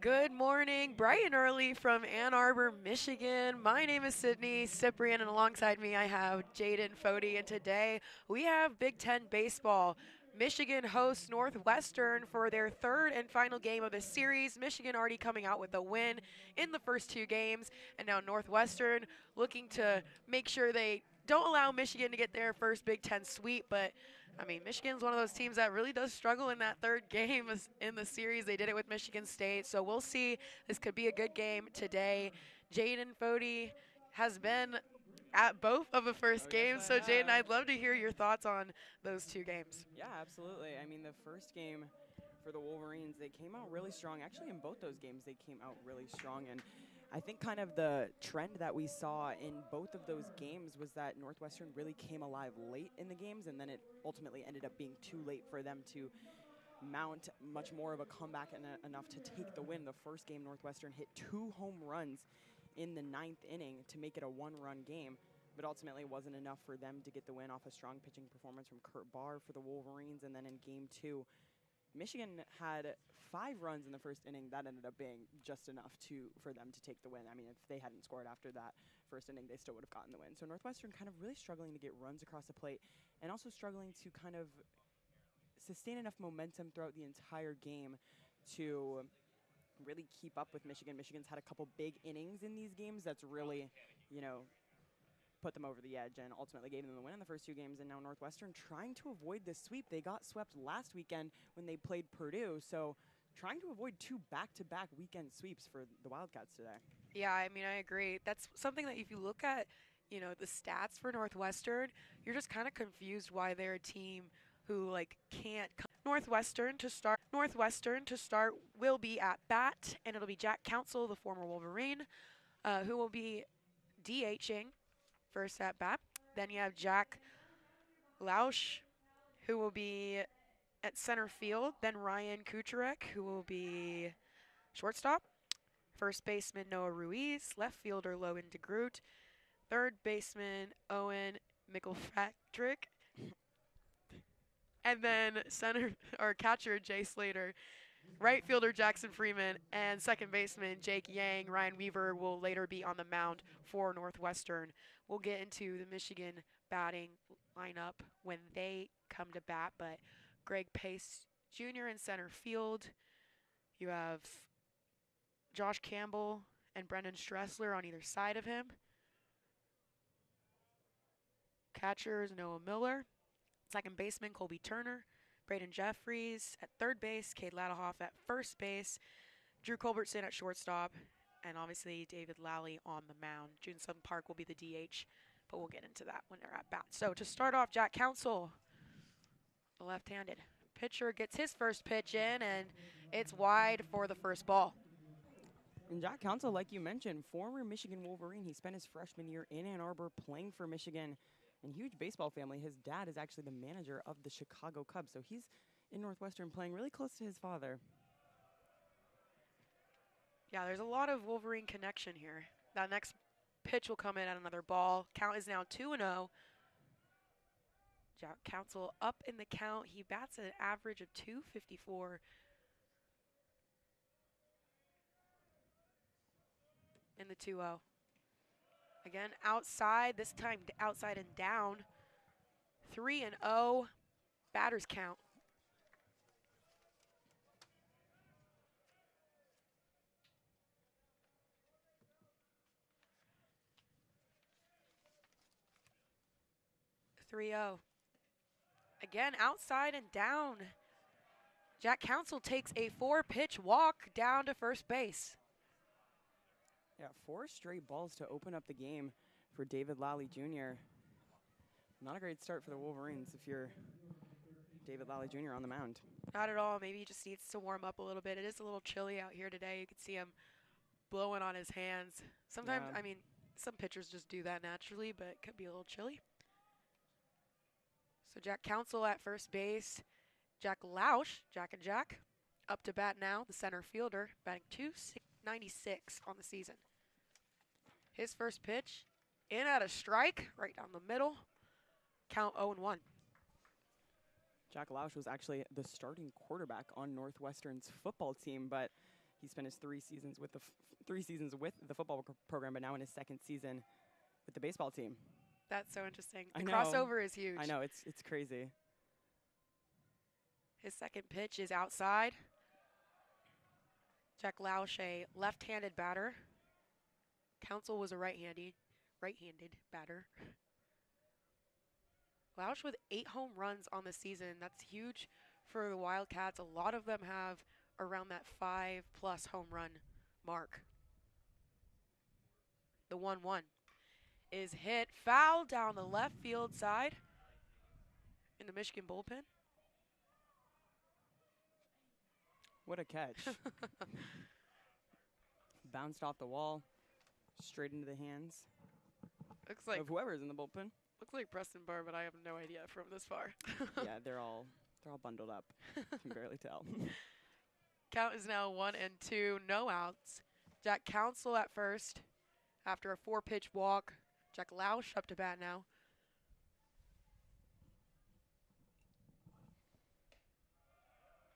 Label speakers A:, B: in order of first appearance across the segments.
A: Good morning, bright and early from Ann Arbor, Michigan. My name is Sydney Cyprian, and alongside me I have Jaden, Fode, and today we have Big Ten baseball. Michigan hosts Northwestern for their third and final game of the series. Michigan already coming out with a win in the first two games, and now Northwestern looking to make sure they don't allow Michigan to get their first Big Ten sweep, but I mean, Michigan's one of those teams that really does struggle in that third game in the series. They did it with Michigan State, so we'll see. This could be a good game today. Jaden Fode has been at both of the first games, so Jaden, I'd love to hear your thoughts on those two games.
B: Yeah, absolutely. I mean, the first game for the Wolverines, they came out really strong. Actually, in both those games, they came out really strong. And I think kind of the trend that we saw in both of those games was that Northwestern really came alive late in the games, and then it ultimately ended up being too late for them to mount much more of a comeback and enough to take the win. The first game, Northwestern hit 2 home runs in the 9th inning to make it a 1-run game, but ultimately it wasn't enough for them to get the win off a strong pitching performance from Kurt Barr for the Wolverines. And then in game 2, Michigan had 5 runs in the first inning. That ended up being just enough for them to take the win. I mean, if they hadn't scored after that first inning, they still would have gotten the win. So Northwestern kind of really struggling to get runs across the plate and also struggling to kind of sustain enough momentum throughout the entire game to really keep up with Michigan. Michigan's had a couple big innings in these games that's really, put them over the edge and ultimately gave them the win in the first 2 games. And now Northwestern trying to avoid this sweep. They got swept last weekend when they played Purdue, so trying to avoid 2 back-to-back weekend sweeps for the Wildcats today.
A: Yeah, I mean, I agree. That's something that if you look at, the stats for Northwestern, you're just kind of confused why they're a team who can't come. Northwestern to start will be at bat, and it'll be Jack Council, the former Wolverine, who will be DHing first at bat. Then you have Jack Lausch, who will be at center field. Then Ryan Kucharek, who will be shortstop. First baseman Noah Ruiz, left fielder Logan DeGroot, third baseman Owen Mickelpatrick, and then catcher Jay Slater, right fielder Jackson Freeman, and second baseman Jake Yang. Ryan Weaver will later be on the mound for Northwestern. We'll get into the Michigan batting lineup when they come to bat, but Greg Pace Jr. in center field. You have Josh Campbell and Brendan Stressler on either side of him. Catcher is Noah Miller. Second baseman Colby Turner. Braden Jeffries at third base. Cade Ladehoff at first base. Drew Culbertson at shortstop. And obviously David Lally on the mound. June Sutton Park will be the DH, but we'll get into that when they're at bat. So to start off, Jack Council, the left-handed pitcher, gets his first pitch in, and it's wide for the first ball.
B: And Jack Council, like you mentioned, former Michigan Wolverine. He spent his freshman year in Ann Arbor playing for Michigan, and huge baseball family. His dad is actually the manager of the Chicago Cubs, so he's in Northwestern playing really close to his father.
A: Yeah, there's a lot of Wolverine connection here. That next pitch will come in at another ball. Count is now 2-0. Jack Council up in the count. He bats at an average of .254. In the 2-0. Again, outside, this time outside and down. 3-0, batters count. Again, outside and down. Jack Council takes a 4-pitch walk down to first base.
B: Yeah, 4 straight balls to open up the game for David Lally Jr. Not a great start for the Wolverines if you're David Lally Jr. on the mound.
A: Not at all. Maybe he just needs to warm up a little bit. It is a little chilly out here today. You can see him blowing on his hands. Sometimes,
B: Yeah.
A: I mean, some pitchers just do that naturally, but it could be a little chilly. So Jack Council at first base. Jack Lausch, Jack and Jack, up to bat now, the center fielder, batting .296 on the season. His first pitch, in at a strike, right down the middle. Count 0-1.
B: Jack Lausch was actually the starting quarterback on Northwestern's football team, but He spent his 3 seasons with the football program, but now in his 2nd season with the baseball team.
A: That's so interesting. The
B: I know.
A: crossover is huge.
B: I know, it's crazy.
A: His second pitch is outside. Jack Lausch, a left-handed batter. Counsell was a right-handed batter. Lausch with 8 home runs on the season. That's huge for the Wildcats. A lot of them have around that 5+ home run mark. The 1-1 is hit foul down the left field side in the Michigan bullpen.
B: What a catch. Bounced off the wall, straight into the hands
A: Looks like
B: of whoever's in the bullpen.
A: Looks like Preston Barr, but I have no idea from this far.
B: Yeah, they're all bundled up. Can barely tell.
A: Count is now 1-2, no outs. Jack Counsell at first after a 4-pitch walk. Jack Lausch up to bat now.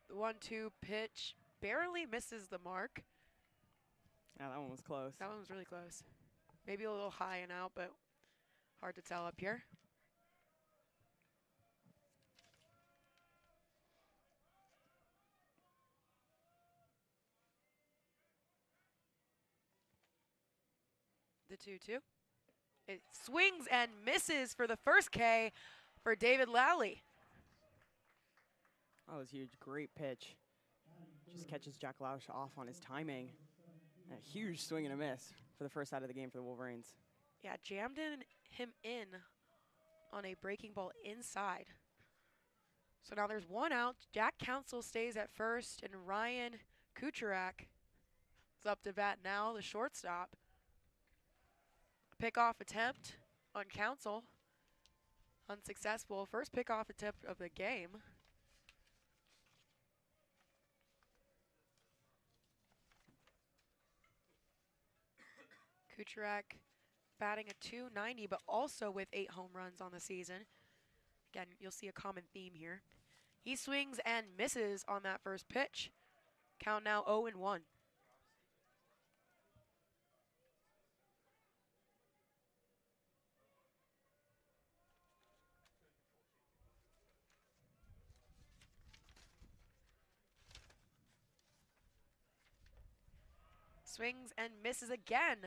A: The 1-2 pitch barely misses the mark.
B: Yeah, that one was close.
A: That one was really close. Maybe a little high and out, but hard to tell up here. The 2-2. It swings and misses for the first K for David Lally.
B: That was huge. Great pitch. Just catches Jack Lausch off on his timing. And a huge swing and a miss for the first out of the game for the Wolverines.
A: Yeah, jammed him in on a breaking ball inside. So now there's 1 out. Jack Counsell stays at first, and Ryan Kucherak is up to bat now, the shortstop. Pickoff attempt on Counsell. Unsuccessful. First pickoff attempt of the game. Kucherak batting a .290, but also with 8 home runs on the season. Again, you'll see a common theme here. He swings and misses on that first pitch. Count now 0-1. Swings and misses again.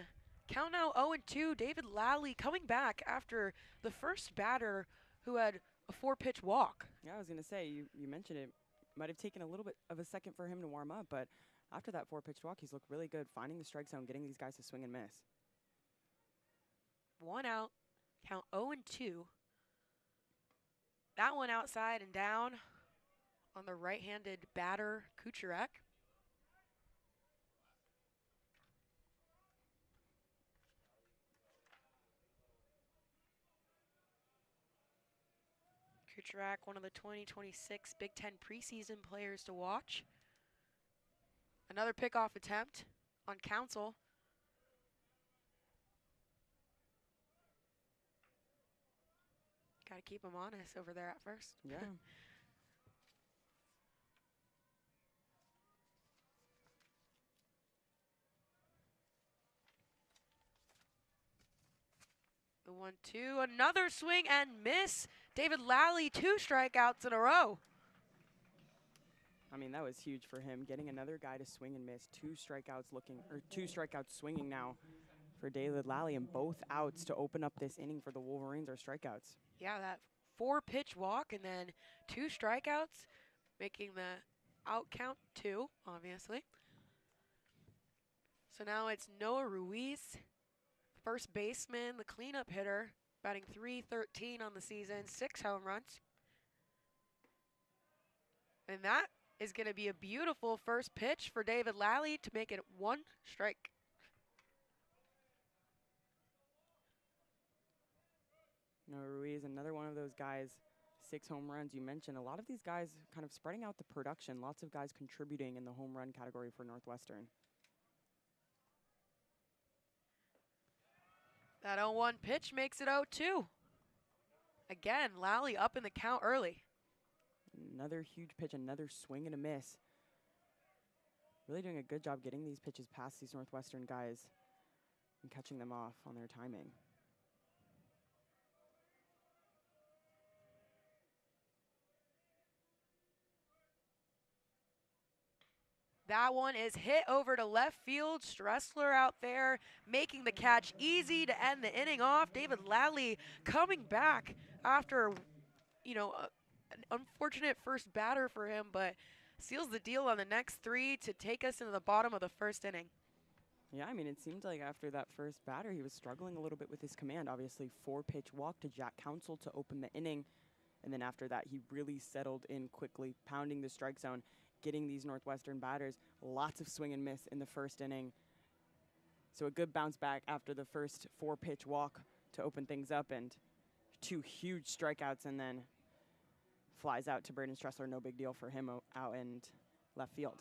A: Count now 0-2. David Lally coming back after the first batter who had a 4-pitch walk.
B: Yeah, I was going to say, you mentioned it might have taken a little bit of a second for him to warm up, but after that 4-pitch walk, he's looked really good, finding the strike zone, getting these guys to swing and miss.
A: 1 out, count 0-2. That one outside and down on the right-handed batter, Kucherak. Kucherak, one of the 2026 Big Ten preseason players to watch. Another pickoff attempt on Counsell. Got to keep him honest over there at first.
B: Yeah.
A: The 1-2, another swing and miss. David Lally, 2 strikeouts in a row.
B: I mean, that was huge for him, getting another guy to swing and miss. 2 strikeouts swinging now for David Lally, and both outs to open up this inning for the Wolverines are strikeouts.
A: Yeah, that 4-pitch walk and then 2 strikeouts, making the out count 2, obviously. So now it's Noah Ruiz, first baseman, the cleanup hitter, batting .313 on the season, 6 home runs. And that is going to be a beautiful first pitch for David Lally to make it 1 strike.
B: Noah Ruiz, another one of those guys, 6 home runs. You mentioned a lot of these guys kind of spreading out the production, lots of guys contributing in the home run category for Northwestern.
A: That 0-1 pitch makes it 0-2. Again, Lally up in the count early.
B: Another huge pitch, another swing and a miss. really doing a good job getting these pitches past these Northwestern guys and catching them off on their timing.
A: That one is hit over to left field. Stressler out there making the catch easy to end the inning off. David Ladley coming back after, an unfortunate first batter for him, but seals the deal on the next 3 to take us into the bottom of the first inning.
B: Yeah, I mean, it seemed like after that first batter, he was struggling a little bit with his command. Obviously, 4-pitch walk to Jack Council to open the inning. And then after that, he really settled in quickly, pounding the strike zone, getting these Northwestern batters lots of swing and miss in the first inning. So a good bounce back after the first 4-pitch walk to open things up, and 2 huge strikeouts, and then flies out to Braden Stressler. No big deal for him out in left field.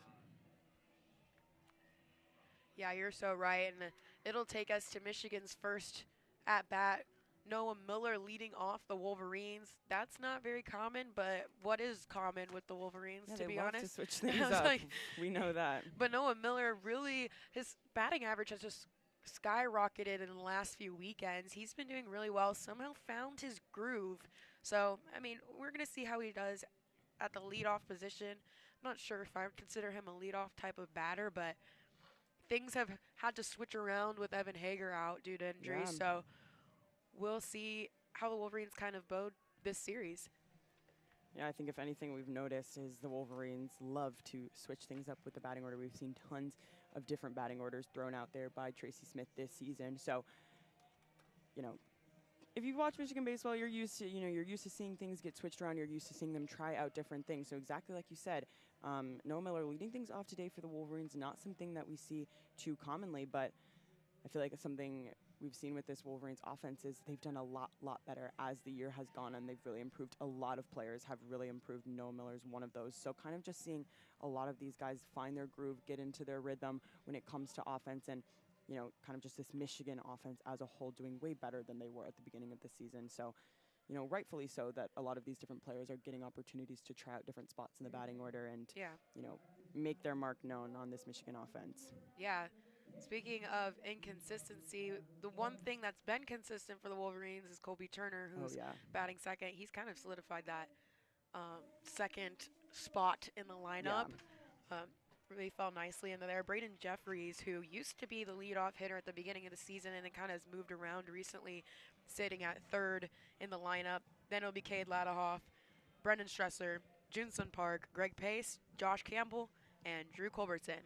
A: Yeah, you're so right, and it'll take us to Michigan's first at-bat. Noah Miller leading off the Wolverines. That's not very common, but what is common with the Wolverines,
B: Yeah,
A: to be
B: they love
A: honest?
B: to switch things up. We know that.
A: But Noah Miller really, his batting average has just skyrocketed in the last few weekends. He's been doing really well, somehow found his groove. So, I mean, we're going to see how he does at the leadoff position. I'm not sure if I would consider him a leadoff type of batter, but things have had to switch around with Evan Hager out due to injury.
B: Yeah.
A: So we'll see how the Wolverines kind of bode this series.
B: Yeah, I think if anything we've noticed is the Wolverines love to switch things up with the batting order. We've seen tons of different batting orders thrown out there by Tracy Smith this season. So, if you've watched Michigan baseball, you're used to seeing things get switched around. You're used to seeing them try out different things. So exactly like you said, Noah Miller leading things off today for the Wolverines, not something that we see too commonly, but I feel like it's something we've seen with this Wolverines offense is they've done a lot better as the year has gone, and they've really improved. A lot of players have really improved. Noah Miller's one of those. So kind of just seeing a lot of these guys find their groove, get into their rhythm when it comes to offense, and kind of just this Michigan offense as a whole doing way better than they were at the beginning of the season. So, rightfully so that a lot of these different players are getting opportunities to try out different spots in the batting order and, make their mark known on this Michigan offense.
A: Yeah. Speaking of inconsistency, the one thing that's been consistent for the Wolverines is Colby Turner, who's batting second. He's kind of solidified that second spot in the lineup. Really fell nicely into there. Braden Jeffries, who used to be the leadoff hitter at the beginning of the season and then kind of has moved around recently, sitting at third in the lineup. Then it'll be Cade Ladahoff, Brendan Stressler, Junsun Park, Greg Pace, Josh Campbell, and Drew Culbertson.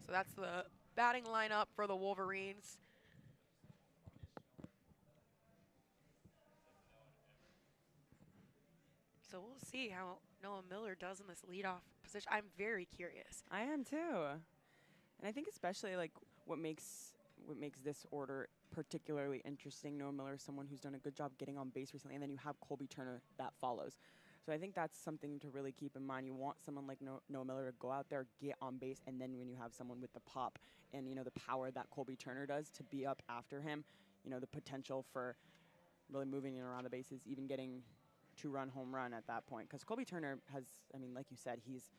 A: So that's the batting lineup for the Wolverines. So we'll see how Noah Miller does in this leadoff position. I'm very curious.
B: I am too. And I think especially like what makes this order particularly interesting. Noah Miller is someone who's done a good job getting on base recently, and then you have Colby Turner that follows. So I think that's something to really keep in mind. You want someone like Noah Miller to go out there, get on base, and then when you have someone with the pop and, the power that Colby Turner does to be up after him, the potential for really moving in around the bases, even getting 2-run home run at that point. Because Colby Turner has, like you said, he's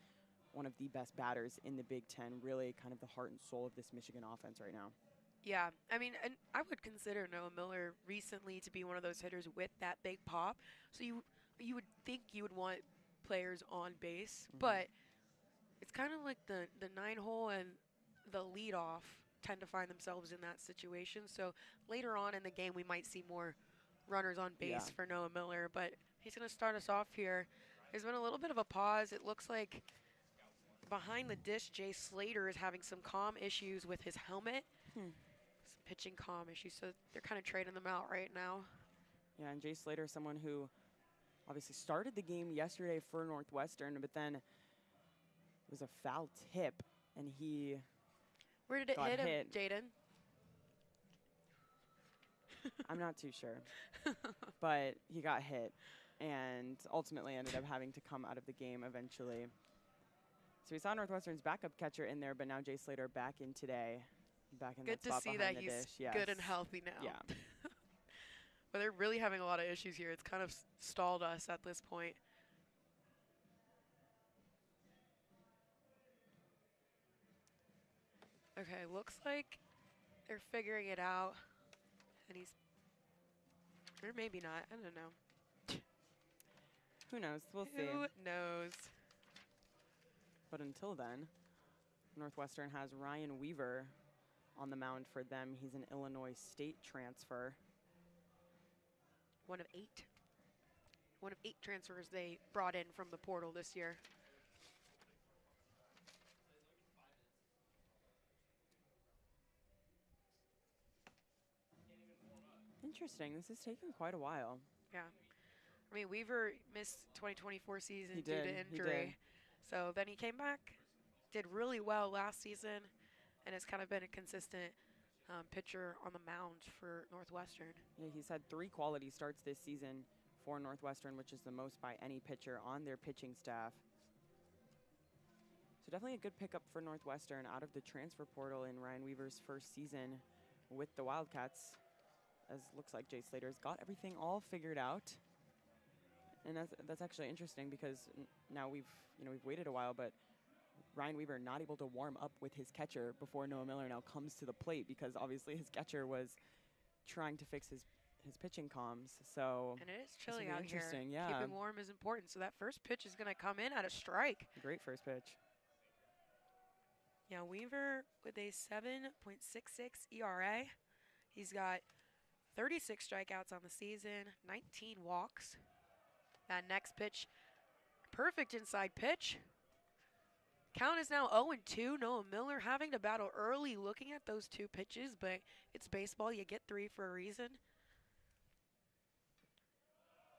B: one of the best batters in the Big Ten, really kind of the heart and soul of this Michigan offense right now.
A: Yeah, and I would consider Noah Miller recently to be one of those hitters with that big pop. So you would think you would want players on base, but it's kind of like the 9-hole and the leadoff tend to find themselves in that situation. So later on in the game, we might see more runners on base for Noah Miller, but he's going to start us off here. There's been a little bit of a pause. It looks like behind the dish, Jay Slater is having some comm issues with his helmet. Some pitching comm issues, so they're kind of trading them out right now.
B: Yeah, and Jay Slater is someone who obviously started the game yesterday for Northwestern, but then it was a foul tip, and he
A: Where did it hit him, Jaden?
B: I'm not too sure, but he got hit and ultimately ended up having to come out of the game eventually. So we saw Northwestern's backup catcher in there, but now Jay Slater back in today. Back in
A: good
B: that spot
A: to see
B: behind
A: that
B: the
A: he's
B: dish. Yes.
A: good and healthy now.
B: Yeah.
A: But they're really having a lot of issues here. It's kind of stalled us at this point. Okay, looks like they're figuring it out. And or maybe not, I don't know.
B: Who knows? We'll see.
A: Who knows?
B: But until then, Northwestern has Ryan Weaver on the mound for them. He's an Illinois State transfer.
A: One of 8. One of 8 transfers they brought in from the portal this year.
B: Interesting. This is taking quite a while.
A: Yeah. I mean, Weaver missed 2024 season
B: He
A: due
B: did.
A: to injury. So then he came back, did really well last season, and has kind of been a consistent pitcher on the mound for Northwestern.
B: Yeah, he's had 3 quality starts this season for Northwestern, which is the most by any pitcher on their pitching staff. So definitely a good pickup for Northwestern out of the transfer portal in Ryan Weaver's first season with the Wildcats, as looks like Jay Slater's got everything all figured out. And that's actually interesting because now we've waited a while, but Ryan Weaver not able to warm up with his catcher before Noah Miller now comes to the plate because obviously his catcher was trying to fix his pitching comms. So
A: and it is chilly out here.
B: Yeah.
A: Keeping warm is important. So that first pitch is going to come in at a strike.
B: Great first pitch.
A: Yeah, Weaver with a 7.66 ERA. He's got 36 strikeouts on the season, 19 walks. That next pitch, perfect inside pitch. Count is now 0-2. Noah Miller having to battle early looking at those 2 pitches, but it's baseball. You get 3 for a reason.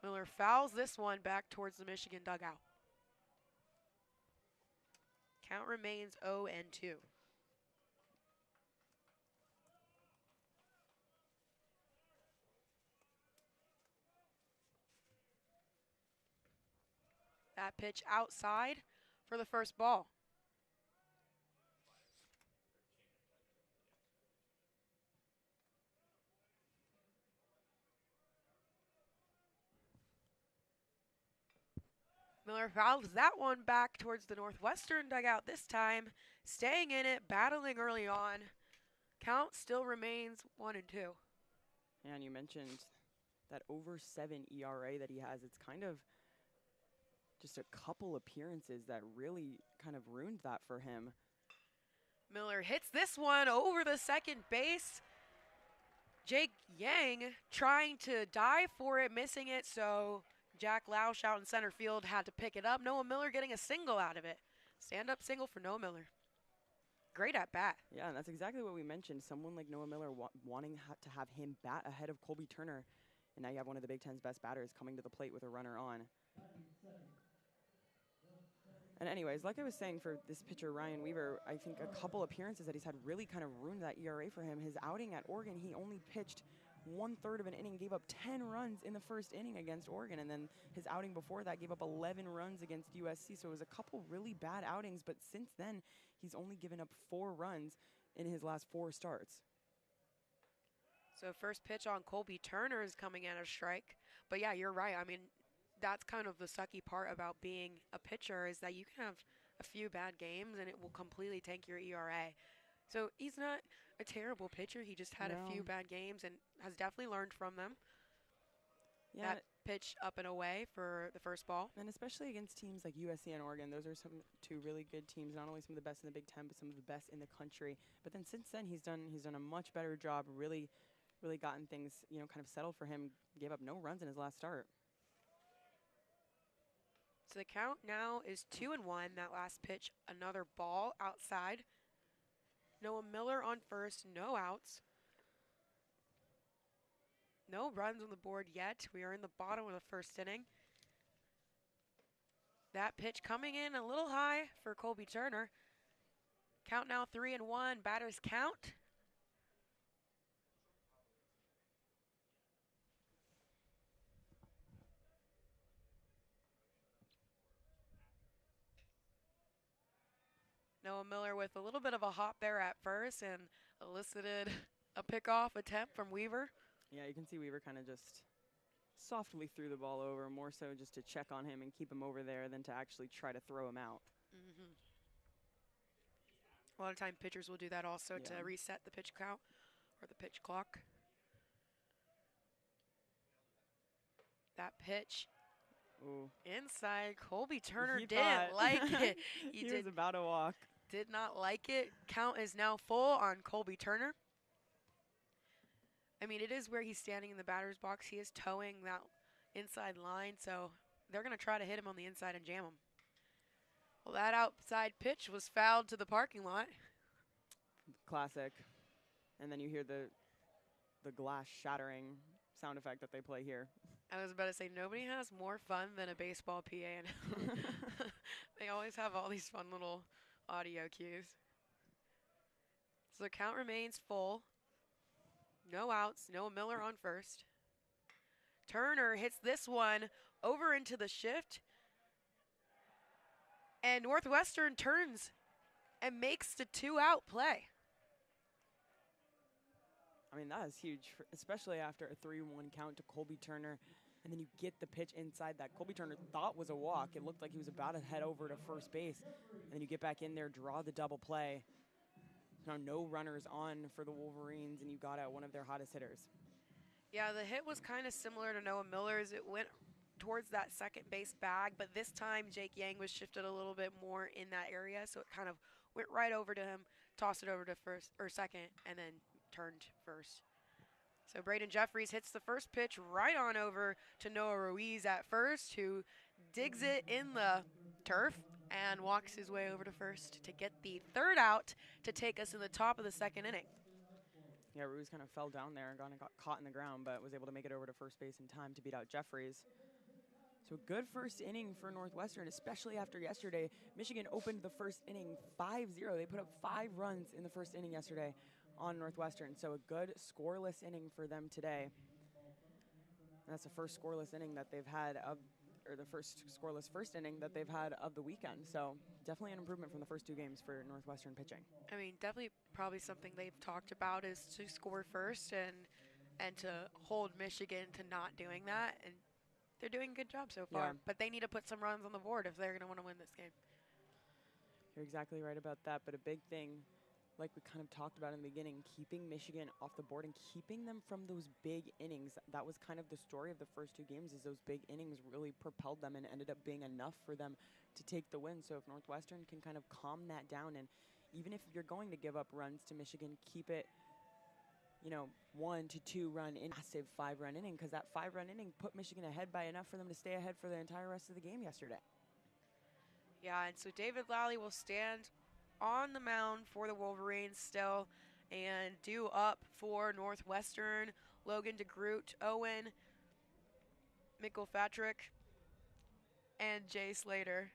A: Miller fouls this one back towards the Michigan dugout. Count remains 0-2. That pitch outside for the first ball. Miller fouls that one back towards the Northwestern dugout this time, staying in it, battling early on. Count still remains 1-2.
B: Yeah, and you mentioned that over 7 ERA that he has. It's kind of just a couple appearances that really kind of ruined that for him.
A: Miller hits this one over the second base. Jake Yang trying to dive for it, missing it, so Jack Lausch out in center field had to pick it up. Noah Miller getting a single out of it. Stand-up single for Noah Miller. Great at bat.
B: Yeah, and that's exactly what we mentioned. Someone like Noah Miller wanting to have him bat ahead of Colby Turner. And now you have one of the Big Ten's best batters coming to the plate with a runner on. And anyways, like I was saying for this pitcher, Ryan Weaver, I think a couple appearances that he's had really kind of ruined that ERA for him. His outing at Oregon, he only pitched 1/3 of an inning, gave up 10 runs in the first inning against Oregon. And then his outing before that gave up 11 runs against USC. So it was a couple really bad outings. But since then, he's only given up 4 runs in his last 4 starts.
A: So first pitch on Colby Turner is coming at a strike. But yeah, you're right. I mean, that's kind of the sucky part about being a pitcher is that you can have a few bad games and it will completely tank your ERA. So he's not a terrible pitcher. He just had a few bad games and has definitely learned from them.
B: Yeah.
A: That pitch up and away for the first ball.
B: And especially against teams like USC and Oregon, those are two really good teams, not only some of the best in the Big Ten, but some of the best in the country. But then since then, he's done a much better job, really gotten things, kind of settled for him, gave up no runs in his last start.
A: So the count now is 2-1. That last pitch, another ball outside. Noah Miller on first, no outs. No runs on the board yet. We are in the bottom of the first inning. That pitch coming in a little high for Colby Turner. Count now 3-1. Batters count. Noah Miller with a little bit of a hop there at first and elicited a pickoff attempt from Weaver.
B: Yeah, you can see Weaver kind of just softly threw the ball over, more so just to check on him and keep him over there than to actually try to throw him out.
A: A lot of time pitchers will do that also to
B: Yeah.
A: reset the pitch count or the pitch clock. That pitch
B: Ooh.
A: inside. Colby Turner
B: He
A: didn't
B: thought
A: like it.
B: he was about to walk.
A: Did not like it. Count is now full on Colby Turner. I mean, it is where he's standing in the batter's box. He is towing that inside line, so they're going to try to hit him on the inside and jam him. Well, that outside pitch was fouled to the parking lot.
B: Classic. And then you hear the glass shattering sound effect that they play here.
A: I was about to say, nobody has more fun than a baseball PA. And they always have all these fun little audio cues. So the count remains full. No outs, no Miller on first. Turner hits this one over into the shift. And Northwestern turns and makes the 2-out play.
B: I mean, that is huge, especially after a 3-1 count to Colby Turner. And then you get the pitch inside that Colby Turner thought was a walk. It looked like he was about to head over to first base. And then you get back in there, draw the double play. Now no runners on for the Wolverines, and you got out one of their hottest hitters.
A: Yeah, the hit was kind of similar to Noah Miller's. It went towards that second base bag, but this time Jake Yang was shifted a little bit more in that area, so it kind of went right over to him, tossed it over to first or second, and then turned first. So Braden Jeffries hits the first pitch right on over to Noah Ruiz at first, who digs it in the turf and walks his way over to first to get the 3rd out to take us in the top of the 2nd inning.
B: Yeah, Ruiz kind of fell down there and got caught in the ground, but was able to make it over to first base in time to beat out Jeffries. So good first inning for Northwestern, especially after yesterday. Michigan opened the first inning 5-0. They put up 5 runs in the first inning yesterday on Northwestern. So a good scoreless inning for them today. And that's the first scoreless inning that they've had or the first scoreless first inning that they've had of the weekend. So definitely an improvement from the first 2 games for Northwestern pitching.
A: I mean, definitely probably something they've talked about is to score first and to hold Michigan to not doing that. And they're doing a good job so far.
B: Yeah.
A: But they need to put some runs on the board if they're going to want to win this game.
B: You're exactly right about that. But a big thing, like we kind of talked about in the beginning, keeping Michigan off the board and keeping them from those big innings. That was kind of the story of the first 2 games, is those big innings really propelled them and ended up being enough for them to take the win. So if Northwestern can kind of calm that down, and even if you're going to give up runs to Michigan, keep it, 1 to 2 run in, massive 5-run inning, because that 5-run inning put Michigan ahead by enough for them to stay ahead for the entire rest of the game yesterday.
A: Yeah, and so David Lally will stand on the mound for the Wolverines still, and due up for Northwestern, Logan DeGroot, Owen, Mickelfatrick, and Jay Slater.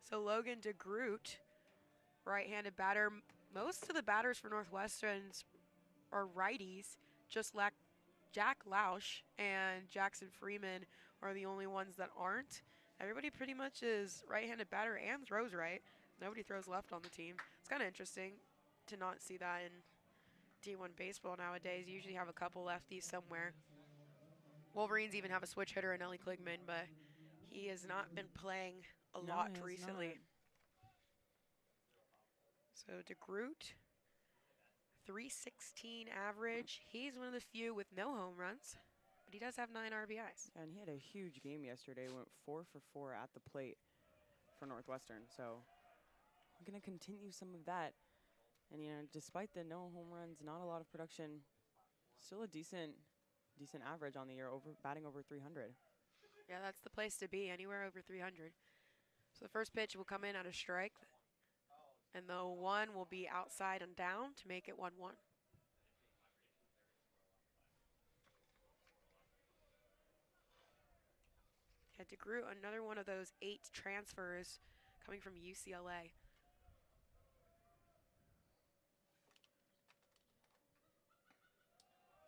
A: So Logan DeGroot, right-handed batter. Most of the batters for Northwestern are righties, just like Jack Lausch and Jackson Freeman are the only ones that aren't. Everybody pretty much is right-handed batter and throws right. Nobody throws left on the team. It's kind of interesting to not see that in D1 baseball nowadays. You usually have a couple lefties somewhere. Wolverines even have a switch hitter in Ellie Kligman, but he has not been playing a lot recently. So DeGroot, 316 average. He's one of the few with no home runs, but he does have 9 RBIs.
B: And he had a huge game yesterday. Went 4 for 4 at the plate for Northwestern. So we're going to continue some of that. And, despite the no home runs, not a lot of production, still a decent average on the year, batting over 300.
A: Yeah, that's the place to be, anywhere over 300. So the first pitch will come in at a strike, and the 1 will be outside and down to make it 1-1. Yeah, DeGroot, another one of those 8 transfers coming from UCLA.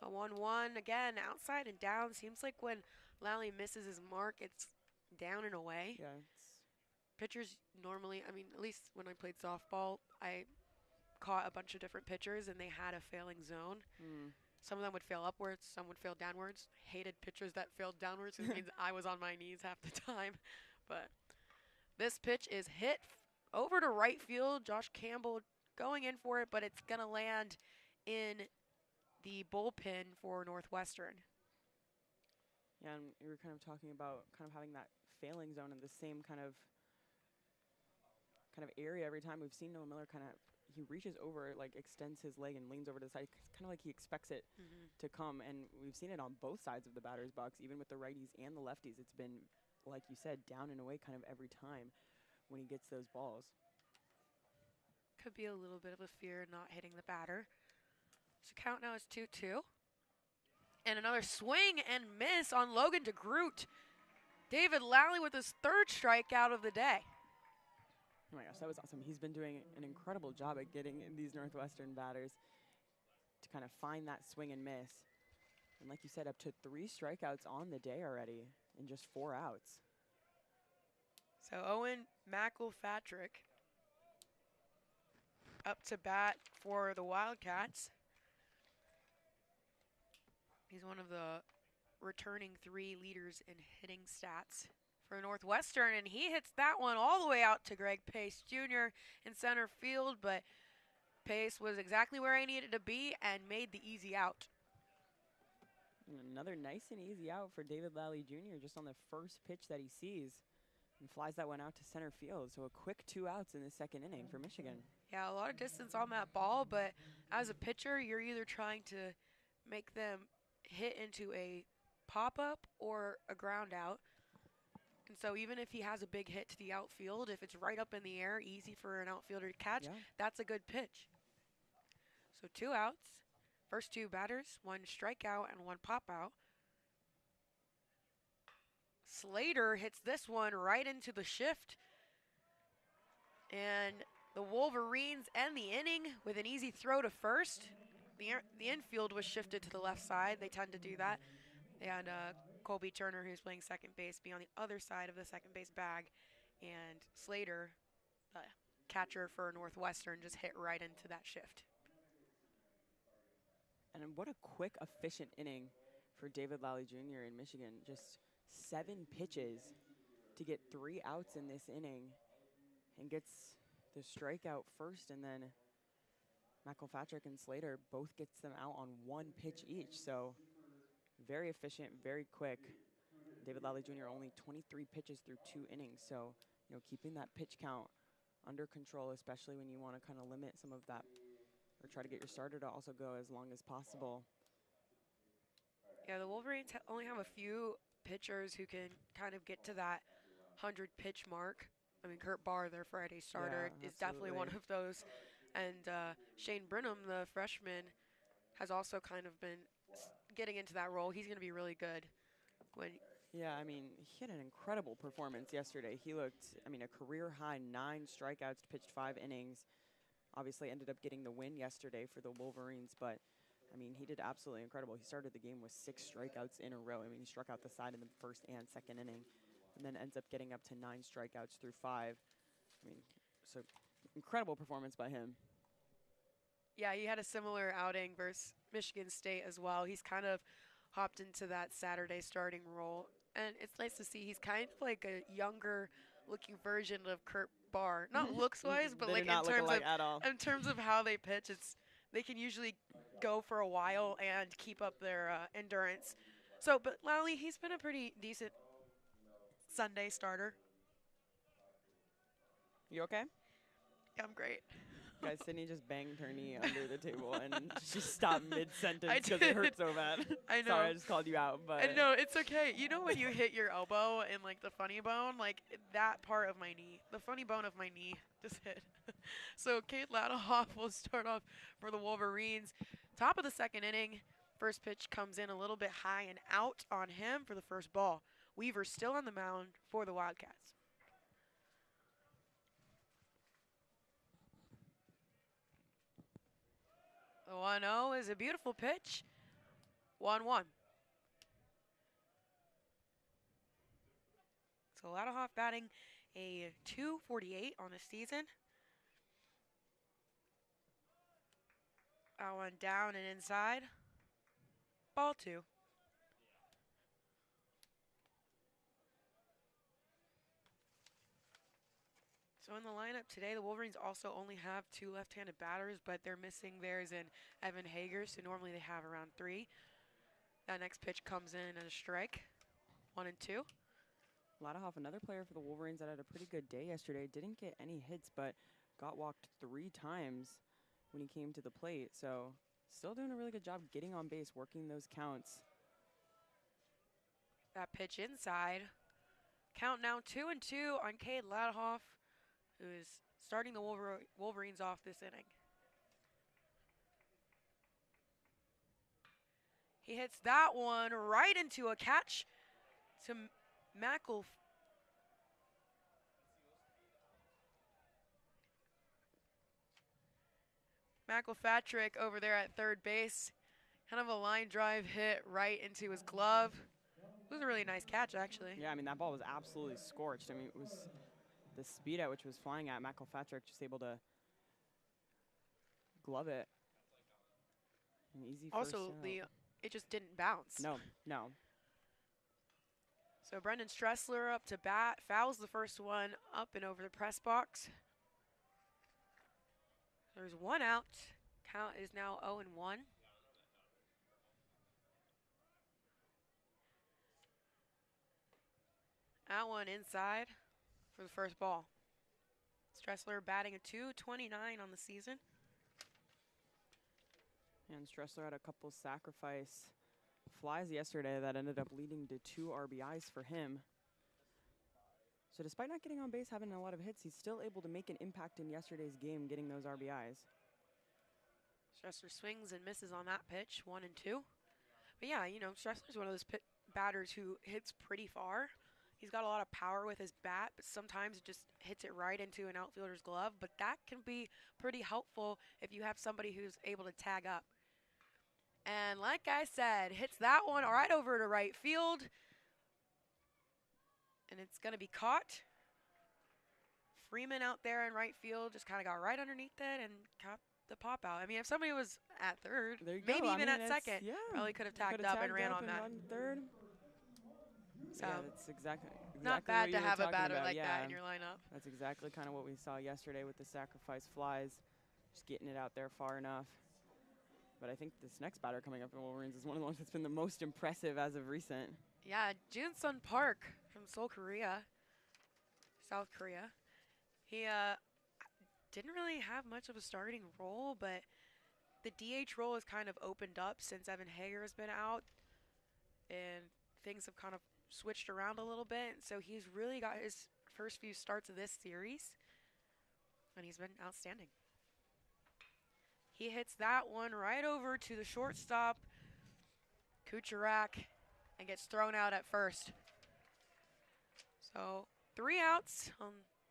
A: A 1-1 again, outside and down. Seems like when Lally misses his mark, it's down and away.
B: Yeah.
A: Pitchers normally, I mean, at least when I played softball, I caught a bunch of different pitchers and they had a failing zone. Some of them would fail upwards, some would fail downwards. Hated pitchers that failed downwards. It means I was on my knees half the time. But this pitch is hit over to right field. Josh Campbell going in for it, but it's going to land in the bullpen for Northwestern.
B: Yeah, and we were kind of talking about kind of having that failing zone in the same kind of area every time. We've seen Noah Miller he reaches over, like extends his leg and leans over to the side, kind of like he expects it to come. And we've seen it on both sides of the batter's box, even with the righties and the lefties. It's been, like you said, down and away kind of every time when he gets those balls.
A: Could be a little bit of a fear not hitting the batter. So count now is 2-2. And another swing and miss on Logan DeGroot. David Lally with his third strikeout of the day.
B: Oh my gosh, that was awesome. He's been doing an incredible job at getting these Northwestern batters to kind of find that swing and miss. And like you said, up to 3 strikeouts on the day already in just 4 outs.
A: So Owen McElfatrick up to bat for the Wildcats. He's one of the returning 3 leaders in hitting stats for Northwestern, and he hits that one all the way out to Greg Pace Jr. in center field, but Pace was exactly where he needed to be and made the easy out.
B: And another nice and easy out for David Lally Jr. just on the first pitch that he sees, and flies that one out to center field. So a quick 2 outs in the second inning for Michigan.
A: Yeah, a lot of distance on that ball, but as a pitcher, you're either trying to make them hit into a pop-up or a ground out. And so even if he has a big hit to the outfield, if it's right up in the air, easy for an outfielder to catch, that's a good pitch. So 2 outs, first 2 batters, 1 strikeout and 1 pop-out. Slater hits this one right into the shift. And the Wolverines end the inning with an easy throw to first. The infield was shifted to the left side. They tend to do that. They had Colby Turner, who's playing second base, be on the other side of the second base bag. And Slater, the catcher for Northwestern, just hit right into that shift.
B: And what a quick, efficient inning for David Lally Jr. in Michigan. Just 7 pitches to get 3 outs in this inning, and gets the strikeout first, and then McElfatrick and Slater both gets them out on 1 pitch each. So very efficient, very quick. David Lally Jr. only 23 pitches through 2 innings. So, you know, keeping that pitch count under control, especially when you want to kind of limit some of that, or try to get your starter to also go as long as possible.
A: Yeah, the Wolverines only have a few pitchers who can kind of get to that 100 pitch mark. I mean, Kurt Barr, their Friday starter, is definitely one of those. And Shane Brenham, the freshman, has also kind of been getting into that role. He's going to be really good.
B: Yeah, I mean, he had an incredible performance yesterday. He looked, I mean, a career-high 9 strikeouts, pitched 5 innings. Obviously ended up getting the win yesterday for the Wolverines, but, I mean, he did absolutely incredible. He started the game with 6 strikeouts in a row. I mean, he struck out the side in the first and second inning, and then ends up getting up to 9 strikeouts through 5. I mean, so incredible performance by him.
A: Yeah, he had a similar outing versus Michigan State as well. He's kind of hopped into that Saturday starting role, and it's nice to see he's kind of like a younger looking version of Kurt Barr. Not looks-wise, but like in terms of how they pitch, they can usually go for a while and keep up their endurance. So, but Lally, he's been a pretty decent Sunday starter.
B: You okay?
A: Yeah, I'm great.
B: Guys, Sydney just banged her knee under the table and she stopped mid-sentence because it hurt so bad.
A: I know.
B: Sorry, I just called you out. But
A: no, it's okay. You know when you hit your elbow and like the funny bone, like that part of my knee, the funny bone of my knee just hit. So Kate Ladohoff will start off for the Wolverines. Top of the second inning, first pitch comes in a little bit high and out on him for the first ball. Weaver's still on the mound for the Wildcats. The 1-0 is a beautiful pitch. 1-1. So Ladderhoff batting a .248 on the season. That one down and inside. Ball 2. So in the lineup today, the Wolverines also only have 2 left-handed batters, but they're missing theirs in Evan Hager, so normally they have around 3. That next pitch comes in as a strike, 1-2.
B: Ladderhoff, another player for the Wolverines that had a pretty good day yesterday. Didn't get any hits, but got walked 3 times when he came to the plate. So still doing a really good job getting on base, working those counts.
A: That pitch inside. Count now 2-2 on Cade Ladderhoff, who is starting the Wolverines off this inning. He hits that one right into a catch to McElfatrick over there at third base. Kind of a line drive hit right into his glove. It was a really nice catch, actually.
B: Yeah, I mean, that ball was absolutely scorched. I mean, it was the speed at which it was flying at. McElfatrick just able to glove it. An easy first
A: Also,
B: out.
A: it just didn't bounce.
B: No.
A: So Brendan Stressler up to bat, fouls the first one up and over the press box. There's 1 out. Count is now 0-1. That one inside for the first ball. Stressler batting a .229 on the season.
B: And Stressler had a couple sacrifice flies yesterday that ended up leading to 2 RBIs for him. So despite not getting on base, having a lot of hits, he's still able to make an impact in yesterday's game, getting those RBIs.
A: Stressler swings and misses on that pitch, 1-2. But yeah, you know, Stressler's one of those batters who hits pretty far. He's got a lot of power with his bat, but sometimes it just hits it right into an outfielder's glove. But that can be pretty helpful if you have somebody who's able to tag up. And like I said, hits that one right over to right field. And it's going to be caught. Freeman out there in right field just kind of got right underneath it and caught the pop out. I mean, if somebody was at third, maybe even at second, probably could have tagged up and ran on that.
B: Third.
A: So
B: yeah, that's exactly
A: not bad to have a batter
B: about.
A: like that in your lineup.
B: That's exactly kind of what we saw yesterday with the sacrifice flies, just getting it out there far enough. But I think this next batter coming up in Wolverines is one of the ones that's been the most impressive as of recent.
A: Yeah, Junsun Park from South Korea. He didn't really have much of a starting role, but the DH role has kind of opened up since Evan Hager has been out, and things have kind of switched around a little bit. So he's really got his first few starts of this series, and he's been outstanding. He hits that one right over to the shortstop, Kucharak, and gets thrown out at first. So 3 outs on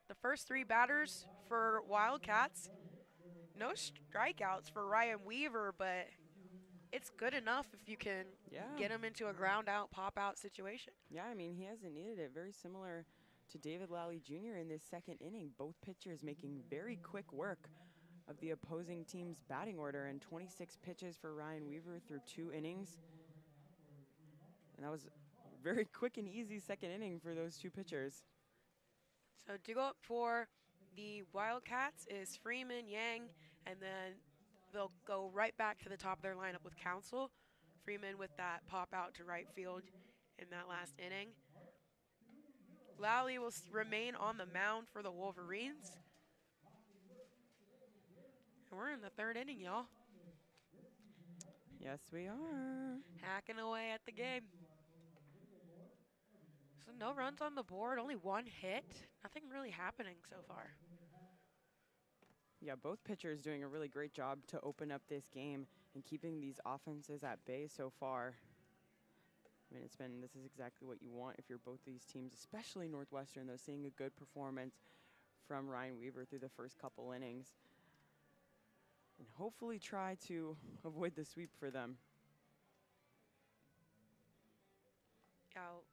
A: the first 3 batters for Wildcats. No strikeouts for Ryan Weaver, but it's good enough if you can get him into a ground out, pop out situation.
B: Yeah, I mean, he hasn't needed it. Very similar to David Lally Jr. in this second inning. Both pitchers making very quick work of the opposing team's batting order, and 26 pitches for Ryan Weaver through 2 innings. And that was very quick and easy second inning for those 2 pitchers.
A: So to go up for the Wildcats is Freeman, Yang, and then they'll go right back to the top of their lineup with Council. Freeman with that pop out to right field in that last inning. Lally will remain on the mound for the Wolverines. And we're in the 3rd inning, y'all.
B: Yes, we are.
A: Hacking away at the game. So no runs on the board, only 1 hit. Nothing really happening so far.
B: Yeah, both pitchers doing a really great job to open up this game and keeping these offenses at bay so far. I mean, this is exactly what you want if you're both these teams, especially Northwestern, though, seeing a good performance from Ryan Weaver through the first couple innings. And hopefully try to avoid the sweep for them.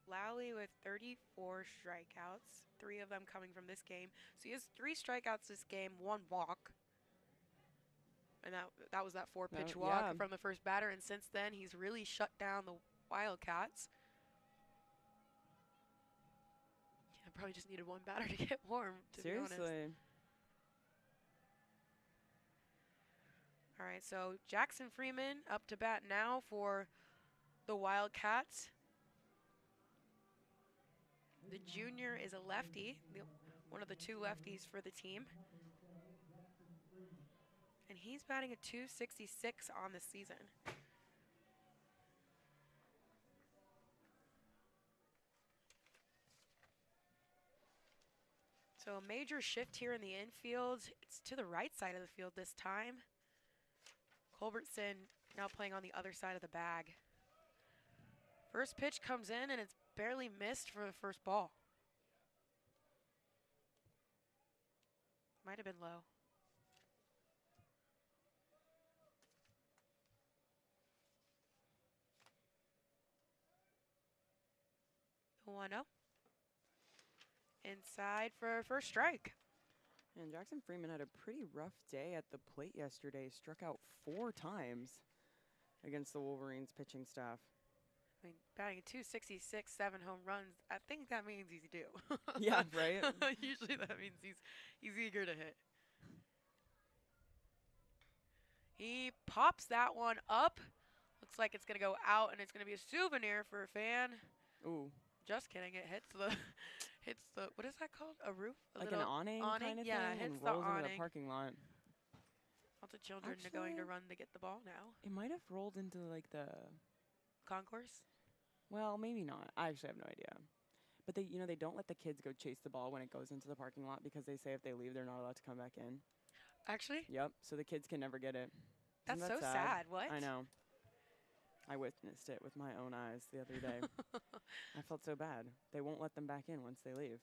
A: Lally with 34 strikeouts, 3 of them coming from this game. So he has 3 strikeouts this game, 1 walk. And that was that 4-pitch walk
B: yeah.
A: from the first batter. And since then, he's really shut down the Wildcats. Yeah, probably just needed 1 batter to get warm, to be honest.
B: Seriously.
A: All right, so Jackson Freeman up to bat now for the Wildcats. The junior is a lefty, one of the 2 lefties for the team. And he's batting a .266 on the season. So a major shift here in the infield. It's to the right side of the field this time. Culbertson now playing on the other side of the bag. First pitch comes in and it's barely missed for the first ball. Might have been low. The 1-0. Inside for first strike.
B: And Jackson Freeman had a pretty rough day at the plate yesterday. Struck out 4 times against the Wolverines pitching staff.
A: I mean, batting a .266, 7 home runs. I think that means he's due.
B: Yeah, right?
A: Usually that means he's eager to hit. He pops that one up. Looks like it's going to go out, and it's going to be a souvenir for a fan.
B: Ooh.
A: Just kidding. It hits the, what is that called? A roof?
B: Like an awning kind of
A: yeah,
B: thing?
A: It hits
B: and
A: the
B: rolls into
A: awning.
B: the parking lot.
A: Lots of children are going to
B: Actually,
A: run to get the ball now.
B: It might have rolled into like the...
A: Concourse?
B: Well, maybe not. I actually have no idea. But they don't let the kids go chase the ball when it goes into the parking lot because they say if they leave, they're not allowed to come back in.
A: Actually?
B: Yep. So the kids can never get it.
A: That's
B: Isn't that
A: so sad. What?
B: I know. I witnessed it with my own eyes the other day. I felt so bad. They won't let them back in once they leave.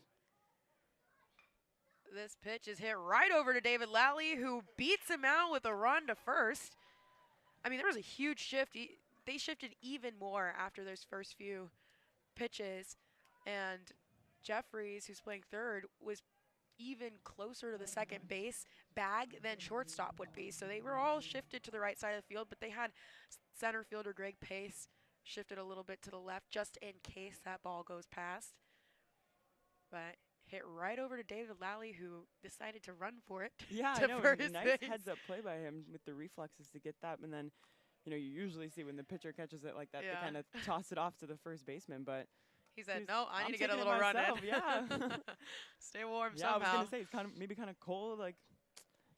A: This pitch is hit right over to David Lally, who beats him out with a run to first. I mean, there was a huge shift. They shifted even more after those first few pitches. And Jeffries, who's playing third, was even closer to the second base bag than shortstop would be. So they were all shifted to the right side of the field, but they had center fielder Greg Pace shifted a little bit to the left just in case that ball goes past. But hit right over to David Lally, who decided to run for it.
B: Yeah,
A: to
B: I know.
A: first
B: Nice
A: base.
B: heads-up play by him with the reflexes to get that. And then, you usually see when the pitcher catches it like that,
A: Yeah.
B: they kind of toss it off to the first baseman. But
A: he said, no, I need to get a
B: taking it
A: little run
B: myself,
A: in.
B: Yeah.
A: Stay warm
B: Yeah,
A: somehow.
B: I was going to say, it's maybe kind of cold, like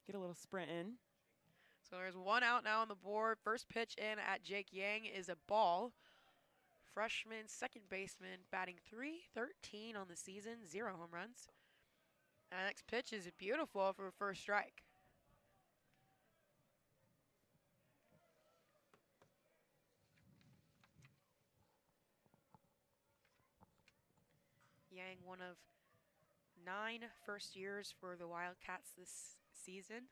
B: get a little sprint in.
A: So there's 1 out now on the board. First pitch in at Jake Yang is a ball. Freshman, second baseman, batting .313 on the season, 0 home runs. And the next pitch is beautiful for a first strike. Yang, one of 9 first years for the Wildcats this season.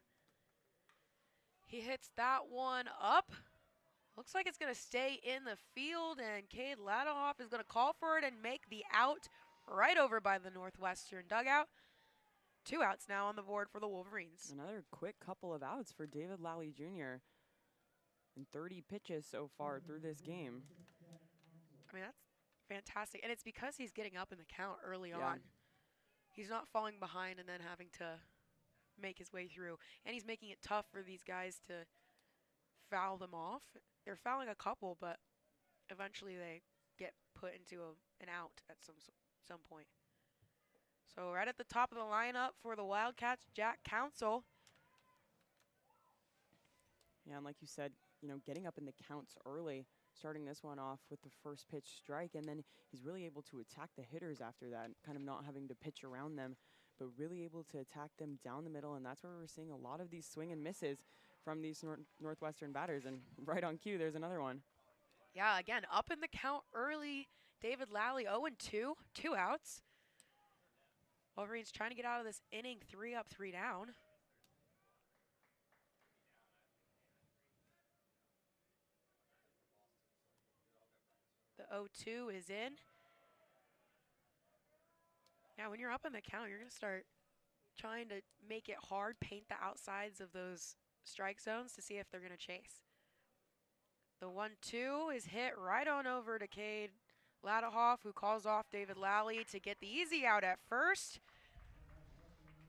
A: He hits that one up. Looks like it's going to stay in the field, and Cade Ladohoff is going to call for it and make the out right over by the Northwestern dugout. 2 outs now on the board for the Wolverines.
B: Another quick couple of outs for David Lally Jr. and 30 pitches so far through this game.
A: I mean, that's fantastic. And it's because he's getting up in the count early on. He's not falling behind and then having to make his way through. And he's making it tough for these guys to foul them off. They're fouling a couple, but eventually they get put into an out at some point. So right at the top of the lineup for the Wildcats, Jack Council.
B: Yeah, and like you said, getting up in the counts early, starting this one off with the first pitch strike, and then he's really able to attack the hitters after that, kind of not having to pitch around them, but really able to attack them down the middle, and that's where we're seeing a lot of these swing and misses from these Northwestern batters, and right on cue, there's another one.
A: Yeah, again, up in the count early. David Lally 0-2, 2 outs. Wolverines trying to get out of this inning, 3 up, 3 down. The 0-2 is in. Yeah, when you're up on the count, you're going to start trying to make it hard, paint the outsides of those strike zones to see if they're going to chase. The 1-2 is hit right on over to Cade Ladahoff, who calls off David Lally to get the easy out at first.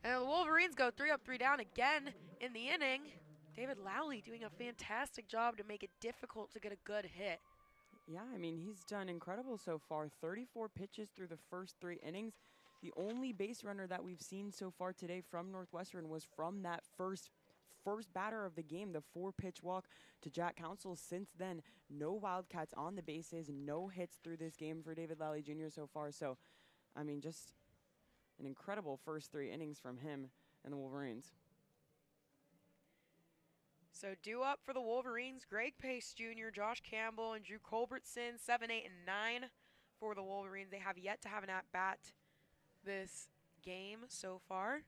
A: And the Wolverines go 3 up, 3 down again in the inning. David Lally doing a fantastic job to make it difficult to get a good hit.
B: Yeah, I mean, he's done incredible so far. 34 pitches through the first 3 innings. The only base runner that we've seen so far today from Northwestern was from that first batter of the game, the 4-pitch walk to Jack Council. Since then, no Wildcats on the bases, no hits through this game for David Lally Jr. so far. So, I mean, just an incredible first 3 innings from him and the Wolverines.
A: So due up for the Wolverines, Greg Pace Jr., Josh Campbell, and Drew Culbertson, 7, 8, and 9 for the Wolverines. They have yet to have an at-bat this game so far.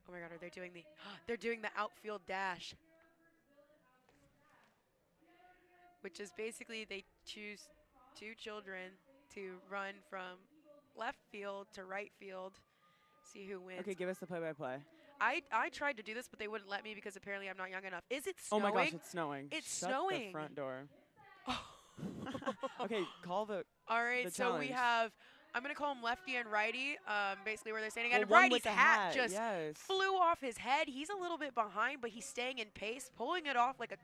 A: Oh my God, are they doing the they're doing the outfield dash, which is basically they choose 2 children to run from left field to right field, see who wins.
B: Okay, give us the play-by-play.
A: I tried to do this, but they wouldn't let me because apparently I'm not young enough. Is it snowing?
B: Oh my gosh, it's snowing.
A: It's
B: Shut
A: snowing.
B: the front door. Okay, call the
A: All right,
B: the
A: so
B: challenge.
A: we have, I'm going to call him lefty and righty, basically where they're standing.
B: Well,
A: And
B: one
A: righty's
B: with the
A: hat just
B: yes.
A: flew off his head. He's a little bit behind, but he's staying in pace, pulling it off like a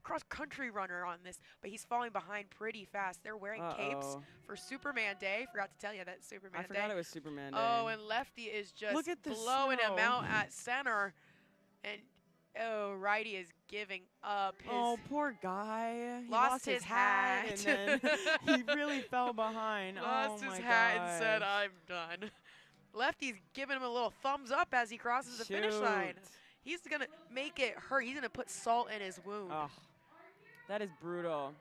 A: cross-country runner on this, but he's falling behind pretty fast. They're wearing capes for Superman Day. Forgot to tell you that Superman Day.
B: I forgot it was Superman Day.
A: Oh, and lefty is just
B: Look at the
A: blowing him
B: snow.
A: out at center. And, oh, righty is giving up.
B: Oh, poor guy. He
A: lost his hat.
B: And then he really fell behind.
A: Lost
B: oh
A: his
B: my
A: hat
B: gosh.
A: and said, I'm done. Lefty's giving him a little thumbs up as he crosses the finish line.
B: Shoot.
A: He's going to make it hurt. He's going to put salt in his wound.
B: Oh, that is brutal.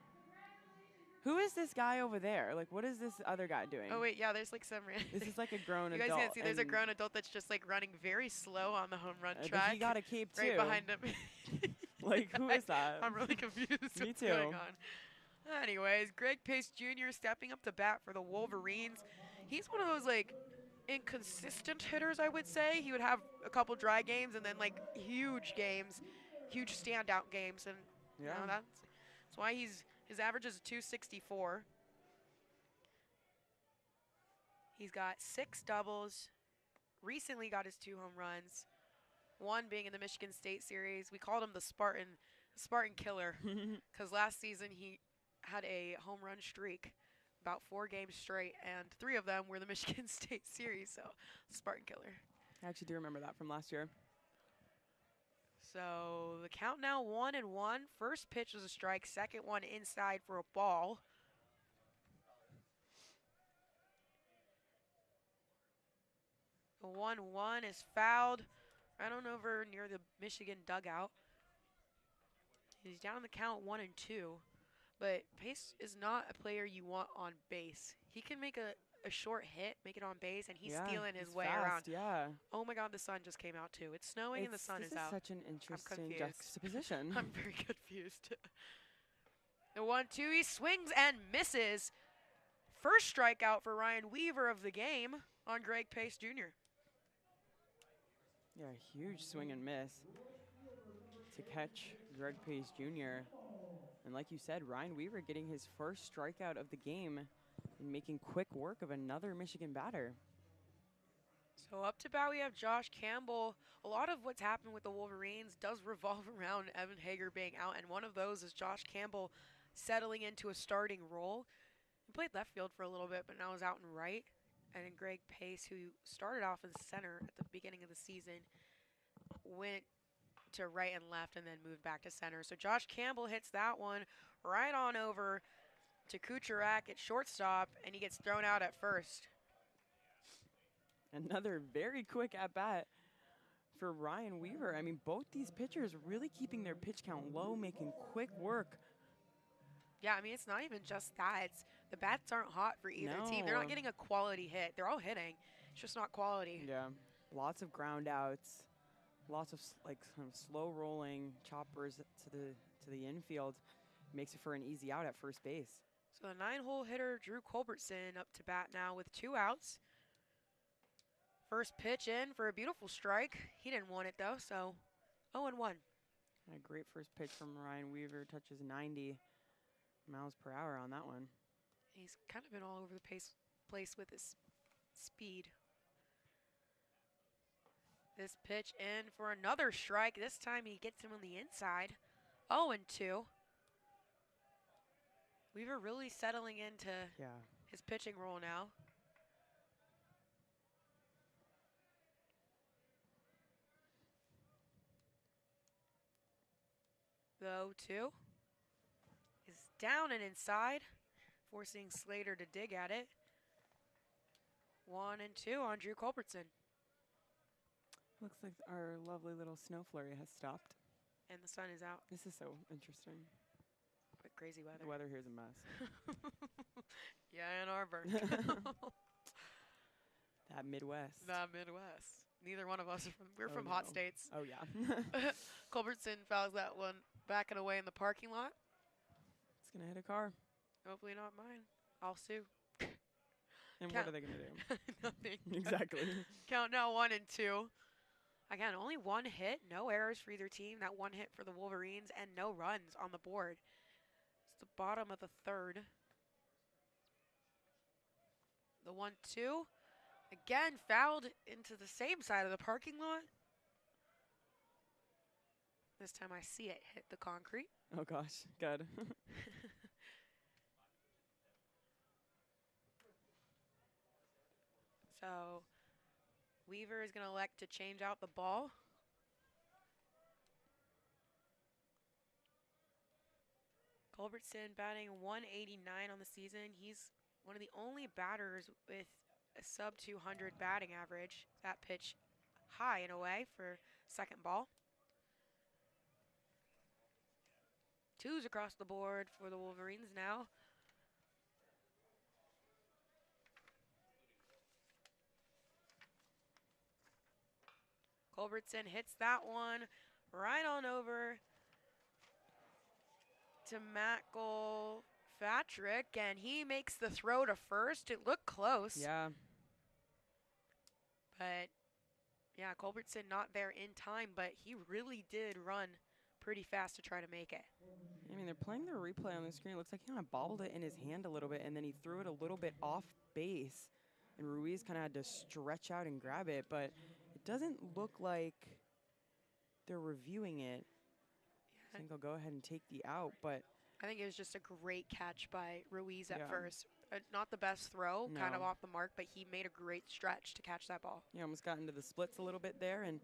B: Who is this guy over there? Like, what is this other guy doing?
A: Oh, wait, yeah, there's like some
B: This is like a grown
A: You
B: adult.
A: guys can't see, there's a grown adult that's just like running very slow on the home run
B: But
A: track.
B: he got a cape too.
A: right behind him.
B: Like, who is that?
A: I'm really confused
B: Me
A: what's
B: too.
A: going on. Anyways, Greg Pace Jr. stepping up to bat for the Wolverines. He's one of those like inconsistent hitters, I would say. He would have a couple dry games and then like huge games, huge standout games, and
B: Yeah.
A: you know, that's why his average is 264. He's got 6 doubles, recently got his 2 home runs, 1 being in the Michigan State series. We called him the Spartan killer because last season he had a home run streak, about 4 games straight, and 3 of them were the Michigan State series, so Spartan killer.
B: I actually do remember that from last year.
A: So the count now 1-1. First pitch was a strike, second one inside for a ball. The 1-1 is fouled right on over near the Michigan dugout. He's down the count 1-2, but Pace is not a player you want on base. He can make a short hit, make it on base, and he's stealing his way
B: fast,
A: around.
B: Yeah.
A: Oh my God, the sun just came out too. It's snowing and the sun is out.
B: This is such an interesting
A: confused.
B: juxtaposition.
A: I'm very confused. The 1-2, he swings and misses. First strikeout for Ryan Weaver of the game on Greg Pace Jr.
B: Yeah, huge swing and miss to catch Greg Pace Jr. And like you said, Ryan Weaver getting his first strikeout of the game and making quick work of another Michigan batter.
A: So up to bat, we have Josh Campbell. A lot of what's happened with the Wolverines does revolve around Evan Hager being out, and one of those is Josh Campbell settling into a starting role. He played left field for a little bit, but now is out in right. And then Greg Pace, who started off in center at the beginning of the season, went to right and left and then moved back to center. So Josh Campbell hits that one right on over to Kucherak at shortstop, and he gets thrown out at first.
B: Another very quick at-bat for Ryan Weaver. I mean, both these pitchers really keeping their pitch count low, making quick work.
A: Yeah, I mean, it's not even just that. It's the bats aren't hot for either team. They're not getting a quality hit. They're all hitting. It's just not quality.
B: Yeah, lots of ground outs, lots of like some slow rolling choppers to the infield. Makes it for an easy out at first base.
A: So the 9-hole hitter, Drew Culbertson, up to bat now with 2 outs. First pitch in for a beautiful strike. He didn't want it though, so 0-1.
B: A great first pitch from Ryan Weaver, touches 90 miles per hour on that one.
A: He's kind of been all over the place with his speed. This pitch in for another strike. This time he gets him on the inside. 0-2. Weaver really settling into his pitching role now. The 0-2 is down and inside, forcing Slater to dig at it. 1-2 on Drew Culbertson.
B: Looks like our lovely little snow flurry has stopped.
A: And the sun is out.
B: This is so interesting.
A: But crazy weather.
B: The weather here is a mess.
A: Yeah, Ann Arbor.
B: That Midwest.
A: The Midwest. Neither one of us are from, we're from hot states.
B: Oh, yeah.
A: Culbertson fouls that one back and away in the parking lot.
B: It's going to hit a car.
A: Hopefully not mine. I'll sue.
B: And what are they going to do?
A: Nothing.
B: Exactly.
A: Count now 1-2. Again, only 1 hit, no errors for either team. That 1 hit for the Wolverines and no runs on the board. It's the bottom of the 3rd. The 1-2. Again, fouled into the same side of the parking lot. This time I see it hit the concrete.
B: Oh, gosh. Good.
A: So Weaver is going to elect to change out the ball. Culbertson batting 189 on the season. He's one of the only batters with a sub 200 batting average. That pitch high and away for second ball. 2s across the board for the Wolverines now. Culbertson hits that one right on over to McElpatrick, and he makes the throw to first. It looked close.
B: Yeah.
A: But, yeah, Culbertson not there in time, but he really did run pretty fast to try to make it.
B: I mean, they're playing the replay on the screen. It looks like he kind of bobbled it in his hand a little bit, and then he threw it a little bit off base, and Ruiz kind of had to stretch out and grab it, but it doesn't look like they're reviewing it. I think I'll go ahead and take the out, but
A: I think it was just a great catch by Ruiz at first. Not the best throw, kind of off the mark, but he made a great stretch to catch that ball.
B: Yeah, almost got into the splits a little bit there, and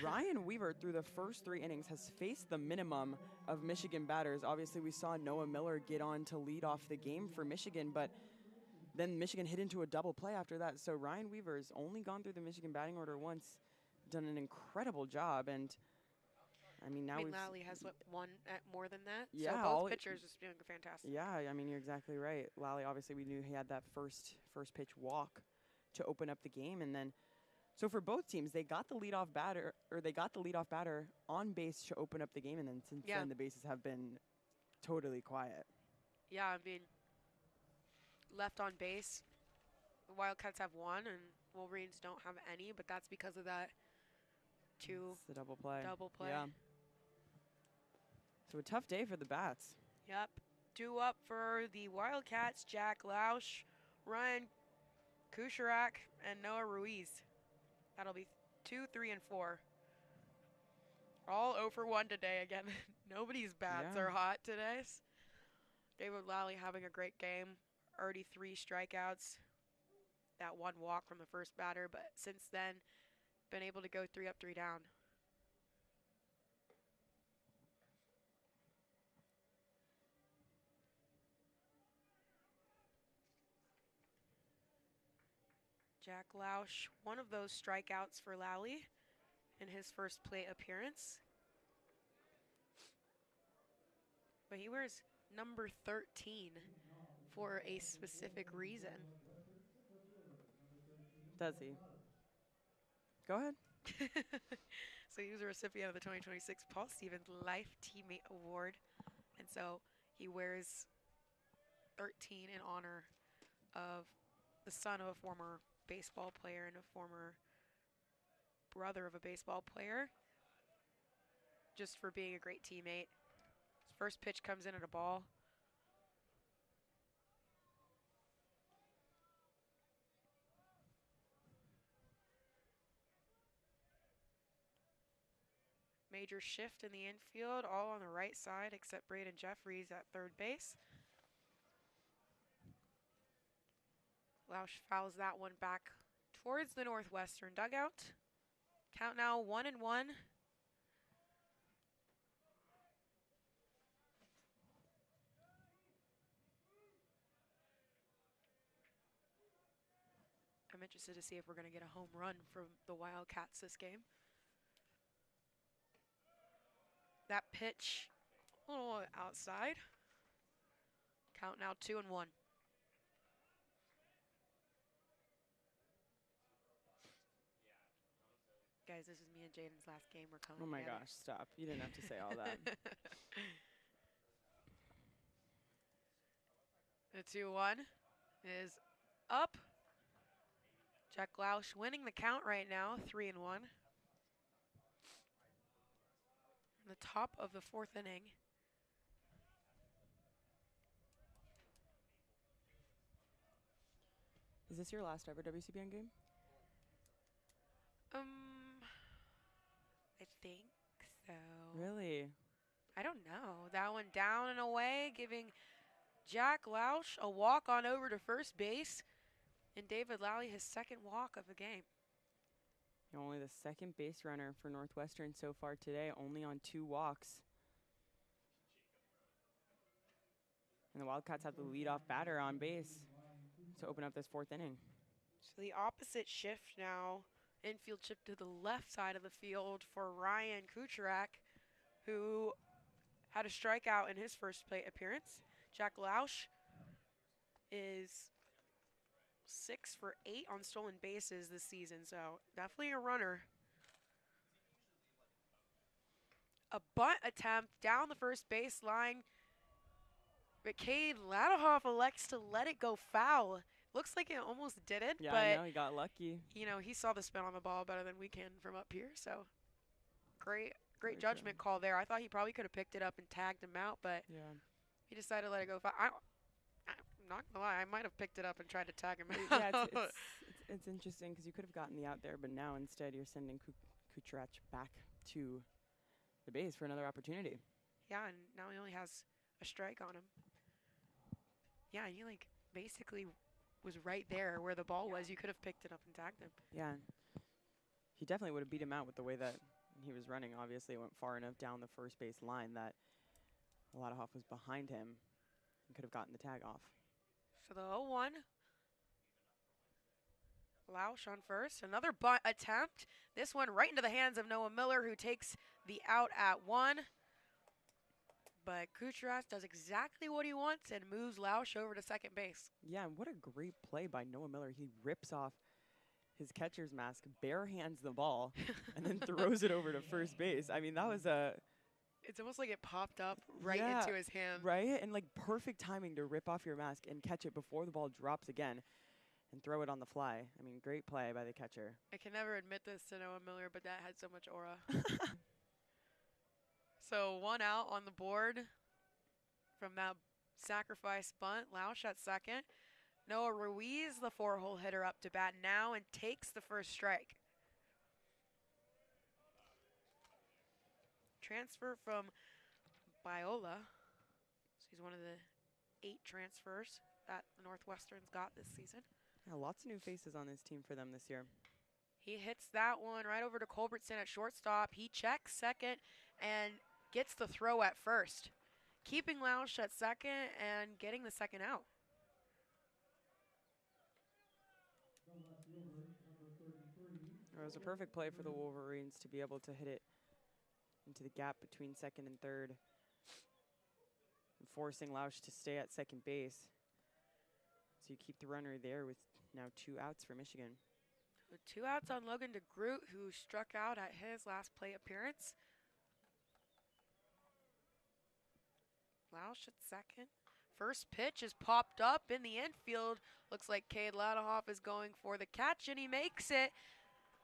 B: Ryan Weaver, through the first 3 innings, has faced the minimum of Michigan batters. Obviously, we saw Noah Miller get on to lead off the game for Michigan, but then Michigan hit into a double play after that. So Ryan Weaver's only gone through the Michigan batting order once, done an incredible job, and I mean, now
A: Lally has one at more than that.
B: Yeah,
A: so both pitchers is doing fantastic.
B: Yeah, I mean, you're exactly right. Lally, obviously, we knew he had that first pitch walk to open up the game, and then so for both teams, they got the leadoff batter on base to open up the game, and then since then the bases have been totally quiet.
A: Yeah, I mean, left on base, the Wildcats have 1, and Wolverines don't have any, but that's because of that
B: It's the double play.
A: play.
B: Yeah. So a tough day for the Bats.
A: Yep. 2 up for the Wildcats, Jack Lausch, Ryan Kucherak, and Noah Ruiz. That'll be 2, 3, and 4. All 0 for 1 today again. Nobody's bats are hot today. David Lally having a great game. Already 3 strikeouts. That 1 walk from the first batter, but since then, been able to go 3 up, 3 down. Jack Lausch, one of those strikeouts for Lally in his first plate appearance. But he wears number 13 for a specific reason.
B: Does he? Go ahead.
A: So he was a recipient of the 2026 Paul Stevens Life Teammate Award. And so he wears 13 in honor of the son of a former baseball player and a former brother of a baseball player, just for being a great teammate. His first pitch comes in at a ball. Major shift in the infield, all on the right side except Braden Jeffries at third base. Lausch fouls that one back towards the Northwestern dugout. Count now 1-1. I'm interested to see if we're going to get a home run from the Wildcats this game. That pitch, a little outside. Count now 2-1. Guys, this is me and Jaden's last game. We're coming
B: Oh my
A: together.
B: gosh, stop. You didn't have to say all that.
A: The 2-1 is up. Jack Lausch winning the count right now, 3-1. In the top of the fourth inning.
B: Is this your last ever WCBN game?
A: I think so.
B: Really?
A: I don't know. That one down and away, giving Jack Lausch a walk on over to first base, and David Lally his second walk of the game.
B: Only the second base runner for Northwestern so far today, only on 2 walks. And the Wildcats have the leadoff batter on base to open up this 4th inning.
A: So the opposite shift now, infield shift to the left side of the field for Ryan Kucherak, who had a strikeout in his first plate appearance. Jack Lausch is 6 for 8 on stolen bases this season, so definitely a runner. A bunt attempt down the first baseline. McCade Ladohoff elects to let it go foul. Looks like it almost didn't,
B: Yeah,
A: but
B: I know, he got lucky.
A: you know, he saw the spin on the ball better than we can from up here, so great
B: Very
A: judgment
B: true.
A: call there. I thought he probably could have picked it up and tagged him out, but
B: Yeah.
A: he decided to let it go foul. I'm not gonna lie, I might have picked it up and tried to tag him
B: Yeah,
A: out.
B: it's interesting because you could have gotten the out there, but now instead you're sending Kucherach back to the base for another opportunity.
A: Yeah, and now he only has a strike on him. Yeah, he like basically was right there where the ball was. You could have picked it up and tagged him.
B: Yeah. He definitely would have beat him out with the way that he was running. Obviously, it went far enough down the first base line that Ladohoff was behind him and could have gotten the tag off.
A: So the 0-1. Lausch on first. Another bunt attempt. This one right into the hands of Noah Miller, who takes the out at 1. But Kucherov does exactly what he wants and moves Lausch over to second base.
B: Yeah, and what a great play by Noah Miller. He rips off his catcher's mask, bare hands the ball, and then throws it over to first base. I mean, that was
A: It's almost like it popped up right
B: Yeah,
A: into his hand.
B: right? And like perfect timing to rip off your mask and catch it before the ball drops again and throw it on the fly. I mean, great play by the catcher.
A: I can never admit this to Noah Miller, but that had so much aura. So 1 out on the board from that sacrifice bunt. Lausch at second. Noah Ruiz, the 4-hole hitter, up to bat now and takes the first strike. Transfer from Biola. So he's one of the 8 transfers that the Northwestern's got this season.
B: Yeah, lots of new faces on this team for them this year.
A: He hits that one right over to Culbertson at shortstop. He checks second and gets the throw at first, keeping Lausch at second and getting the second out.
B: It was a perfect play for the Wolverines to be able to hit it into the gap between second and third, and forcing Lausch to stay at second base. So you keep the runner there with now 2 outs for Michigan.
A: 2 outs on Logan DeGroot, who struck out at his last play appearance. Lausch at second. First pitch is popped up in the infield. Looks like Cade Ladahoff is going for the catch, and he makes it.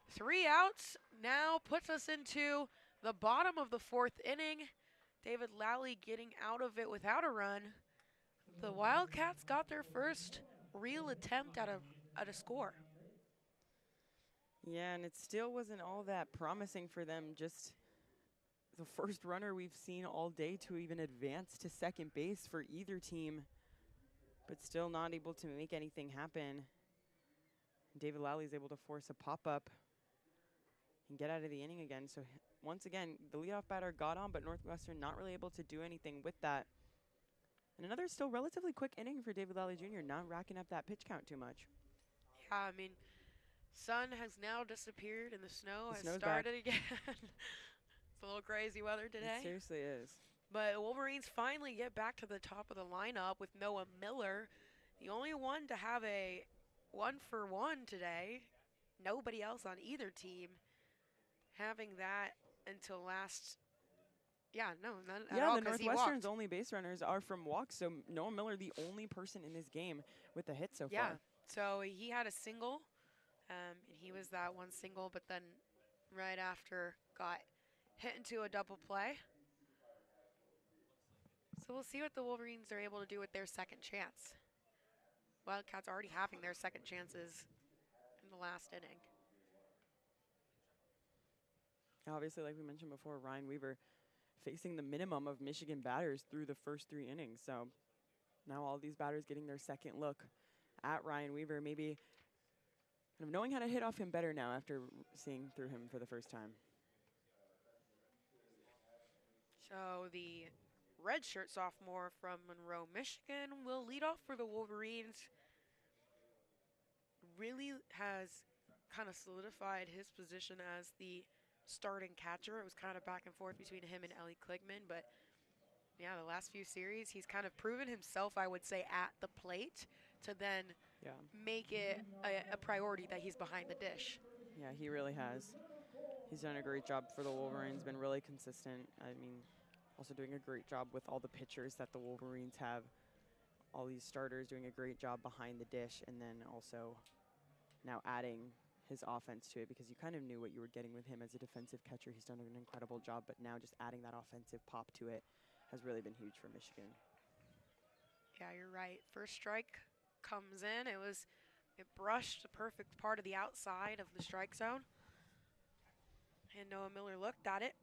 A: 3 outs now puts us into the bottom of the 4th inning. David Lally getting out of it without a run. The Wildcats got their first real attempt at a score.
B: Yeah, and it still wasn't all that promising for them. Just the first runner we've seen all day to even advance to second base for either team, but still not able to make anything happen. David Lally is able to force a pop-up and get out of the inning again. So once again, the leadoff batter got on, but Northwestern not really able to do anything with that. And another still relatively quick inning for David Lally Jr., not racking up that pitch count too much.
A: Yeah, I mean, sun has now disappeared and the snow has
B: snow's
A: started
B: back.
A: again. It's a little crazy weather today.
B: It seriously is.
A: But Wolverines finally get back to the top of the lineup with Noah Miller, the only one to have a 1-for-1 today. Nobody else on either team having that until last. Yeah, no, none at all.
B: Yeah, the Northwestern's
A: walked.
B: only base runners are from walks, so Noah Miller, the only person in this game with a hit so
A: Yeah,
B: far.
A: so he had a single, and he was that one single, but then right after got hit into a double play. So we'll see what the Wolverines are able to do with their second chance. Wildcats already having their second chances in the last inning.
B: Obviously, like we mentioned before, Ryan Weaver facing the minimum of Michigan batters through the first 3 innings. So now all these batters getting their second look at Ryan Weaver, maybe kind of knowing how to hit off him better now after seeing through him for the first time.
A: So the redshirt sophomore from Monroe, Michigan will lead off for the Wolverines. Really has kind of solidified his position as the starting catcher. It was kind of back and forth between him and Ellie Kligman, but yeah, the last few series, he's kind of proven himself, I would say, at the plate to then make it a priority that he's behind the dish.
B: Yeah, he really has. He's done a great job for the Wolverines, been really consistent. I mean, also doing a great job with all the pitchers that the Wolverines have. All these starters doing a great job behind the dish, and then also now adding his offense to it, because you kind of knew what you were getting with him as a defensive catcher. He's done an incredible job, but now just adding that offensive pop to it has really been huge for Michigan.
A: Yeah, you're right. First strike comes in. It brushed the perfect part of the outside of the strike zone. And Noah Miller looked at it.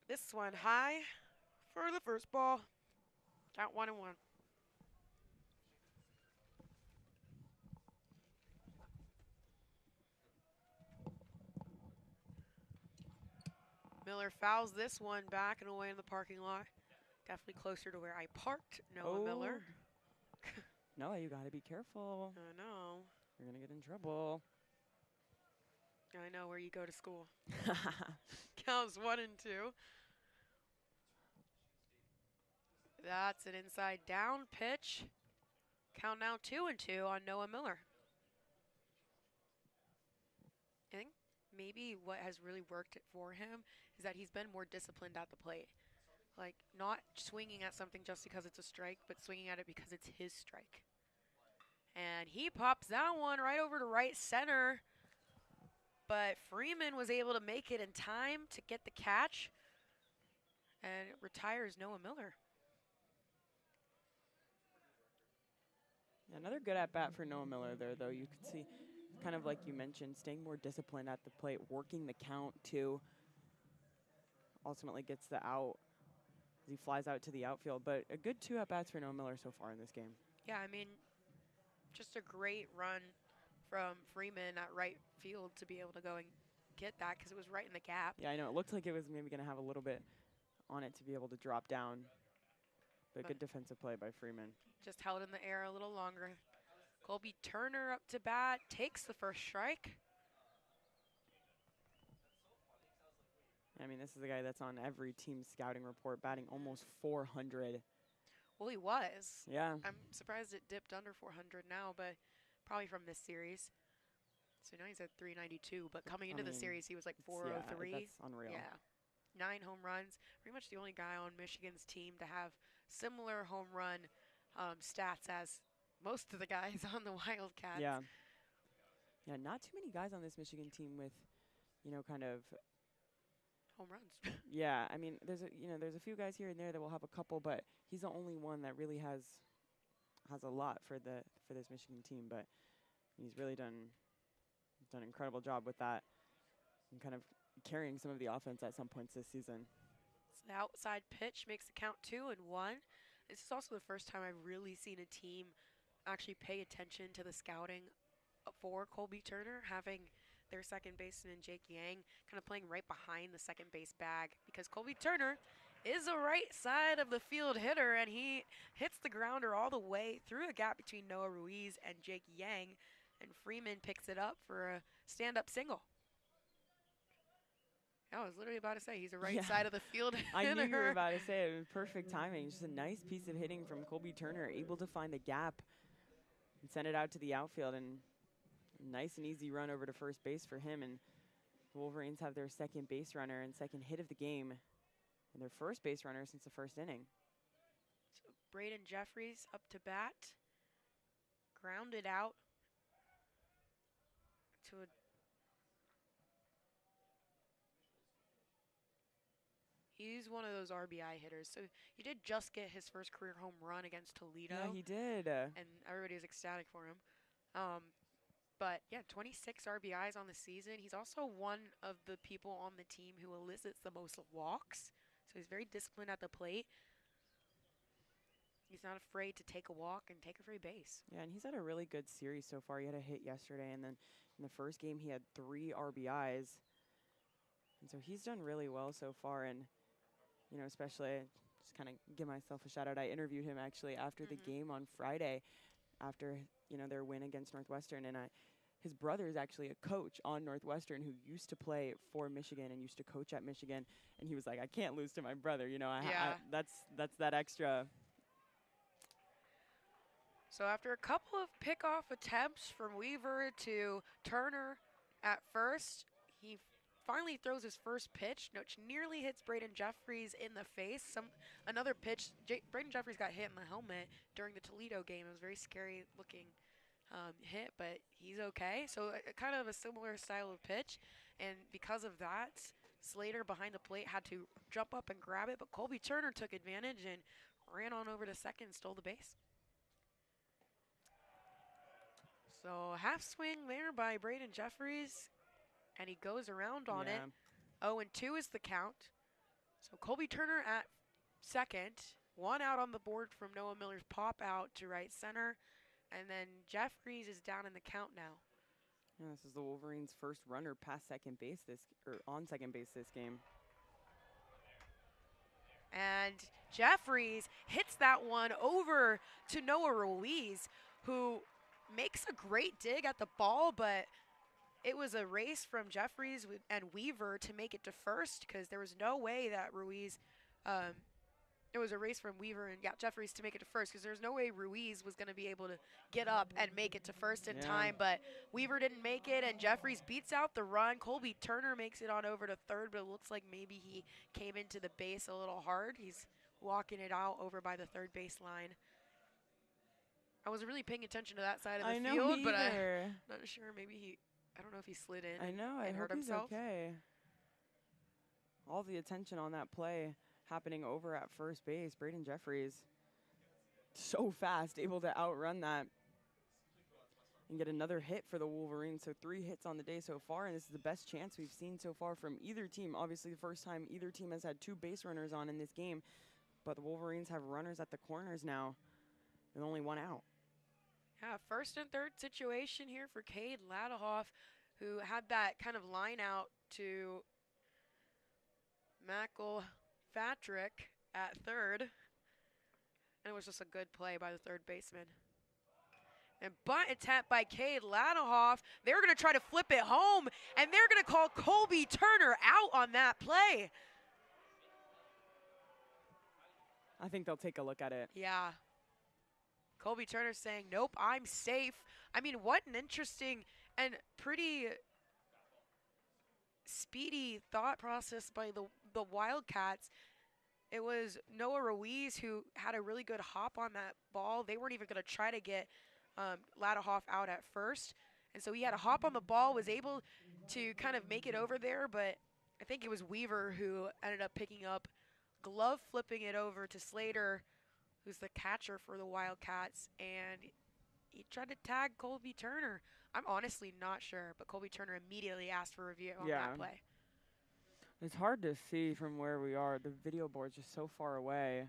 A: This one high for the first ball. Count 1-1. Miller fouls this one back and away in the parking lot. Definitely closer to where I parked Noah Miller.
B: Noah, you gotta be careful.
A: I know.
B: You're gonna get in trouble.
A: I know where you go to school. Counts 1-2. That's an inside down pitch. Count now 2-2 on Noah Miller. I think maybe what has really worked for him is that he's been more disciplined at the plate. Like, not swinging at something just because it's a strike, but swinging at it because it's his strike. And he pops that one right over to right center. But Freeman was able to make it in time to get the catch. And it retires Noah Miller.
B: Another good at-bat for Noah Miller there, though. You could see, kind of like you mentioned, staying more disciplined at the plate, working the count too. Ultimately gets the out as he flies out to the outfield. But a good 2 at-bats for Noah Miller so far in this game.
A: Yeah, I mean, just a great run from Freeman at right field to be able to go and get that, because it was right in the gap.
B: Yeah, I know. It looked like it was maybe going to have a little bit on it to be able to drop down. But good defensive play by Freeman.
A: Just held in the air a little longer. Colby Turner up to bat, takes the first strike.
B: I mean, this is a guy that's on every team scouting report, batting almost 400.
A: Well, he was.
B: Yeah.
A: I'm surprised it dipped under 400 now, but probably from this series. So now he's at 392, but coming into the series, he was like 403.
B: Yeah, that's unreal.
A: Yeah. 9 home runs. Pretty much the only guy on Michigan's team to have similar home run stats as most of the guys on the Wildcats.
B: Yeah. Yeah, not too many guys on this Michigan team with, kind of
A: home runs.
B: yeah, I mean, there's a few guys here and there that will have a couple, but he's the only one that really has a lot for this Michigan team. But he's really done an incredible job with that and kind of carrying some of the offense at some points this season.
A: So the outside pitch makes the count 2-1. This is also the first time I've really seen a team actually pay attention to the scouting for Colby Turner, having their second baseman Jake Yang kind of playing right behind the second base bag, because Colby Turner is a right side of the field hitter, and he hits the grounder all the way through a gap between Noah Ruiz and Jake Yang, and Freeman picks it up for a stand-up single. I was literally about to say he's a right side of the field hitter.
B: I knew you were about to say it. It was perfect timing. Just a nice piece of hitting from Colby Turner, able to find a gap and send it out to the outfield, and a nice and easy run over to first base for him. And the Wolverines have their second base runner and second hit of the game, and their first base runner since the first inning.
A: So Braden Jeffries up to bat, grounded out to a He's one of those RBI hitters. So he did just get his first career home run against Toledo.
B: Yeah, he did.
A: And everybody was ecstatic for him. But yeah, 26 RBIs on the season. He's also one of the people on the team who elicits the most walks. So he's very disciplined at the plate. He's not afraid to take a walk and take a free base.
B: Yeah, and he's had a really good series so far. He had a hit yesterday, and then in the first game he had 3 RBIs. And so he's done really well so far. And especially just kind of give myself a shout out. I interviewed him actually after the game on Friday, after their win against Northwestern, and his brother is actually a coach on Northwestern who used to play for Michigan and used to coach at Michigan, and he was like, I can't lose to my brother. That's that extra.
A: So after a couple of pickoff attempts from Weaver to Turner at first, he finally throws his first pitch, which nearly hits Braden Jeffries in the face. Another pitch, Braden Jeffries got hit in the helmet during the Toledo game. It was a very scary looking hit, but he's okay. So kind of a similar style of pitch, and because of that, Slater behind the plate had to jump up and grab it, but Colby Turner took advantage and ran on over to second and stole the base. So half swing there by Braden Jeffries, and he goes around on it. 0-2 is the count. So Colby Turner at second. 1 out on the board from Noah Miller's pop out to right center. And then Jeffries is down in the count now.
B: Yeah, this is the Wolverines' first runner past second base on second base this game.
A: And Jeffries hits that one over to Noah Ruiz, who makes a great dig at the ball, but it was a race from Jeffries and Weaver to make it to first, because there was no way that Ruiz, it was a race from Weaver and Jeffries to make it to first, because there's no way Ruiz was going to be able to get up and make it to first in time, but Weaver didn't make it, and Jeffries beats out the run. Colby Turner makes it on over to third, but it looks like maybe he came into the base a little hard. He's walking it out over by the third baseline. I wasn't really paying attention to that side of the field, but I'm not sure. Maybe I don't know if he slid in.
B: I know. I
A: hurt
B: hope he's
A: himself.
B: okay. All the attention on that play happening over at first base. Braden Jeffries, so fast, able to outrun that and get another hit for the Wolverines. So 3 hits on the day so far, and this is the best chance we've seen so far from either team. Obviously, the first time either team has had 2 base runners on in this game, but the Wolverines have runners at the corners now with only 1 out.
A: Yeah, first and third situation here for Cade Ladahoff, who had that kind of line out to McElpatrick at third. And it was just a good play by the third baseman. And bunt attempt by Cade Ladahoff. They're going to try to flip it home, and they're going to call Colby Turner out on that play.
B: I think they'll take a look at it.
A: Yeah. Colby Turner saying, nope, I'm safe. I mean, what an interesting and pretty speedy thought process by the Wildcats. it was Noah Ruiz who had a really good hop on that ball. They weren't even going to try to get Ladahoff out at first. And so he had a hop on the ball, was able to kind of make it over there, but I think it was Weaver who ended up picking up, glove flipping it over to Slater, who's the catcher for the Wildcats, and he tried to tag Colby Turner. I'm honestly not sure, but Colby Turner immediately asked for review on that play.
B: It's hard to see from where we are. The video board's just so far away.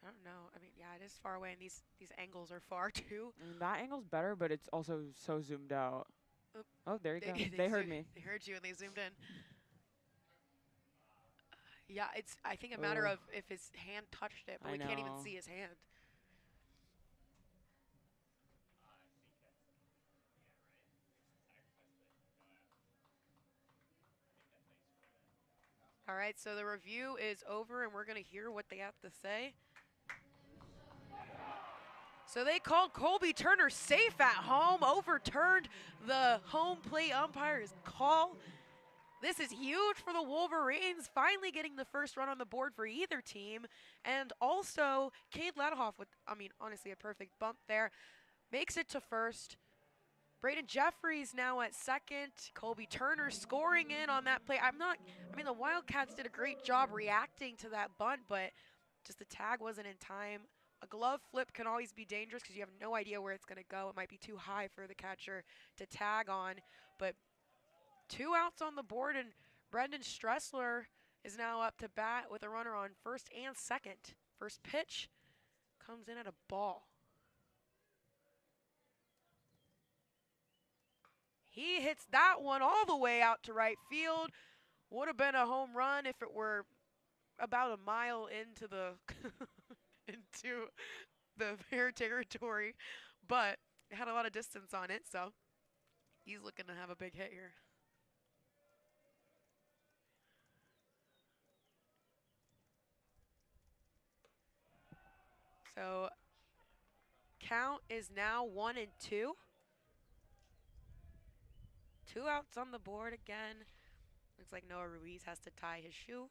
A: I don't know. I mean, yeah, it is far away, and these angles are far too.
B: And that angle's better, but it's also so zoomed out. Oh, there you go. They heard me.
A: They heard you, and they zoomed in. Yeah, it's, I think, a matter of if his hand touched it, but we can't even see his hand. All right, so the review is over, and we're going to hear what they have to say. So they called Colby Turner safe at home, overturned the home plate umpire's call. This is huge for the Wolverines, finally getting the first run on the board for either team. And also, Cade Ladahoff with, I mean, honestly, a perfect bump there, makes it to first. Braden Jeffries now at second. Colby Turner scoring in on that play. The Wildcats did a great job reacting to that bunt, but just the tag wasn't in time. A glove flip can always be dangerous because you have no idea where it's going to go. It might be too high for the catcher to tag on. But 2 outs on the board, and Brendan Stressler is now up to bat with a runner on first and second. First pitch comes in at a ball. He hits that one all the way out to right field. Would have been a home run if it were about a mile into the into the Bear territory, but it had a lot of distance on it, so he's looking to have a big hit here. So count is now 1-2. 2 outs on the board again. Looks like Noah Ruiz has to tie his shoe.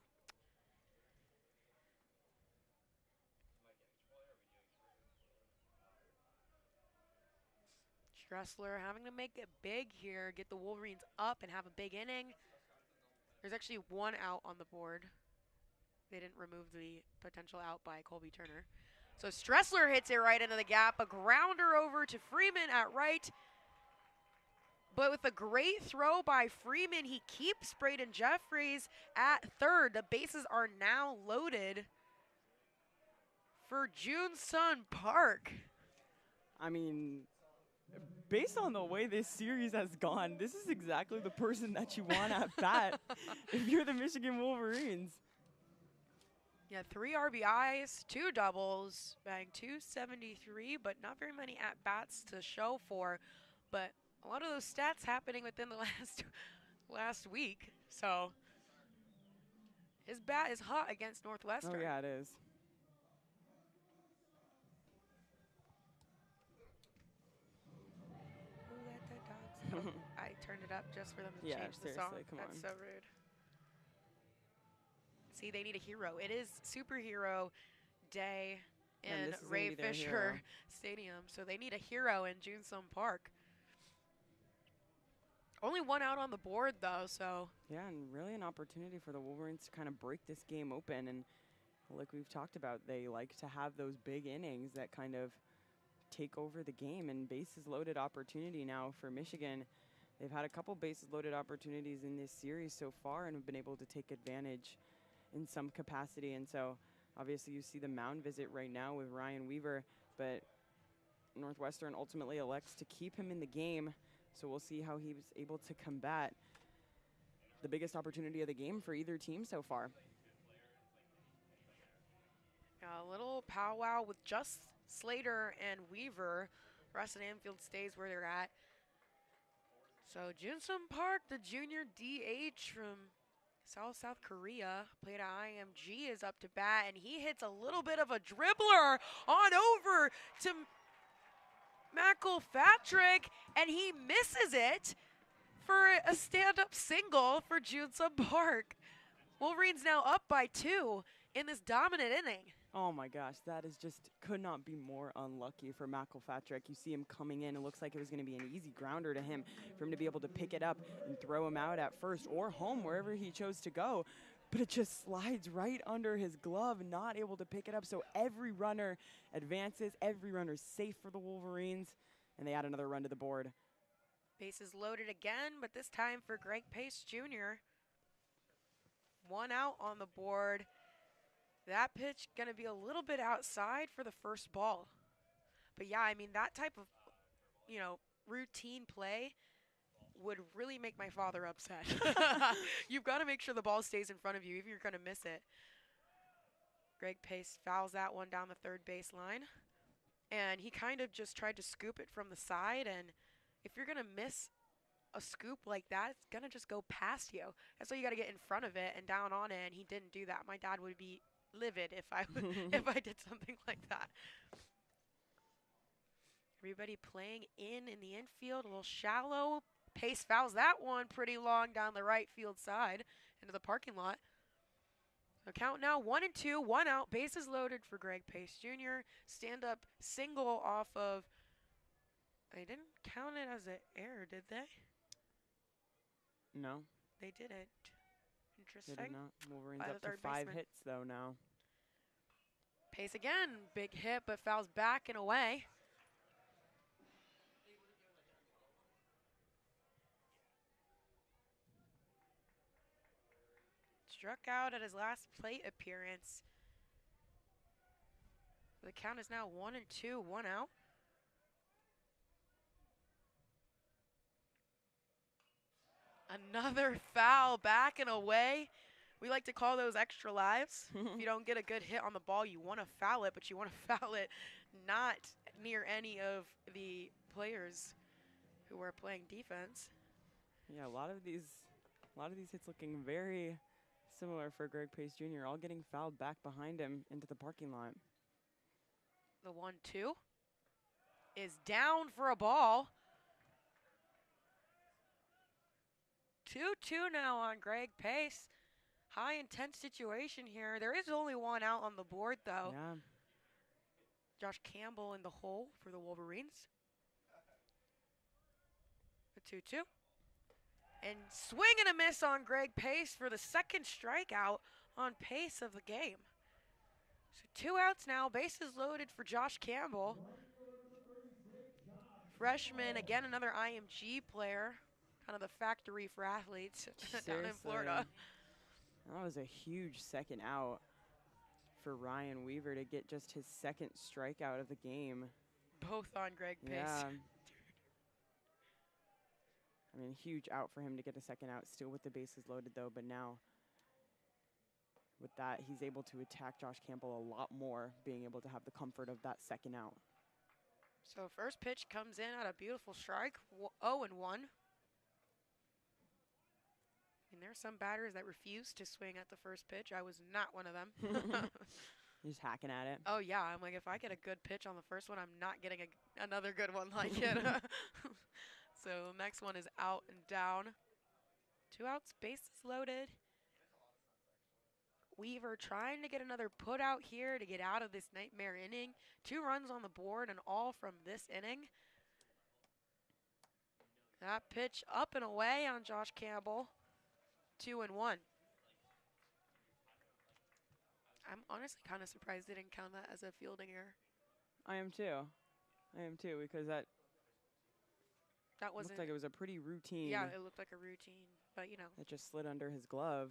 A: Stressler having to make it big here, get the Wolverines up and have a big inning. There's actually 1 out on the board. They didn't remove the potential out by Colby Turner. So Stressler hits it right into the gap. A grounder over to Freeman at right. But with a great throw by Freeman, he keeps Braden Jeffries at third. The bases are now loaded for Junsun Park.
B: I mean, based on the way this series has gone, this is exactly the person that you want at bat if you're the Michigan Wolverines.
A: Yeah, 3 RBIs, 2 doubles, batting .273, but not very many at-bats to show for. But a lot of those stats happening within the last week. So his bat is hot against Northwestern.
B: Oh, yeah, it is.
A: Who let the dogs out? I turned it up just for them to change the song.
B: Come on.
A: That's so rude. See, they need a hero. It is superhero day in Ray Fisher Stadium, so they need a hero in Junsun Park. Only 1 out on the board, though, so.
B: Yeah, and really an opportunity for the Wolverines to kind of break this game open. And like we've talked about, they like to have those big innings that kind of take over the game. And bases loaded opportunity now for Michigan. They've had a couple bases loaded opportunities in this series so far and have been able to take advantage in some capacity. And so obviously you see the mound visit right now with Ryan Weaver, but Northwestern ultimately elects to keep him in the game. So we'll see how he was able to combat the biggest opportunity of the game for either team so far.
A: A little powwow with just Slater and Weaver. The rest of Anfield stays where they're at. So Junsun Park, the junior DH from South Korea, played at IMG, is up to bat, and he hits a little bit of a dribbler on over to McElpatrick, and he misses it for a stand-up single for Junsun Park. Wolverines now up by 2 in this dominant inning.
B: Oh my gosh, that is just could not be more unlucky for Matt Kilpatrick. You see him coming in. It looks like it was going to be an easy grounder to him for him to be able to pick it up and throw him out at first or home, wherever he chose to go. But it just slides right under his glove, not able to pick it up. So every runner advances, every runner safe for the Wolverines, and they add another run to the board.
A: Bases loaded again, but this time for Greg Pace Jr. 1 out on the board. That pitch going to be a little bit outside for the first ball. But yeah, I mean, that type of, routine play would really make my father upset. You've got to make sure the ball stays in front of you, even if you're going to miss it. Greg Pace fouls that one down the third baseline. And he kind of just tried to scoop it from the side. And if you're going to miss a scoop like that, it's going to just go past you. That's why you got to get in front of it and down on it. And he didn't do that. My dad would be livid if I if I did something like that. Everybody playing in the infield, a little shallow. Pace fouls that one pretty long down the right field side into the parking lot. So count now 1-2, 1 out, bases loaded for Greg Pace Jr. Stand up single off of, they didn't count it as an error, did they?
B: No.
A: They didn't. Interesting.
B: They did not. Wolverines up to 5 hits though now.
A: Pace again, big hit, but fouls back and away. Struck out at his last plate appearance. The count is now 1-2, 1 out. Another foul back and away. We like to call those extra lives. If you don't get a good hit on the ball, you want to foul it, but you want to foul it not near any of the players who are playing defense.
B: Yeah, a lot of these hits looking very similar for Greg Pace Jr., all getting fouled back behind him into the parking lot.
A: The 1-2 is down for a ball. 2-2 now on Greg Pace. High intense situation here. There is only 1 out on the board though.
B: Yeah.
A: Josh Campbell in the hole for the Wolverines. The 2-2. And swing and a miss on Greg Pace for the second strikeout on Pace of the game. So 2 outs now, bases loaded for Josh Campbell. Freshman, again another IMG player, kind of the factory for athletes down in Florida.
B: That was a huge second out for Ryan Weaver to get just his second strikeout of the game.
A: Both on Greg Pace.
B: Yeah. I mean, huge out for him to get a second out, still with the bases loaded though, but now with that, he's able to attack Josh Campbell a lot more, being able to have the comfort of that second out.
A: So first pitch comes in at a beautiful strike, 0-1. And there's some batters that refuse to swing at the first pitch. I was not one of them.
B: You're just hacking at it.
A: Oh yeah, I'm like, if I get a good pitch on the first one, I'm not getting another good one like it. So next one is out and down. 2 outs, bases loaded. Weaver trying to get another put out here to get out of this nightmare inning. 2 runs on the board and all from this inning. That pitch up and away on Josh Campbell. 2-1. I'm honestly kind of surprised they didn't count that as a fielding error.
B: I am too, because that
A: wasn't.
B: Looked like it was a pretty routine.
A: Yeah, it looked like a routine, but you know.
B: It just slid under his glove.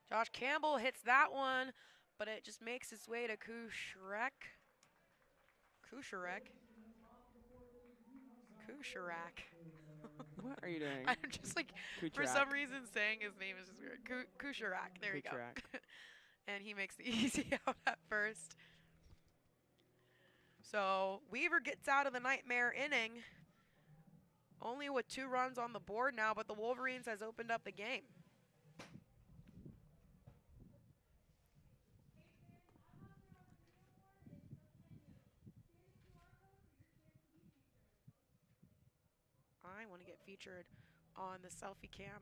A: Josh Campbell hits that one, but it just makes its way to Kucherek.
B: What are you doing?
A: I'm just like,
B: Kucherek.
A: For some reason, saying his name is just weird. Kucherek. There you go. And he makes the easy out at first. So Weaver gets out of the nightmare inning. Only with 2 runs on the board now, but the Wolverines has opened up the game. I want to get featured on the selfie cam.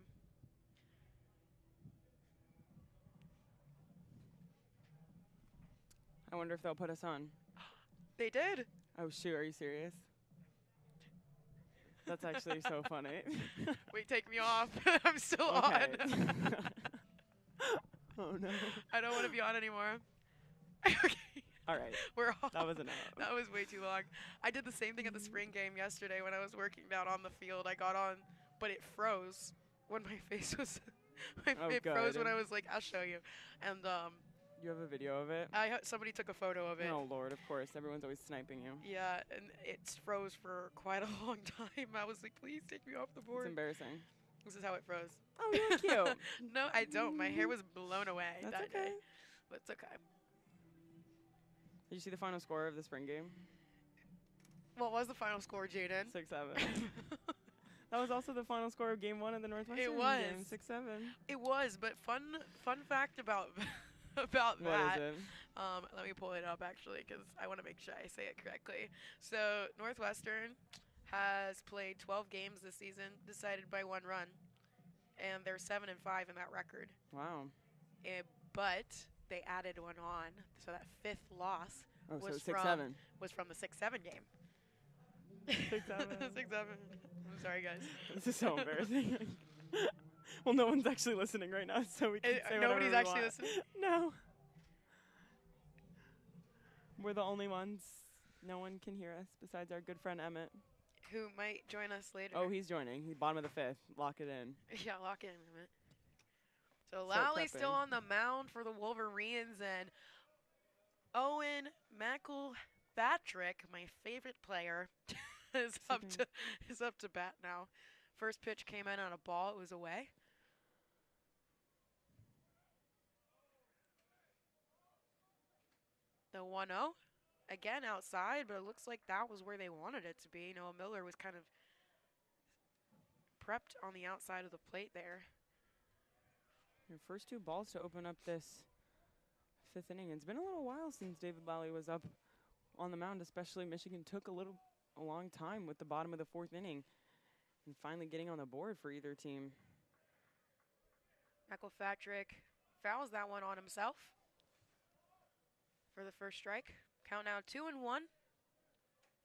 B: I wonder if they'll put us on.
A: They did.
B: Oh, shoot. Are you serious? That's actually so funny.
A: Wait, take me off. I'm still
B: Okay.
A: on.
B: Oh, no.
A: I don't want to be on anymore. Okay.
B: All right.
A: We're on.
B: That was enough.
A: That was way too long. I did the same thing at the spring game yesterday when I was working down on the field. I got on, but it froze when my face was. It froze when I was like, I'll show you. And
B: You have a video of it?
A: somebody took a photo of it.
B: Oh, Lord, of course. Everyone's always sniping you.
A: Yeah, and it froze for quite a long time. I was like, please take me off the board.
B: It's embarrassing.
A: This is how it froze.
B: Oh, you're cute.
A: No, I don't. My hair was blown away
B: That's
A: that
B: okay.
A: day. But it's okay.
B: Did you see the final score of the spring game?
A: What was the final score, Jaden?
B: 6-7. That was also the final score of game 1 of the Northwestern game. 6-7.
A: It was, but fun fact about about
B: What
A: that.
B: is it?
A: Let me pull it up actually because I want to make sure I say it correctly. So Northwestern has played 12 games this season, decided by 1 run, and they're 7-5 in that record.
B: Wow.
A: But they added one on, so that 5th loss
B: Oh,
A: was
B: so 6-7.
A: from the 6-7 game.
B: 6-7.
A: 6-7. I'm sorry, guys.
B: This is so embarrassing. Well, no one's actually listening right now, so we can say whatever
A: Nobody's
B: we
A: actually
B: want.
A: listening.
B: No. We're the only ones. No one can hear us besides our good friend Emmett.
A: Who might join us later.
B: Oh, he's joining. He's bottom of the 5th. Lock it in.
A: Yeah, lock in a minute. So
B: Start
A: Lowley's still
B: prepping.
A: on the mound for the Wolverines, and Owen McElpatrick, my favorite player, is up to bat now. First pitch came in on a ball. It was away. The 1-0. Again outside, but it looks like that was where they wanted it to be. Noah Miller was kind of prepped on the outside of the plate there.
B: Your first 2 balls to open up this 5th inning. It's been a little while since David Lally was up on the mound, especially Michigan took a long time with the bottom of the 4th inning and finally getting on the board for either team.
A: McElpatrick fouls that one on himself for the first strike. Count now 2-1.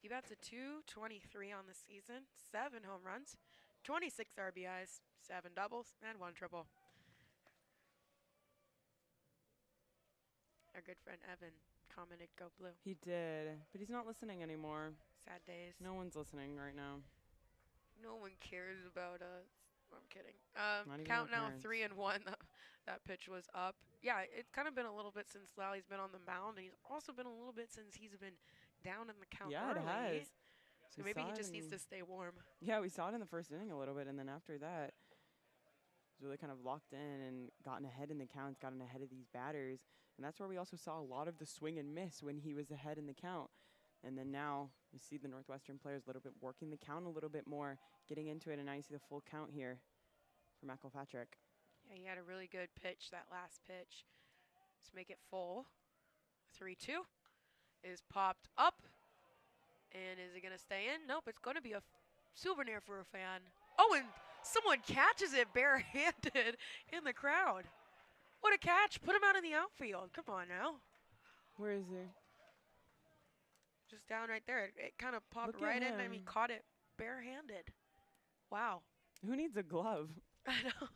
A: He bats a .223 on the season, 7 home runs, 26 RBIs, 7 doubles, and 1 triple. Our good friend Evan commented, "Go blue."
B: He did, but he's not listening anymore.
A: Sad days.
B: No one's listening right now.
A: No one cares about us. I'm kidding.
B: Not even
A: Count
B: our
A: now
B: parents.
A: 3-1. That pitch was up. Yeah, it's kind of been a little bit since Lally's been on the mound, and he's also been a little bit since he's been down in the count
B: Yeah,
A: early.
B: it has.
A: So
B: We
A: maybe
B: saw
A: he
B: it
A: just needs
B: in-
A: to stay warm.
B: Yeah, we saw it in the first inning a little bit, and then after that, he was really kind of locked in and gotten ahead in the counts, gotten ahead of these batters. And that's where we also saw a lot of the swing and miss when he was ahead in the count. And then now you see the Northwestern players a little bit working the count a little bit more, getting into it, and now you see the full count here for McElpatrick.
A: Yeah, he had a really good pitch, that last pitch. Let's make it full. 3-2 is popped up. And is it going to stay in? Nope, it's going to be a souvenir for a fan. Oh, and someone catches it barehanded in the crowd. What a catch. Put him out in the outfield. Come on now.
B: Where is he?
A: Just down right there. It kind of popped
B: Look at
A: right in and he
B: him.
A: caught it barehanded. Wow.
B: Who needs a glove?
A: I know.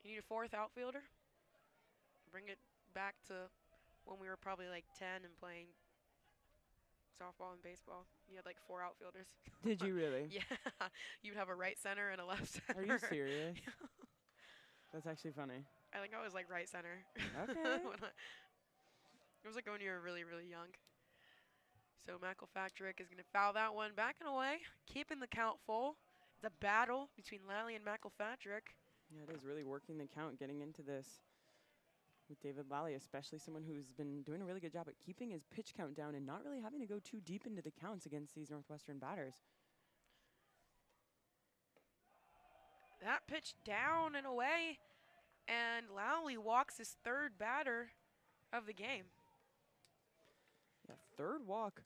A: You need a 4th outfielder? Bring it back to when we were probably like 10 and playing softball and baseball. You had like 4 outfielders.
B: Did you really?
A: Yeah. You'd have a right center and a left center.
B: Are you serious? That's actually funny.
A: I think I was like right center.
B: Okay.
A: It was like when you were really, really young. So McElpatrick is going to foul that one back and away, keeping the count full. It's a battle between Lally and McElpatrick.
B: Yeah, it is really working the count, getting into this with David Lally, especially someone who's been doing a really good job at keeping his pitch count down and not really having to go too deep into the counts against these Northwestern batters.
A: That pitch down and away, and Lally walks his 3rd batter of the game.
B: Yeah, 3rd walk,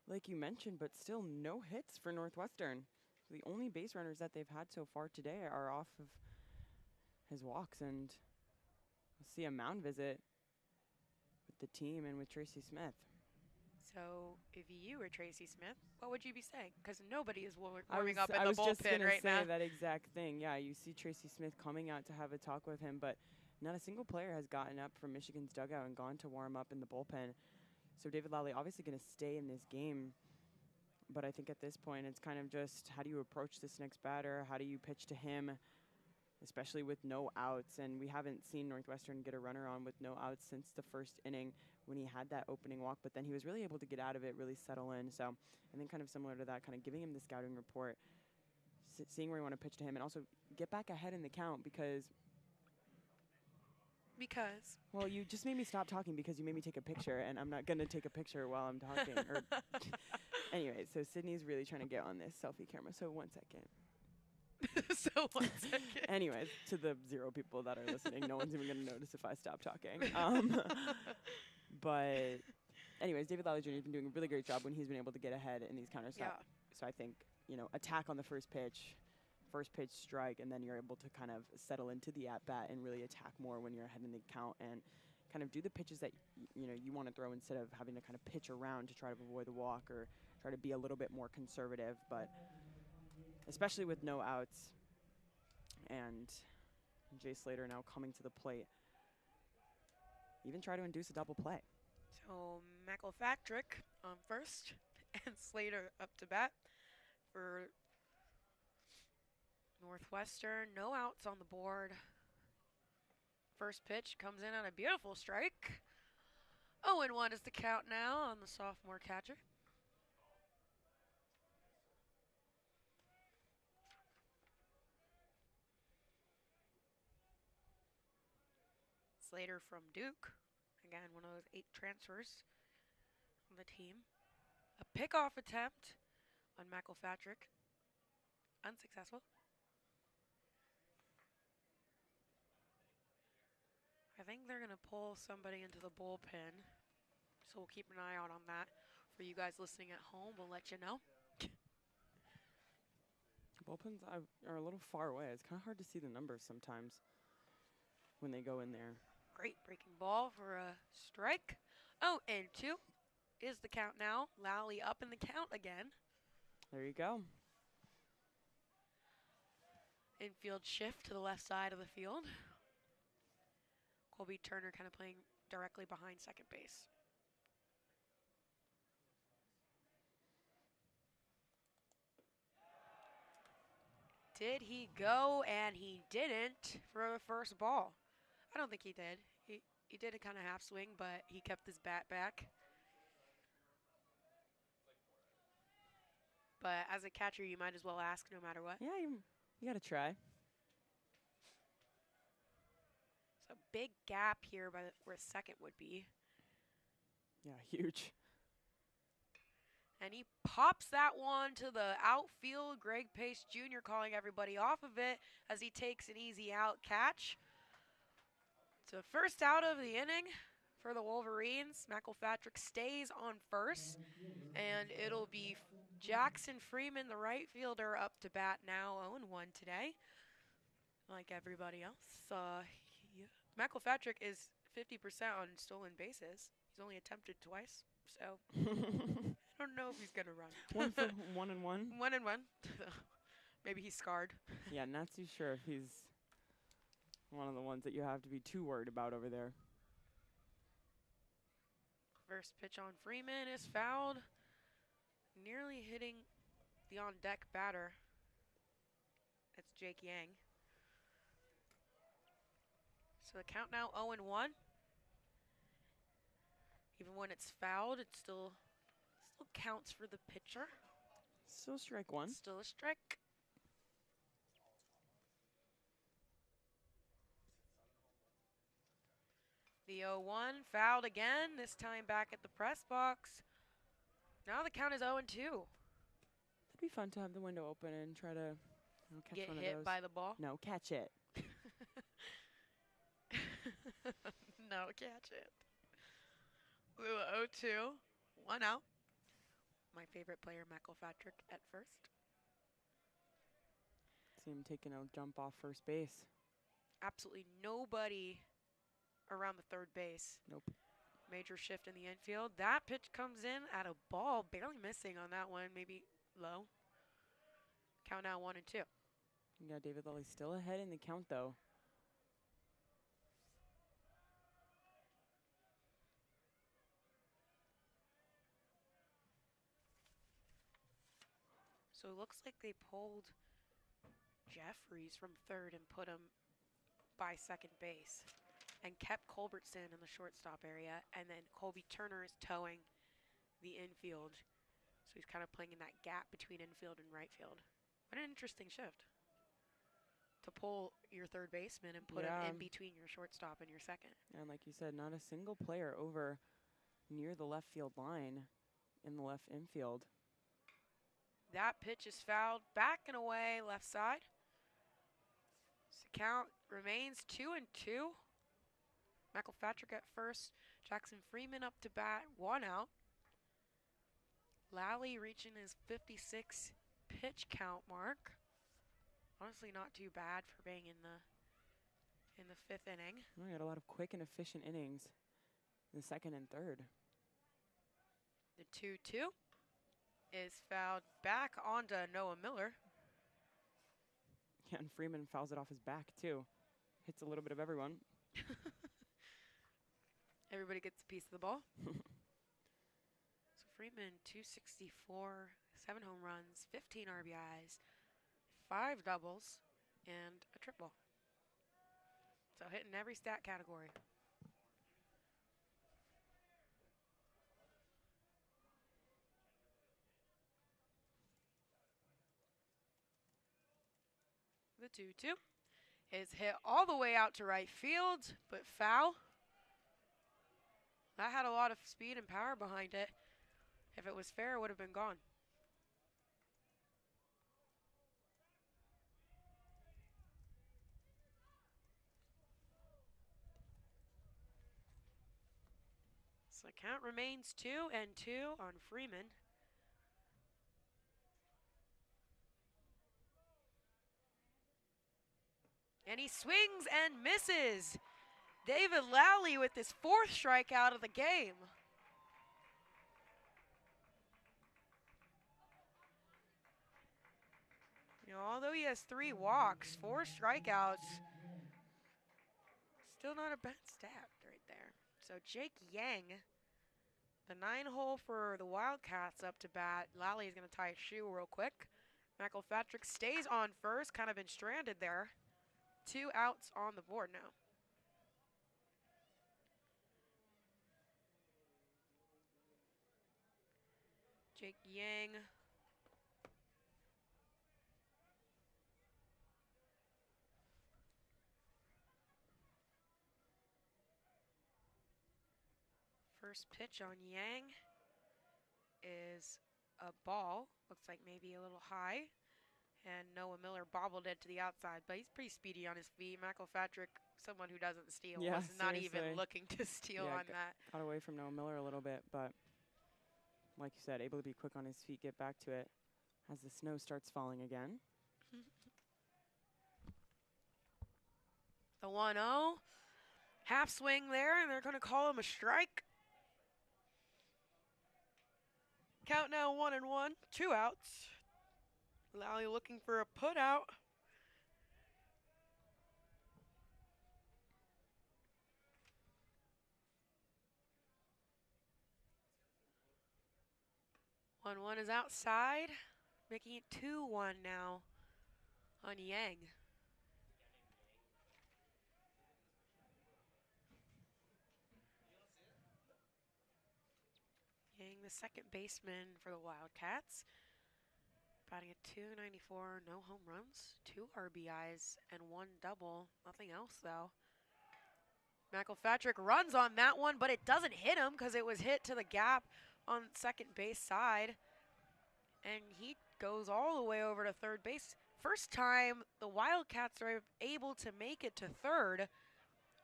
B: like you mentioned, but still no hits for Northwestern. So the only base runners that they've had so far today are off of his walks, and we'll see a mound visit with the team and with Tracy Smith.
A: So if you were Tracy Smith, what would you be saying? Because nobody is warming
B: I
A: up in the
B: was just
A: bullpen
B: gonna
A: right
B: say
A: now.
B: that exact thing. Yeah, you see Tracy Smith coming out to have a talk with him, but not a single player has gotten up from Michigan's dugout and gone to warm up in the bullpen. So David Lally obviously going to stay in this game, but I think at this point it's kind of just how do you approach this next batter? How do you pitch to him, especially with no outs? And we haven't seen Northwestern get a runner on with no outs since the first inning when he had that opening walk, but then he was really able to get out of it, really settle in. So I think kind of similar to that, kind of giving him the scouting report, seeing where you want to pitch to him, and also get back ahead in the count because well, you just made me stop talking because you made me take a picture, and I'm not going to take a picture while I'm talking. Anyway, so Sydney's really trying to get on this selfie camera. So 1 second.
A: So 1 second.
B: Anyways, to the 0 people that are listening, no one's even going to notice if I stop talking. But anyways, David Lally Jr. has been doing a really great job when he's been able to get ahead in these counter
A: Yeah.
B: So I think, attack on the first pitch strike, and then you're able to kind of settle into the at-bat and really attack more when you're ahead in the count and kind of do the pitches that you want to throw instead of having to kind of pitch around to try to avoid the walk or try to be a little bit more conservative. But especially with no outs and Jay Slater now coming to the plate, even try to induce a double play.
A: So McElpatrick on first and Slater up to bat for Northwestern. No outs on the board. First pitch comes in on a beautiful strike. 0-1 is the count now on the sophomore catcher. Slater from Duke. Again, one of those 8 transfers on the team. A pickoff attempt on McElpatrick. Unsuccessful. I think they're going to pull somebody into the bullpen. So we'll keep an eye out on that. For you guys listening at home, we'll let you know.
B: Bullpens are a little far away. It's kind of hard to see the numbers sometimes when they go in there.
A: Great breaking ball for a strike. 0-2 is the count now. Lally up in the count again.
B: There you go.
A: Infield shift to the left side of the field. Colby Turner kind of playing directly behind second base. Did he go? And he didn't for the first ball. I don't think he did. He did a kind of half swing, but he kept his bat back. But as a catcher, you might as well ask no matter what.
B: Yeah, you got to try.
A: So big gap here by where second would be.
B: Yeah, huge.
A: And he pops that one to the outfield. Greg Pace Jr. calling everybody off of it as he takes an easy out catch. So first out of the inning for the Wolverines. McElpatrick stays on first. And it'll be Jackson Freeman, the right fielder, up to bat now. 0-1 today, like everybody else. McElpatrick is 50% on stolen bases. He's only attempted twice, so I don't know if he's gonna run.
B: 1 and 1.
A: 1 and 1. Maybe he's scarred.
B: Yeah, not too sure if he's one of the ones that you have to be too worried about over there.
A: First pitch on Freeman is fouled, nearly hitting the on-deck batter. That's Jake Yang. So the count now 0-1. Even when it's fouled, it still counts for the pitcher.
B: Still strike one.
A: Still a strike. The 0-1 fouled again, this time back at the press box. Now the count is 0-2.
B: It'd be fun to have the window open and try to catch
A: Get
B: one of
A: hit
B: those.
A: by the ball?
B: No, catch it.
A: No, catch it. Ooh, 0-2, 1 out. My favorite player, McElpatrick, at first.
B: See him taking a jump off first base.
A: Absolutely nobody around the third base.
B: Nope.
A: Major shift in the infield. That pitch comes in at a ball, barely missing on that one, maybe low. Count now 1-2.
B: Yeah, David Lilly still ahead in the count, though.
A: So it looks like they pulled Jeffries from third and put him by second base and kept Culbertson in the shortstop area, and then Colby Turner is towing the infield. So he's kind of playing in that gap between infield and right field. What an interesting shift to pull your third baseman and put him in between your shortstop and your second.
B: And like you said, not a single player over near the left field line in the left infield.
A: That pitch is fouled back and away left side. So count remains 2-2. McElpatrick at first. Jackson Freeman up to bat, 1 out. Lally reaching his 56 pitch count mark. Honestly, not too bad for being in the fifth inning.
B: We had a lot of quick and efficient innings in the second and third.
A: The 2-2 is fouled back onto Noah Miller.
B: Yeah, and Freeman fouls it off his back, too. Hits a little bit of everyone.
A: Everybody gets a piece of the ball. So Freeman, 264, 7 home runs, 15 RBIs, 5 doubles, and a triple. So hitting every stat category. The 2-2 is hit all the way out to right field, but foul. That had a lot of speed and power behind it. If it was fair, it would have been gone. So the count remains 2-2 on Freeman. And he swings and misses. David Lally with his 4th strikeout of the game. You know, although he has 3 walks, 4 strikeouts, still not a bad stat right there. So Jake Yang, the 9-hole for the Wildcats up to bat. Lally is going to tie a shoe real quick. McElpatrick stays on first, kind of been stranded there. 2 outs on the board now. Jake Yang. First pitch on Yang is a ball. Looks like maybe a little high. And Noah Miller bobbled it to the outside, but he's pretty speedy on his feet. McElpatrick, someone who doesn't steal, was not even looking to steal on that.
B: Got away from Noah Miller a little bit, but like you said, able to be quick on his feet, get back to it as the snow starts falling again.
A: The 1-0. Half swing there, and they're going to call him a strike. Count now 1-1, 2 outs. Lally looking for a put out. One is outside, making it 2-1 now on Yang. Yang, the second baseman for the Wildcats. Batting at .294, no home runs, 2 RBIs, and 1 double. Nothing else, though. McElpatrick runs on that one, but it doesn't hit him because it was hit to the gap on second base side. And he goes all the way over to third base. First time the Wildcats are able to make it to third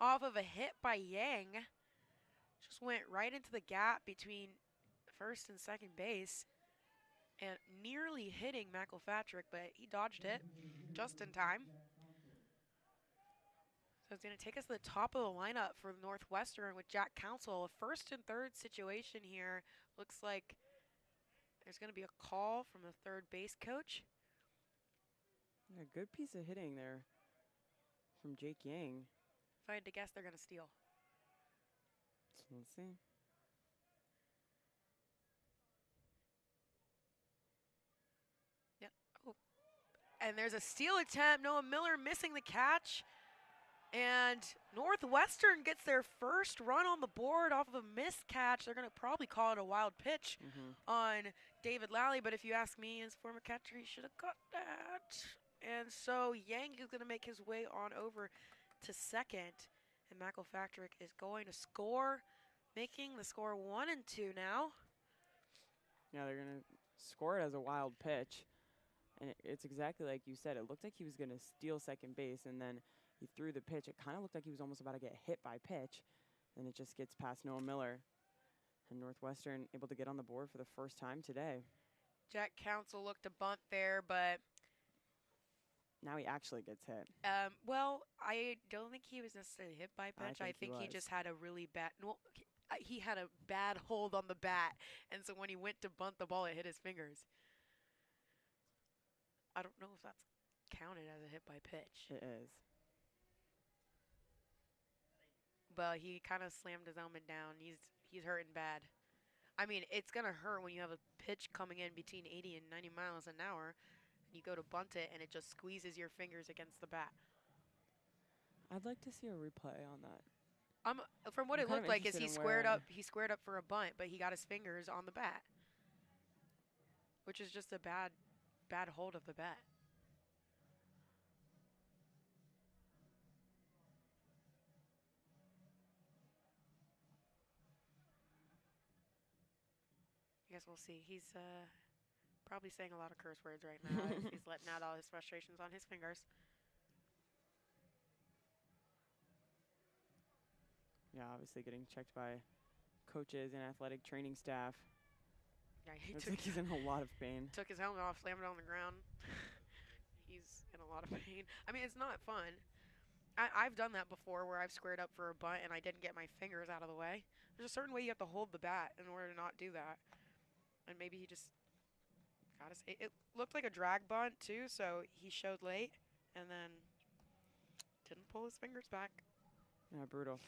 A: off of a hit by Yang. Just went right into the gap between first and second base. And nearly hitting McElpatrick, but he dodged it just in time. So it's going to take us to the top of the lineup for Northwestern with Jack Council. A first and third situation here. Looks like there's going to be a call from the third base coach.
B: A good piece of hitting there from Jake Yang.
A: If I had to guess, they're going to steal.
B: Let's see.
A: Yep. Oh. And there's a steal attempt. Noah Miller missing the catch. And Northwestern gets their first run on the board off of a missed catch. They're going to probably call it a wild pitch on David Lally. But if you ask me, as former catcher, he should have caught that. And so Yang is going to make his way on over to second. And McElfactrick is going to score, making the score 1-2 now.
B: Yeah, they're going to score it as a wild pitch. And it's exactly like you said. It looked like he was going to steal second base, and then he threw the pitch. It kind of looked like he was almost about to get hit by pitch. And it just gets past Noah Miller. And Northwestern able to get on the board for the first time today.
A: Jack Council looked to bunt there, but
B: now he actually gets hit.
A: Well, I don't think he was necessarily hit by pitch. I think he just had a really bad. Well, he had a bad hold on the bat, and so when he went to bunt the ball, it hit his fingers. I don't know if that's counted as a hit by pitch.
B: It is.
A: But he kind of slammed his helmet down. He's hurting bad. I mean, it's going to hurt when you have a pitch coming in between 80 and 90 miles an hour. You go to bunt it, and it just squeezes your fingers against the bat.
B: I'd like to see a replay on that.
A: From what it looked like, is he squared up for a bunt, but he got his fingers on the bat, which is just a bad hold of the bat. I guess we'll see. He's probably saying a lot of curse words right now. He's letting out all his frustrations on his fingers.
B: Yeah, obviously getting checked by coaches and athletic training staff.
A: Yeah,
B: looks like he's in a lot of pain.
A: Took his helmet off, slammed it on the ground. He's in a lot of pain. I mean, it's not fun. I've done that before where I've squared up for a bunt and I didn't get my fingers out of the way. There's a certain way you have to hold the bat in order to not do that. And maybe he just got his. It looked like a drag bunt too, so he showed late and then didn't pull his fingers back.
B: Yeah, brutal.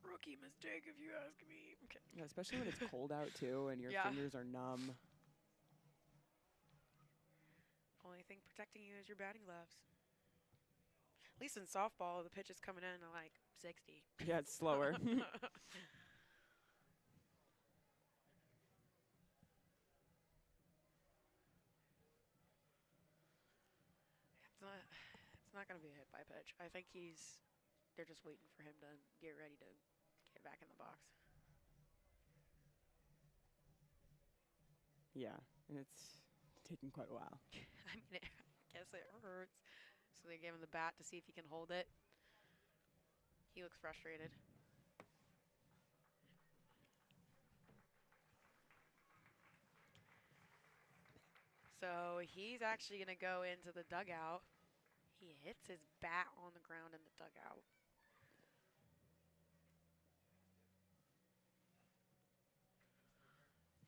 A: Rookie mistake, if you ask me. Okay.
B: Yeah, especially when it's cold out too and your fingers are numb.
A: Only thing protecting you is your batting gloves. At least in softball, the pitch is coming in at like 60.
B: Yeah, it's slower.
A: It's not going to be a hit by pitch. I think they're just waiting for him to get ready to get back in the box.
B: Yeah, and it's taking quite a while.
A: I mean, I guess it hurts. So they gave him the bat to see if he can hold it. He looks frustrated. So he's actually going to go into the dugout. He hits his bat on the ground in the dugout.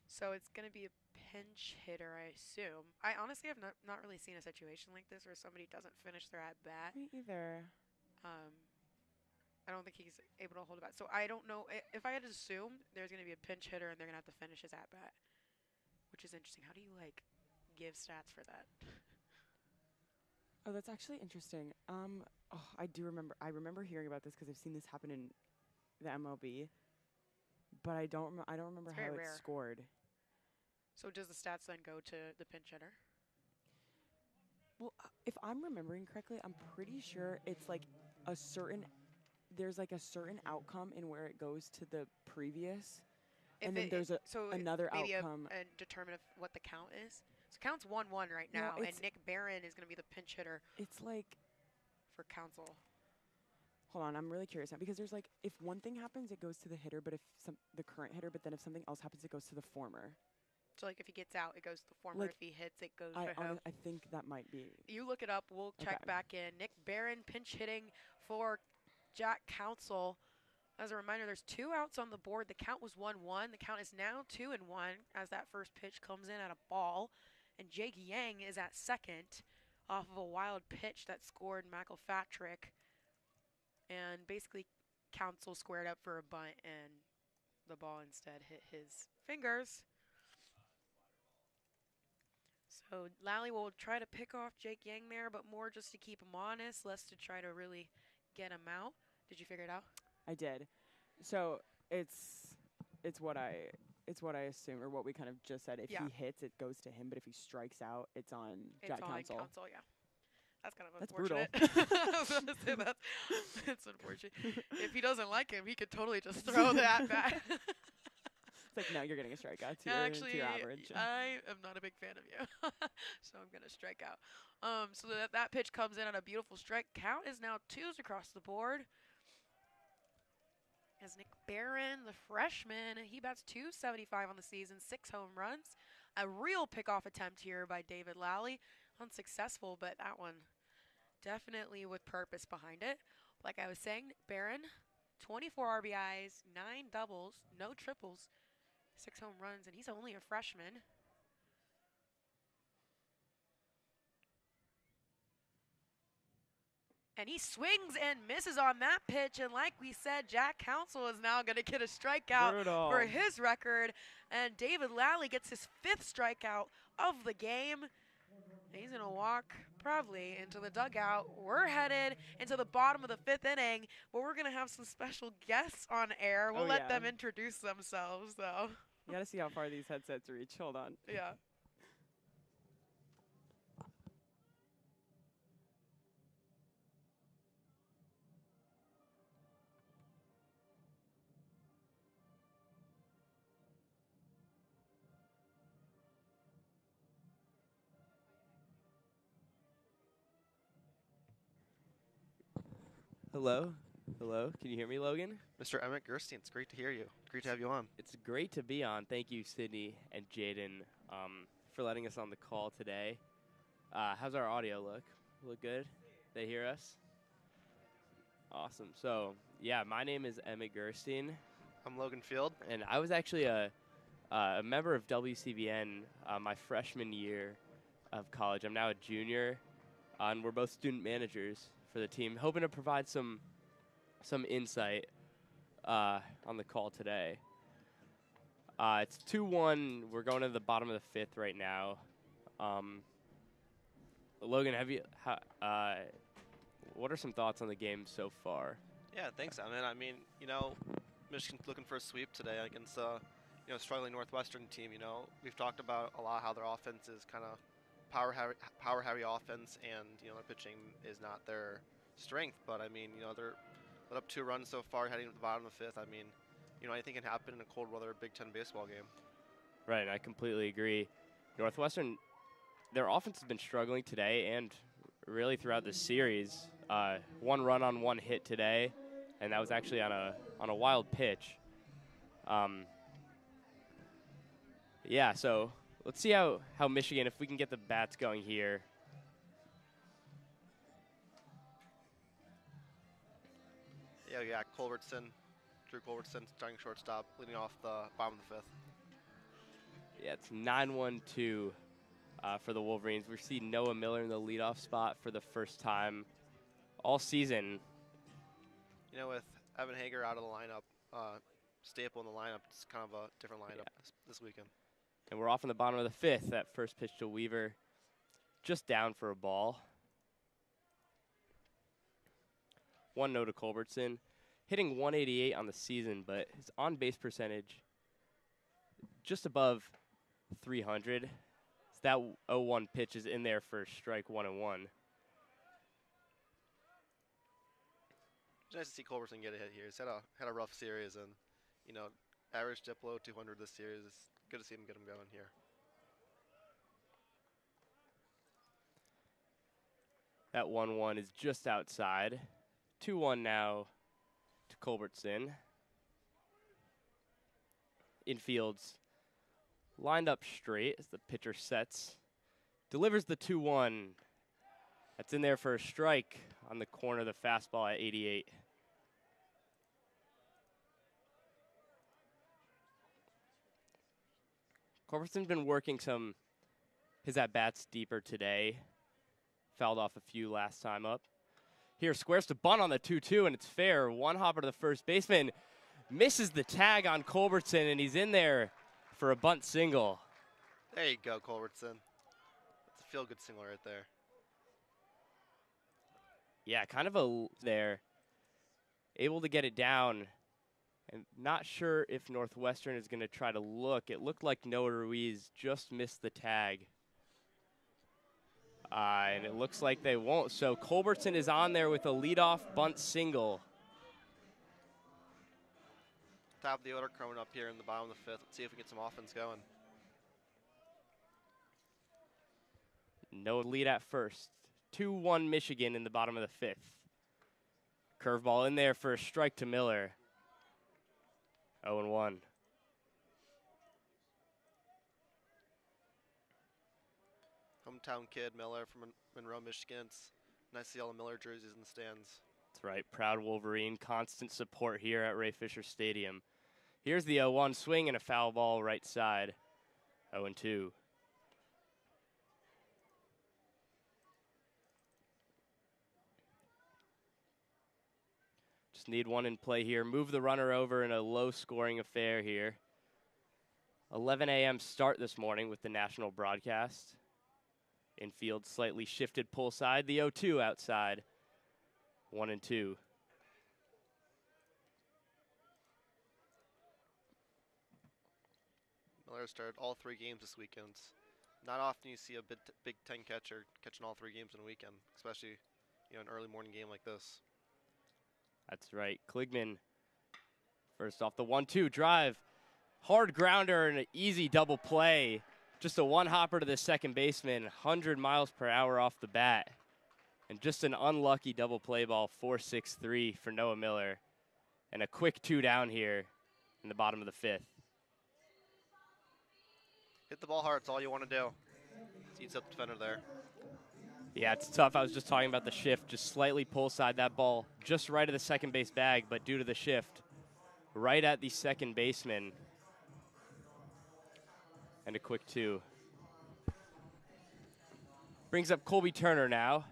A: So it's going to be a pinch hitter, I assume. I honestly have not really seen a situation like this where somebody doesn't finish their at-bat.
B: Me either.
A: I don't think he's able to hold it back. So I don't know. If I had assumed there's going to be a pinch hitter and they're going to have to finish his at-bat, which is interesting. How do you, give stats for that?
B: Oh, that's actually interesting. I remember hearing about this because I've seen this happen in the MLB, but I don't remember how it's scored.
A: So does the stats then go to the pinch hitter?
B: Well, if I'm remembering correctly, I'm pretty sure it's there's a certain outcome in where it goes to the previous, and then there's another outcome.
A: And determine what the count is. So count's 1-1 right now, and Nick Barron is going to be the pinch hitter.
B: It's like
A: for Council.
B: Hold on, I'm really curious now because there's if one thing happens, it goes to the hitter, but if the current hitter, but then if something else happens, it goes to the former.
A: So, like, if he gets out, it goes to the former.
B: Like,
A: If he hits, it goes to him.
B: I think that might be.
A: You look it up. We'll check back in. Nick Barron pinch hitting for Jack Council. As a reminder, there's 2 outs on the board. The count was 1-1. The count is now 2-1 as that first pitch comes in at a ball. And Jake Yang is at second off of a wild pitch that scored McElfatrick. And basically, Council squared up for a bunt, and the ball instead hit his fingers. So Lally will try to pick off Jake Yang there, but more just to keep him honest, less to try to really get him out. Did you figure it out?
B: I did. So it's what I assume, or what we kind of just said. If he hits, it goes to him, but if he strikes out, it's on Jack Council.
A: Yeah. That's kind of
B: That's
A: unfortunate.
B: brutal.
A: I was going to say that. It's unfortunate. If he doesn't like him, he could totally just throw that back.
B: It's like, no, you're getting a strikeout to
A: Actually,
B: your average.
A: I am not a big fan of you, so I'm going to strike out. So that pitch comes in on a beautiful strike. Count is now 2s across the board. As Nick Barron, the freshman, he bats .275 on the season, 6 home runs. A real pickoff attempt here by David Lally. Unsuccessful, but that one definitely with purpose behind it. Like I was saying, Nick Barron, 24 RBIs, 9 doubles, no triples, 6 home runs, and he's only a freshman. And he swings and misses on that pitch. And like we said, Jack Council is now going to get a strikeout for his record. And David Lally gets his 5th strikeout of the game. And he's going to walk probably into the dugout. We're headed into the bottom of the 5th inning, but we're going to have some special guests on air. We'll let them introduce themselves, though.
B: You got to see how far these headsets reach. Hold on.
A: Yeah.
C: Hello? Hello? Can you hear me, Logan?
D: Mr. Emmett Gerstein, it's great to hear you. Great to have you on.
C: It's great to be on. Thank you, Sydney and Jaden, for letting us on the call today. How's our audio look? Look good? They hear us? Awesome. So, yeah, my name is Emmett Gerstein.
D: I'm Logan Field.
C: And I was actually a member of WCBN my freshman year of college. I'm now a junior, and we're both student managers for the team, hoping to provide some insight on the call today. It's 2-1. We're going to the bottom of the 5th right now. Logan, what are some thoughts on the game so far?
D: Yeah, thanks, Emmett. I mean, Michigan's looking for a sweep today against a struggling Northwestern team. We've talked about a lot how their offense is kind of power heavy offense, and their pitching is not their strength. But I mean, they're up 2 runs so far, heading to the bottom of the 5th. I mean, anything can happen in a cold weather Big Ten baseball game.
C: Right, I completely agree. Northwestern, their offense has been struggling today and really throughout the series. 1 run on 1 hit today, and that was actually on a wild pitch. Yeah, so let's see how Michigan, if we can get the bats going here.
D: Yeah, Drew Culbertson, starting shortstop, leading off the bottom of the 5th.
C: Yeah, it's 9-1-2 for the Wolverines. We see Noah Miller in the leadoff spot for the first time all season.
D: With Evan Hager out of the lineup, Staple in the lineup, it's kind of a different lineup this weekend.
C: And we're off in the bottom of the 5th. That first pitch to Weaver, just down for a ball. 1-0 to Culbertson. Hitting 188 on the season, but his on-base percentage just above 300. So that 0-1 pitch is in there for strike 1-1.
D: It's nice to see Culbertson get a hit here. He's had a rough series, and average Diplo 200 this series. It's good to see him get him going here.
C: That 1-1 is just outside. 2-1 now to Culbertson. Infield's lined up straight as the pitcher sets. Delivers the 2-1. That's in there for a strike on the corner of the fastball at 88. Culbertson's been working his at-bats deeper today. Fouled off a few last time up. Here, squares to bunt on the 2-2, and it's fair. One hopper to the first baseman. Misses the tag on Culbertson, and he's in there for a bunt single.
D: There you go, Culbertson. That's a feel-good single right there.
C: Yeah, kind of there. Able to get it down. And not sure if Northwestern is going to try to look. It looked like Noah Ruiz just missed the tag. And it looks like they won't. So Culbertson is on there with a leadoff bunt single.
D: Top of the order coming up here in the bottom of the fifth. Let's see if we get some offense going.
C: No lead at first. 2-1 Michigan in the bottom of the fifth. Curveball in there for a strike to Miller. 0-1.
D: Hometown kid Miller from Monroe, Michigan. It's nice to see all the Miller jerseys in the stands.
C: That's right, proud Wolverine. Constant support here at Ray Fisher Stadium. Here's the 0-1 swing and a foul ball right side. 0-2. Just need one in play here. Move the runner over in a low-scoring affair here. 11 a.m. start this morning with the national broadcast. Infield slightly shifted pull side. The 0-2 outside. 1-2.
D: Miller started all 3 games this weekend. Not often you see a Big Ten catcher catching all 3 games in a weekend, especially an early morning game like this.
C: That's right. Kligman first off the 1-2 drive. Hard grounder and an easy double play. Just a one-hopper to the second baseman, 100 miles per hour off the bat. And just an unlucky double play ball, 4-6-3 for Noah Miller. And a quick 2 down here in the bottom of the fifth.
D: Hit the ball hard, it's all you want to do. Eats up the defender there.
C: Yeah, it's tough. I was just talking about the shift. Just slightly pull side that ball just right of the second base bag, but due to the shift, right at the second baseman. And a quick 2. Brings up Colby Turner now.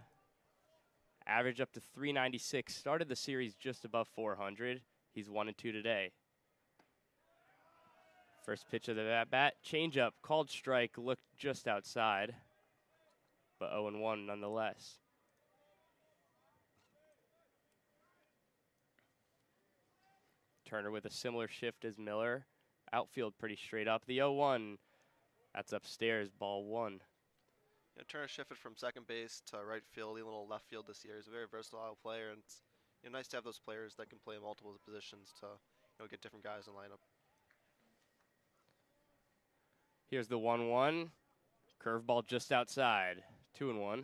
C: Average up to 396. Started the series just above 400. He's 1-2 today. First pitch of the at-bat. Changeup, called strike, looked just outside. But 0-1 nonetheless. Turner with a similar shift as Miller. Outfield pretty straight up. The 0-1. That's upstairs, ball 1.
D: Turner shifted from second base to right field, a little left field this year. He's a very versatile player, and it's nice to have those players that can play multiple positions to get different guys in the lineup.
C: Here's the 1-1. Curveball just outside. 2-1.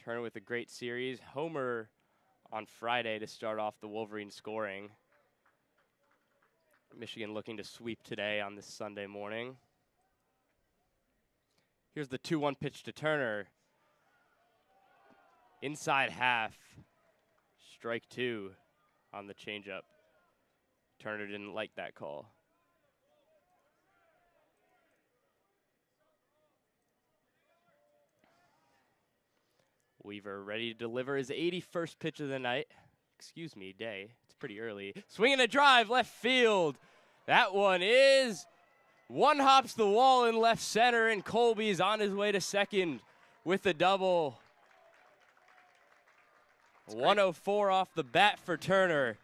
C: Turner with a great series. Homer on Friday to start off the Wolverine scoring. Michigan looking to sweep today on this Sunday morning. Here's the 2-1 pitch to Turner. Inside half. Strike 2 on the changeup. Turner didn't like that call. Weaver ready to deliver his 81st pitch of the night. Excuse me, day. It's pretty early. Swinging a drive, left field. That one is one hops the wall in left center, and Colby's on his way to second with the double. 104 off the bat for Turner,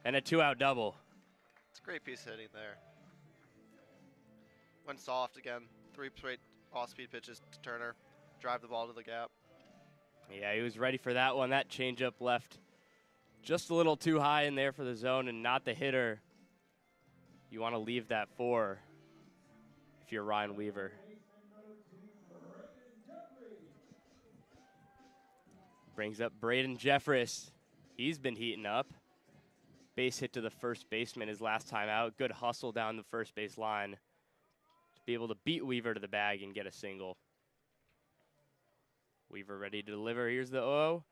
C: and a 2-out double.
D: It's a great piece of hitting there. Went soft again. 3 straight off-speed pitches to Turner. Drive the ball to the gap.
C: Yeah, he was ready for that one. That changeup left just a little too high in there for the zone and not the hitter you want to leave that for if you're Ryan Weaver. Brings up Braden Jeffress. He's been heating up. base hit to the first baseman his last time out. Good hustle down the first base line to be able to beat Weaver to the bag and get a single. Weaver ready to deliver. Here's the 0.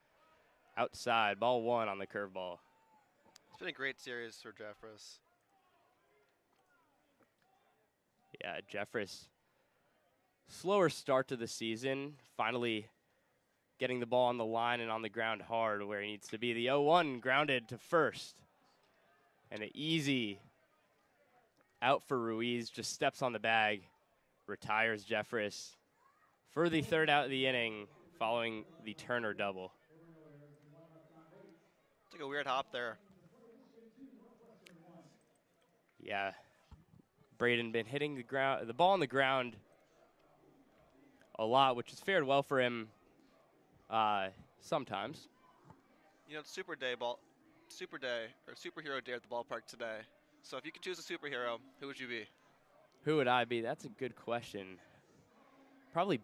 C: Outside, ball 1 on the curveball.
D: It's been a great series for Jeffress.
C: Yeah, Jeffress, slower start to the season. Finally getting the ball on the line and on the ground hard where he needs to be. The 0-1 grounded to first. And an easy out for Ruiz. Just steps on the bag. Retires Jeffress for the 3rd out of the inning following the Turner double.
D: Took a weird hop there.
C: Yeah. Braden been hitting the ball on the ground a lot, which has fared well for him sometimes.
D: You know, it's Super Day or Superhero Day at the ballpark today. So if you could choose a superhero, who would you be?
C: Who would I be? That's a good question. Probably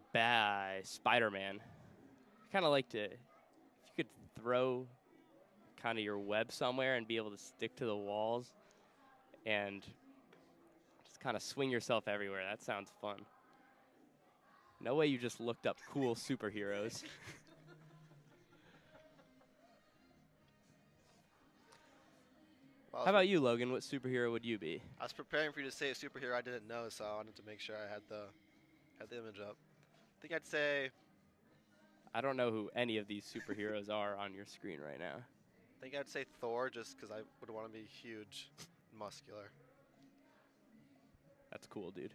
C: Spider-Man. I kind of like to, if you could throw kind of your web somewhere and be able to stick to the walls and just kind of swing yourself everywhere. That sounds fun. No way you just looked up cool superheroes.
D: Well,
C: How about you, Logan? What superhero would you be?
D: I was preparing for you to say a superhero I didn't know, so I wanted to make sure I had the image up. I think I'd say.
C: I don't know who any of these superheroes are on your screen right now.
D: I think I'd say Thor, just because I would want to be huge, and muscular.
C: That's cool, dude.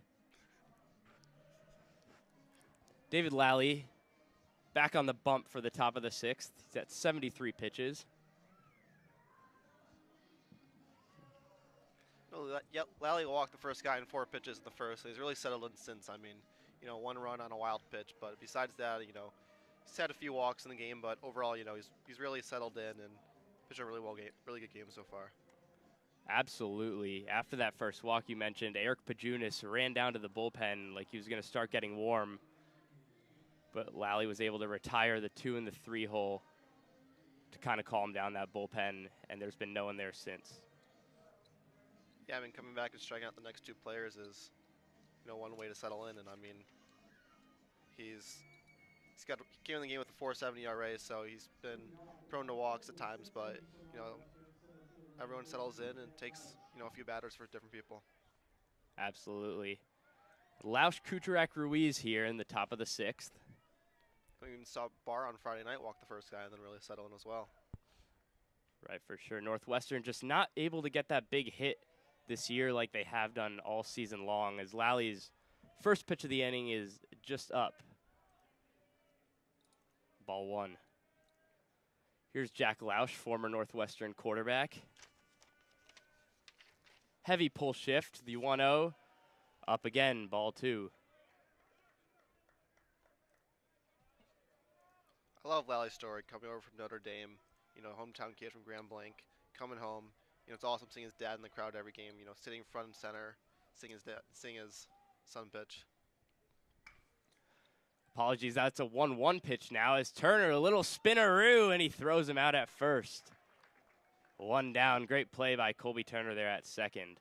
C: David Lally back on the bump for the top of the 6th. He's at 73 pitches.
D: Lally walked the first guy in 4 pitches in the first, so he's really settled in since. I mean, you know, 1 run on a wild pitch, but besides that, you know, he's had a few walks in the game, but overall, you know, he's really settled in and pitched a really good game so far.
C: Absolutely. After that first walk you mentioned, Eric Pajunas ran down to the bullpen like he was going to start getting warm, but Lally was able to retire the 2 and the 3 hole to kind of calm down that bullpen, and there's been no one there since.
D: Yeah, I mean, coming back and striking out the next 2 players is, you know, one way to settle in. And I mean, he came in the game with a 4.70 ERA, so he's been prone to walks at times. But you know, everyone settles in and takes, you know, a few batters for different people.
C: Absolutely. Lausch, Kucherak, Ruiz here in the top of the 6th.
D: I even saw Barr on Friday night walk the first guy and then really settle in as well.
C: Right, for sure. Northwestern just not able to get that big hit this year like they have done all season long, as Lally's first pitch of the inning is just up. Ball 1. Here's Jack Lausch, former Northwestern quarterback. Heavy pull shift, the 1-0. Up again, ball 2.
D: I love Lally's story, coming over from Notre Dame, you know, hometown kid from Grand Blanc, coming home. You know, it's awesome seeing his dad in the crowd every game, you know, sitting front and center, seeing his son pitch.
C: Apologies, that's a 1-1 pitch now as Turner, a little spinneroo, and he throws him out at first. 1 down, great play by Colby Turner there at second.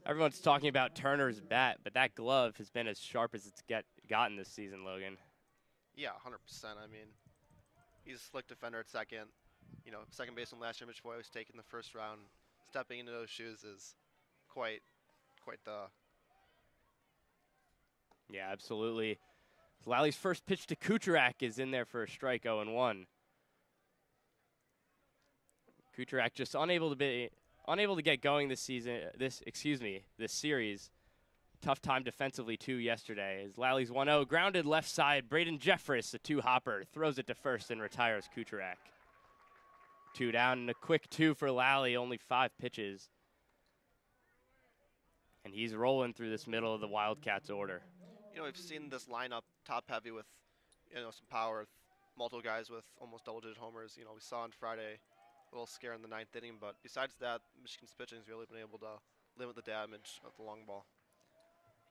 C: Everyone's talking about Turner's bat, but that glove has been as sharp as it's gotten this season, Logan.
D: Yeah, 100%. I mean, he's a slick defender at second. You know, second baseman last year, Mitch Foy was taken the first round. Stepping into those shoes is quite the.
C: Yeah, absolutely. Lally's first pitch to Kucherak is in there for a strike, 0-1. Kucherak just unable to get going this series. Tough time defensively, too, yesterday. As Lally's 1-0, grounded left side. Braden Jeffress, a 2-hopper, throws it to first and retires Kucherak. 2 down and a quick 2 for Lally, only 5 pitches. And he's rolling through this middle of the Wildcats order.
D: You know, we've seen this lineup top heavy with, you know, some power, with multiple guys with almost double-digit homers. You know, we saw on Friday a little scare in the 9th inning, but besides that, Michigan's pitching has really been able to limit the damage of the long ball.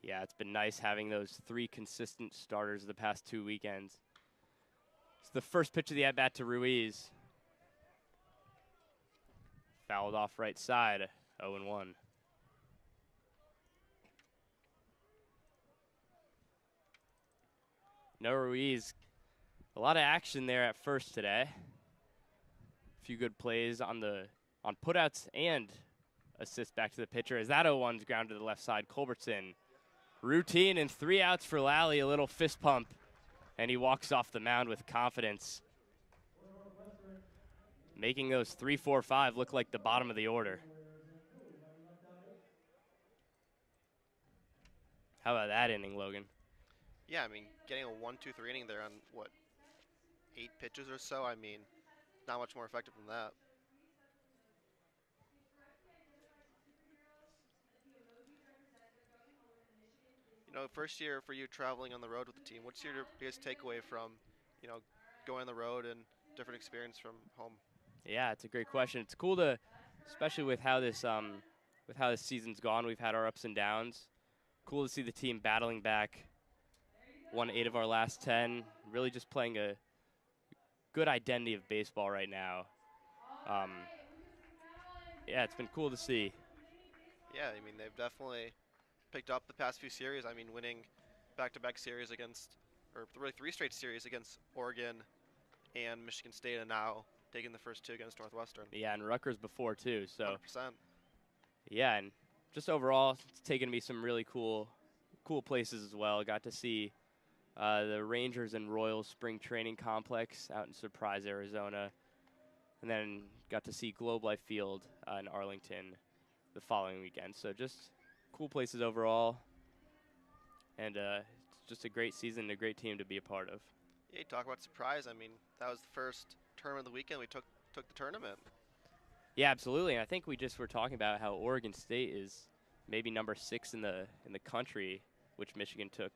C: Yeah, it's been nice having those 3 consistent starters the past 2 weekends. It's the first pitch of the at-bat to Ruiz. Fouled off right side, 0-1. No Ruiz. A lot of action there at first today. A few good plays on putouts and assists back to the pitcher as that 0-1's ground to the left side. Culbertson, routine and 3 outs for Lally, a little fist pump, and he walks off the mound with confidence, making those 3, 4, 5 look like the bottom of the order. How about that inning, Logan?
D: Yeah, I mean, getting a 1-2-3 inning there on, what, 8 pitches or so? I mean, not much more effective than that. You know, first year for you traveling on the road with the team, what's your biggest takeaway from, you know, going on the road and different experience from home?
C: Yeah, it's a great question. It's cool to, especially with how this season's gone, we've had our ups and downs. Cool to see the team battling back. Won 8 of our last 10. Really just playing a good identity of baseball right now. Yeah, it's been cool to see.
D: Yeah, I mean, they've definitely picked up the past few series. I mean, winning back-to-back series against, or really 3 straight series against Oregon and Michigan State, and now taking the first 2 against Northwestern.
C: Yeah, and Rutgers before too. So
D: 100%.
C: yeah, and just overall, it's taken me some really cool places as well. Got to see the Rangers and Royals spring training complex out in Surprise, Arizona, and then got to see Globe Life Field in Arlington the following weekend. So just cool places overall, and it's just a great season, a great team to be a part of.
D: Yeah, you talk about surprise. I mean, that was the first tournament of the weekend we took the tournament.
C: Yeah, absolutely. And I think we just were talking about how Oregon State is maybe number 6 in the country, which Michigan took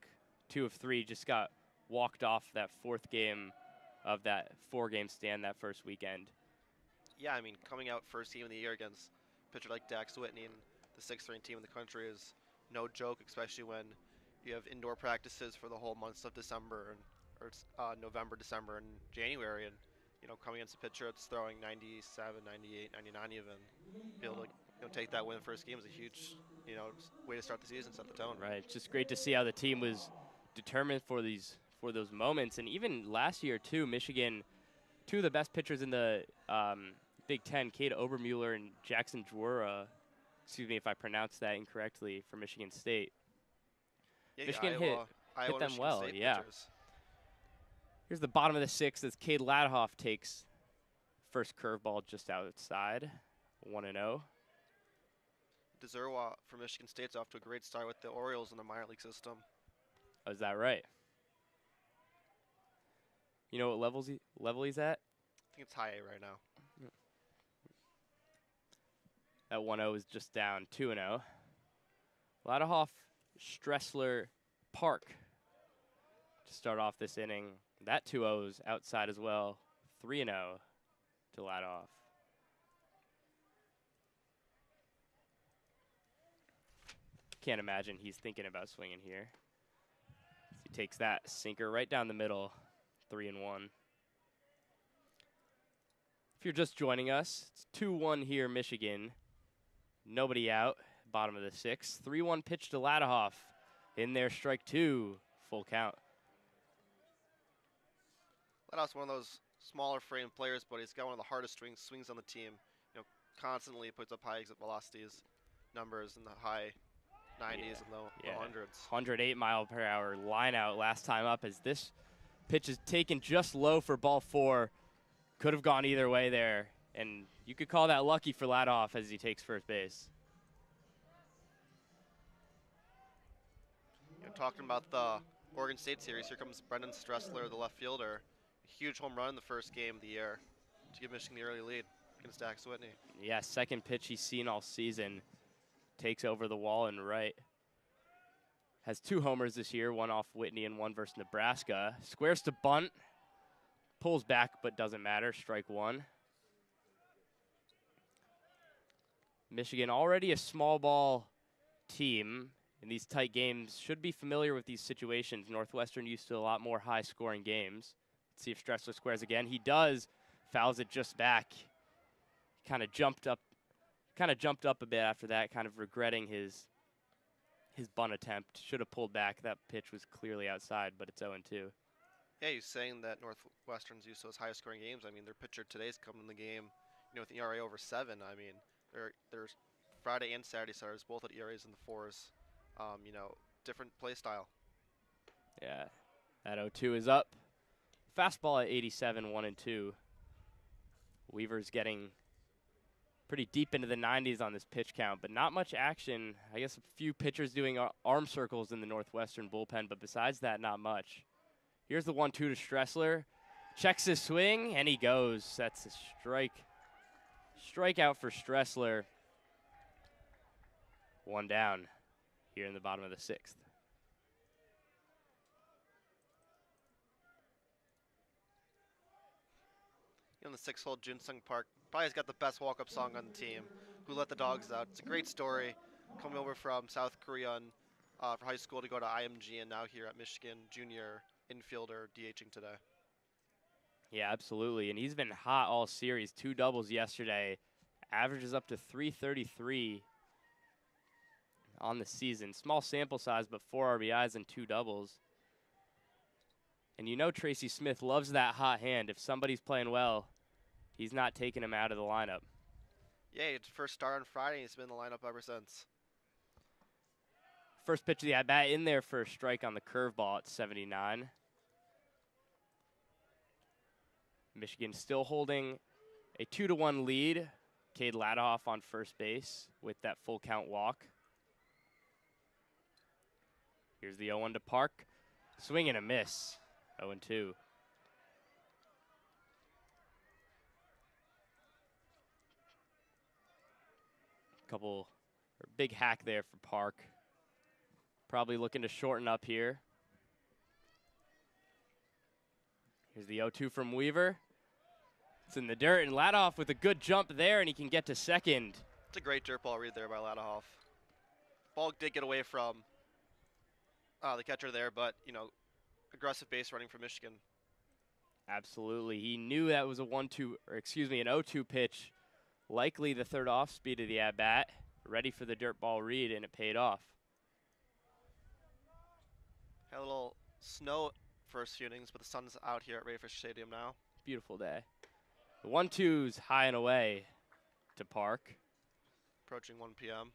C: 2 of 3. Just got walked off that 4th game of that 4-game stand that first weekend.
D: Yeah, I mean, coming out first game of the year against a pitcher like Dax Whitney and the 6th ranked team in the country is no joke, especially when you have indoor practices for the whole months of December and November, December, and January, and you know, coming against a pitcher that's throwing 97, 98, 99 even, be able to take that win the first game is a huge, way to start the season, set the tone.
C: Right. It's just great to see how the team was determined for those moments, and even last year too, Michigan, 2 of the best pitchers in the Big Ten, Cade Obermuller and Jackson Dwura. Excuse me if I pronounced that incorrectly, for Michigan State.
D: Yeah,
C: Michigan
D: Iowa
C: hit them
D: Michigan
C: well,
D: State
C: yeah.
D: pitchers.
C: Here's the bottom of the 6th as Cade Ladahoff takes first curveball just outside, 1-0.
D: Dzurwa for Michigan State's off to a great start with the Orioles in the minor league system.
C: Oh, is that right? You know what level he's at?
D: I think it's high A right now.
C: That 1-0 is just down, 2-0. Ladahoff, Stressler, Park to start off this inning. That 2-0 is outside as well, 3-0 to Ladahoff. Can't imagine he's thinking about swinging here. He takes that sinker right down the middle, 3-1. If you're just joining us, it's 2-1 here, Michigan. Nobody out, bottom of the 6th. 3-1 pitch to Ladahoff. In there, strike 2, full count.
D: Ladahoff's one of those smaller frame players, but he's got one of the hardest swings on the team. Constantly puts up high exit velocities, numbers in the high 90s and low hundreds.
C: 108 mile per hour line out last time up, as this pitch is taken just low for ball 4. Could have gone either way there, and you could call that lucky for Ladahoff as he takes first base.
D: Talking about the Oregon State series, here comes Brendan Stressler, the left fielder. A huge home run in the first game of the year to give Michigan the early lead against Dax Whitney. Yeah,
C: second pitch he's seen all season. Takes over the wall and right. Has 2 homers this year, 1 off Whitney and 1 versus Nebraska. Squares to bunt. Pulls back, but doesn't matter. Strike 1. Michigan already a small ball team in these tight games should be familiar with these situations. Northwestern used to a lot more high-scoring games. Let's see if Stressler squares again. He does. Fouls it just back. Kind of jumped up a bit after that, kind of regretting his bunt attempt. Should have pulled back. That pitch was clearly outside, but it's 0-2.
D: Yeah, he's saying that Northwestern's used to those high scoring games. I mean, their pitcher today's coming in the game, with an ERA over 7. I mean, there's Friday and Saturday starters, both at ERAs in the 4s. Different play style.
C: Yeah, that 0-2 is up. Fastball at 87, 1-2. Weaver's getting pretty deep into the 90s on this pitch count, but not much action. I guess a few pitchers doing arm circles in the Northwestern bullpen, but besides that, not much. Here's the 1-2 to Stressler. Checks his swing, and he goes. That's a strike. Strikeout for Stressler. 1 down here in the bottom of the 6th.
D: In the 6-hole, Junsung Park probably has got the best walk-up song on the team. Who Let the Dogs Out? It's a great story. Coming over from South Korea for high school to go to IMG, and now here at Michigan, junior infielder DHing today.
C: Yeah, absolutely. And he's been hot all series. 2 doubles yesterday. Averages up to 333 on the season. Small sample size, but 4 RBIs and 2 doubles. And Tracy Smith loves that hot hand. If somebody's playing well, he's not taking him out of the lineup.
D: Yeah, it's first start on Friday. He's been in the lineup ever since.
C: First pitch of the at-bat in there for a strike on the curveball at 79. Michigan still holding a 2-1 lead. Cade Ladoff on first base with that full count walk. Here's the 0-1 to Park. Swing and a miss. 0-2. Big hack there for Park. Probably looking to shorten up here. Here's the 0-2 from Weaver. It's in the dirt, and Ladoff with a good jump there, and he can get to second.
D: It's a great dirt ball read there by Ladoff. Ball did get away from the catcher there, but, aggressive base running for Michigan.
C: Absolutely. He knew that was an 0-2 pitch. Likely the third off speed of the at-bat. Ready for the dirt ball read, and it paid off.
D: Had a little snow first few innings, but the sun's out here at Rayfish Stadium now.
C: Beautiful day. The 1-2's high and away to Park.
D: Approaching 1 p.m.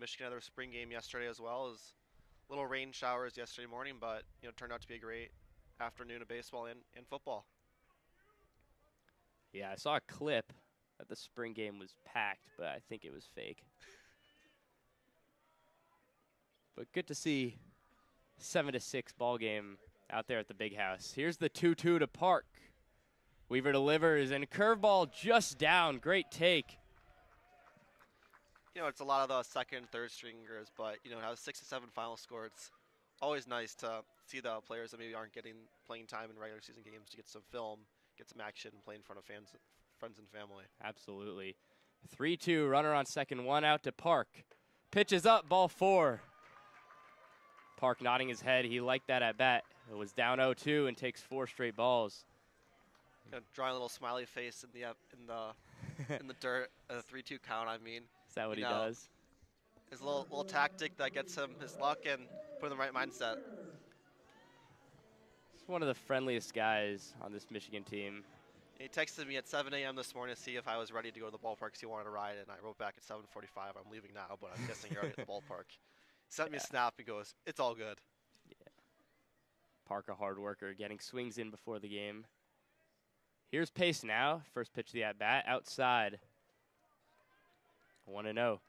D: Michigan had their spring game yesterday as well. As little rain showers yesterday morning, but turned out to be a great afternoon of baseball and football.
C: Yeah, I saw a clip that the spring game was packed, but I think it was fake. But good to see 7-6 ball game out there at the big house. Here's the 2-2 to Park. Weaver delivers, and curveball just down. Great take.
D: It's a lot of the second and third stringers, but, how 6-7 final score, it's always nice to see the players that maybe aren't getting playing time in regular season games to get some film, get some action, and play in front of fans, friends and family.
C: Absolutely. 3-2, runner on second, 1 out to Park. Pitches up, ball 4. Park nodding his head. He liked that at bat. It was down 0-2 and takes 4 straight balls.
D: Drawing a little smiley face in the dirt, a 3-2 count. I mean,
C: is that what he does?
D: His little tactic that gets him his luck and put him in the right mindset.
C: He's one of the friendliest guys on this Michigan team.
D: He texted me at 7 a.m. this morning to see if I was ready to go to the ballpark because he wanted to ride, and I wrote back at 7:45. I'm leaving now, but I'm guessing you're already at the ballpark. Sent me a snap. He goes, "It's all good."
C: Yeah. Park, a hard worker, getting swings in before the game. Here's Pace now. First pitch of the at-bat, outside. 1-0.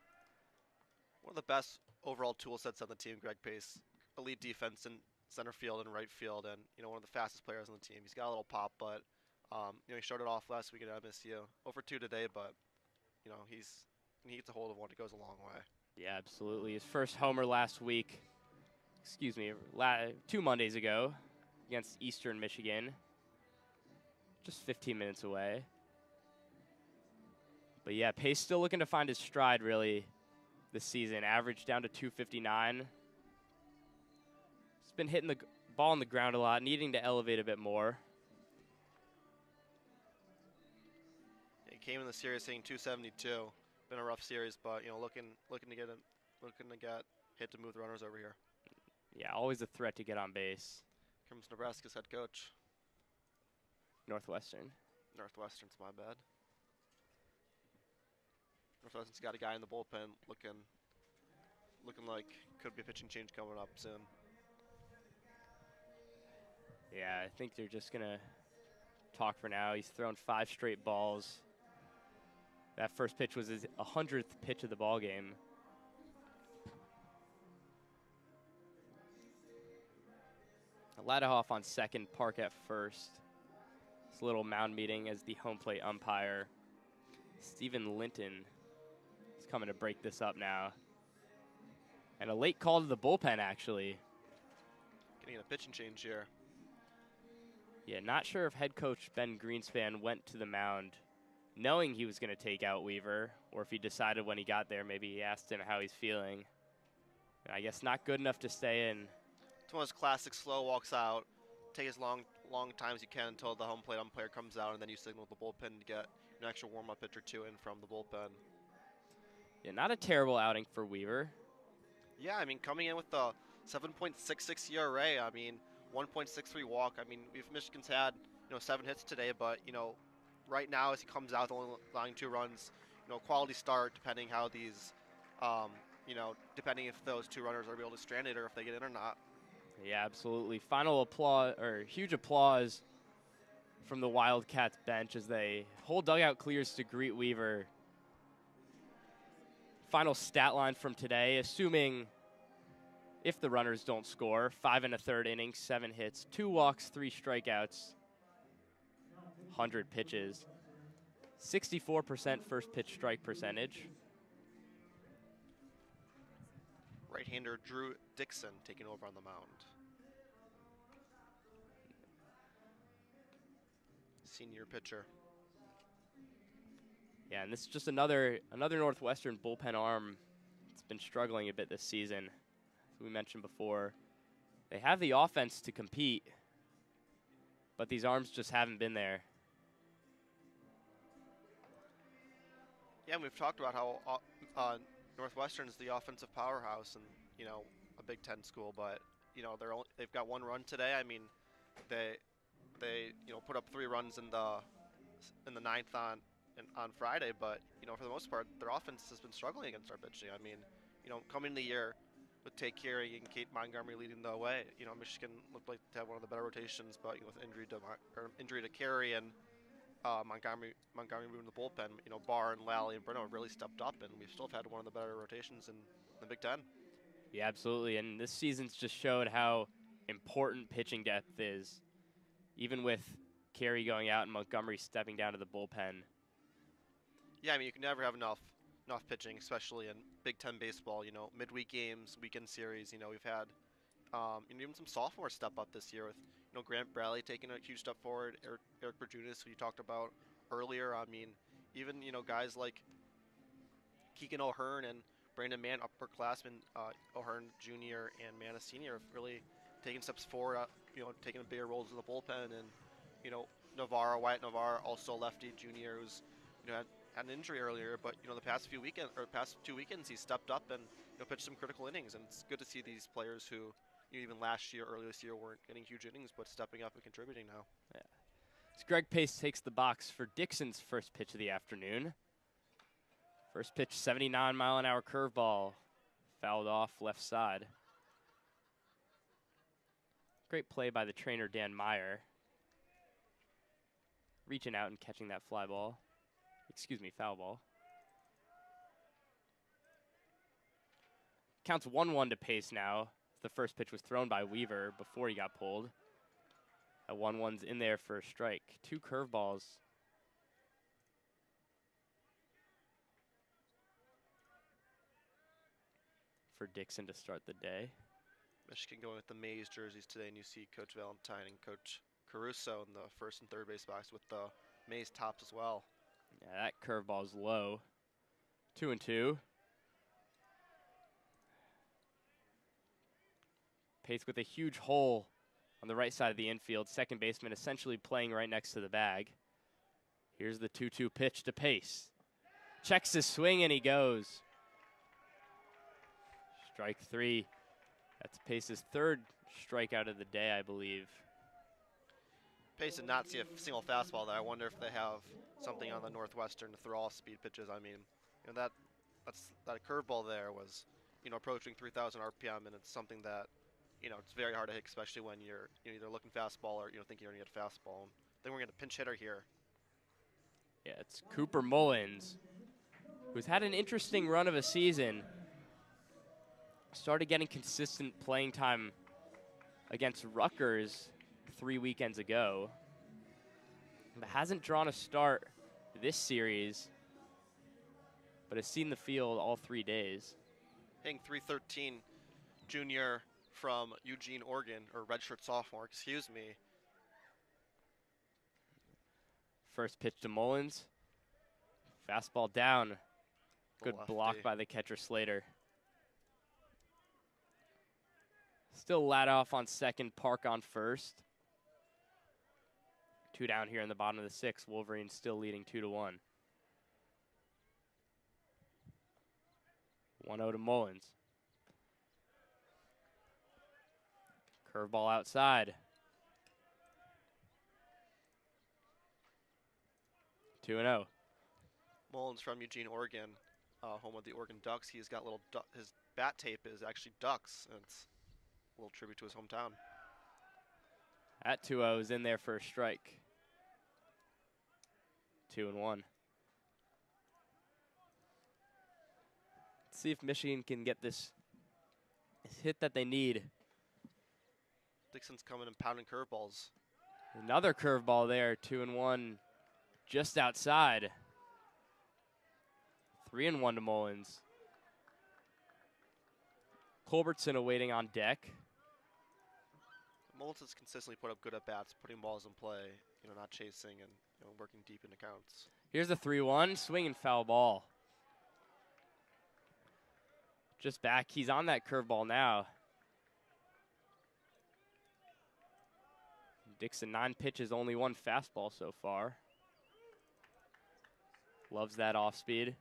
D: One of the best overall tool sets on the team, Greg Pace. Elite defense in center field and right field, and one of the fastest players on the team. He's got a little pop, but he showed it off last week at MSU. 0-2 today, but he gets a hold of one. It goes a long way.
C: Yeah, absolutely. His first homer last week. 2 Mondays ago against Eastern Michigan. Just 15 minutes away. But yeah, Pace still looking to find his stride, really. this season, average down to 259. He's been hitting the ball on the ground a lot, needing to elevate a bit more.
D: He came in the series hitting 272. Been a rough series, but looking to get hit to move the runners over here.
C: Yeah, always a threat to get on base.
D: Comes Nebraska's head coach.
C: Northwestern's
D: my bad. Northwestern's got a guy in the bullpen looking like could be a pitching change coming up soon.
C: Yeah, I think they're just going to talk for now. He's thrown 5 straight balls. That first pitch was his 100th pitch of the ball game. Ladahoff on second, Park at first. This little mound meeting as the home plate umpire. Stephen Linton is coming to break this up now. And a late call to the bullpen, actually.
D: Getting a pitching change here.
C: Yeah, not sure if head coach Ben Greenspan went to the mound knowing he was going to take out Weaver, or if he decided when he got there, maybe he asked him how he's feeling. And I guess not good enough to stay in.
D: It's one of those classic slow walks out. Take as long time as you can until the home plate umpire comes out, and then you signal the bullpen to get an extra warm-up pitch or two in from the bullpen.
C: Yeah, not a terrible outing for Weaver.
D: Yeah, I mean, coming in with the 7.66 ERA, I mean, 1.63 walk. I mean, Michigan's had 7 hits today, but right now as he comes out, only allowing 2 runs. Quality start depending how these, depending if those 2 runners are able to strand it or if they get in or not.
C: Yeah, absolutely. Final applause, or huge applause from the Wildcats bench as they whole dugout clears to greet Weaver. Final stat line from today, assuming if the runners don't score, 5 1/3 innings, 7 hits, 2 walks, 3 strikeouts, 100 pitches, 64% first pitch strike percentage.
D: Right-hander Drew Dixon taking over on the mound. Senior pitcher.
C: Yeah, and this is just another Northwestern bullpen arm that's been struggling a bit this season. As we mentioned before, they have the offense to compete, but these arms just haven't been there.
D: Yeah, and we've talked about how Northwestern is the offensive powerhouse and a Big Ten school, but they've got 1 run today. I mean, they put up 3 runs in the 9th on Friday, but for the most part their offense has been struggling against our pitching. I mean, coming into the year with Tate Carey and Kate Montgomery leading the way, Michigan looked like to have one of the better rotations, but with injury to Carey and Montgomery moving the bullpen, Barr and Lally and Breno have really stepped up, and we've still had one of the better rotations in the Big Ten.
C: Yeah, absolutely, and this season's just showed how important pitching depth is, even with Carey going out and Montgomery stepping down to the bullpen.
D: Yeah, I mean, you can never have enough pitching, especially in Big Ten baseball. Midweek games, weekend series. We've had even some sophomores step up this year with Grant Bradley taking a huge step forward, Eric Berjunas, who you talked about earlier. I mean, even guys like Keegan O'Hearn and Brandon Mann, upperclassmen, O'Hearn Jr. and Mann Sr. have really taken steps forward. Taking bigger roles in the bullpen, and Wyatt Navarro, also lefty junior, who's had an injury earlier, but the past 2 weekends he's stepped up and pitched some critical innings, and it's good to see these players who even earlier this year weren't getting huge innings, but stepping up and contributing now.
C: Yeah. As Greg Pace takes the box for Dixon's first pitch of the afternoon. First pitch, 79-mile-an-hour curveball, fouled off left side. Great play by the trainer Dan Meyer, reaching out and catching that foul ball. Counts 1-1 to Pace now. The first pitch was thrown by Weaver before he got pulled. That 1-1's in there for a strike. 2 curveballs. For Dixon to start the day.
D: Michigan going with the Mays jerseys today, and you see Coach Valentine and Coach Caruso in the first and third base box with the Mays tops as well.
C: Yeah, that curveball's low. 2-2. Pace with a huge hole on the right side of the infield. Second baseman essentially playing right next to the bag. Here's the 2-2 pitch to Pace. Checks his swing and he goes. Strike 3. That's Pace's third strikeout of the day, I believe.
D: Pace did not see a single fastball there. I wonder if they have something on the Northwestern to throw off speed pitches. I mean, you know, that curveball there was, you know, approaching 3,000 RPM, and it's something that, you know, it's very hard to hit, especially when you're, you know, either looking fastball or, you know, thinking you're going to get a fastball. Then we're going to pinch hitter here.
C: Yeah, it's Cooper Mullins, who's had an interesting run of a season. Started getting consistent playing time against Rutgers 3 weekends ago, but hasn't drawn a start this series, but has seen the field all 3 days.
D: Hitting .313, junior from Eugene, Oregon, or redshirt sophomore, excuse me.
C: First pitch to Mullins. Fastball down. Good
D: Lefty.
C: block by the catcher Slater. Still lad off on second, Park on first. 2 down here in the bottom of the 6th. Wolverines still leading 2-1. 1-0 to Mullins. Curveball outside. 2-0.
D: Mullins from Eugene, Oregon, home of the Oregon Ducks. He's got his bat tape is actually Ducks, and it's a little tribute to his hometown.
C: At 2-0 is in there for a strike. 2-1. Let's see if Michigan can get this hit that they need.
D: Dixon's coming and pounding curveballs.
C: Another curveball there, 2-1, just outside. 3-1 to Mullins. Culbertson awaiting on deck.
D: Mullins has consistently put up good at-bats, putting balls in play, you know, not chasing and, you know, working deep into counts.
C: Here's the 3-1, swing and foul ball. Just back, he's on that curveball now. Dixon, 9 pitches, only 1 fastball so far. Loves that off speed.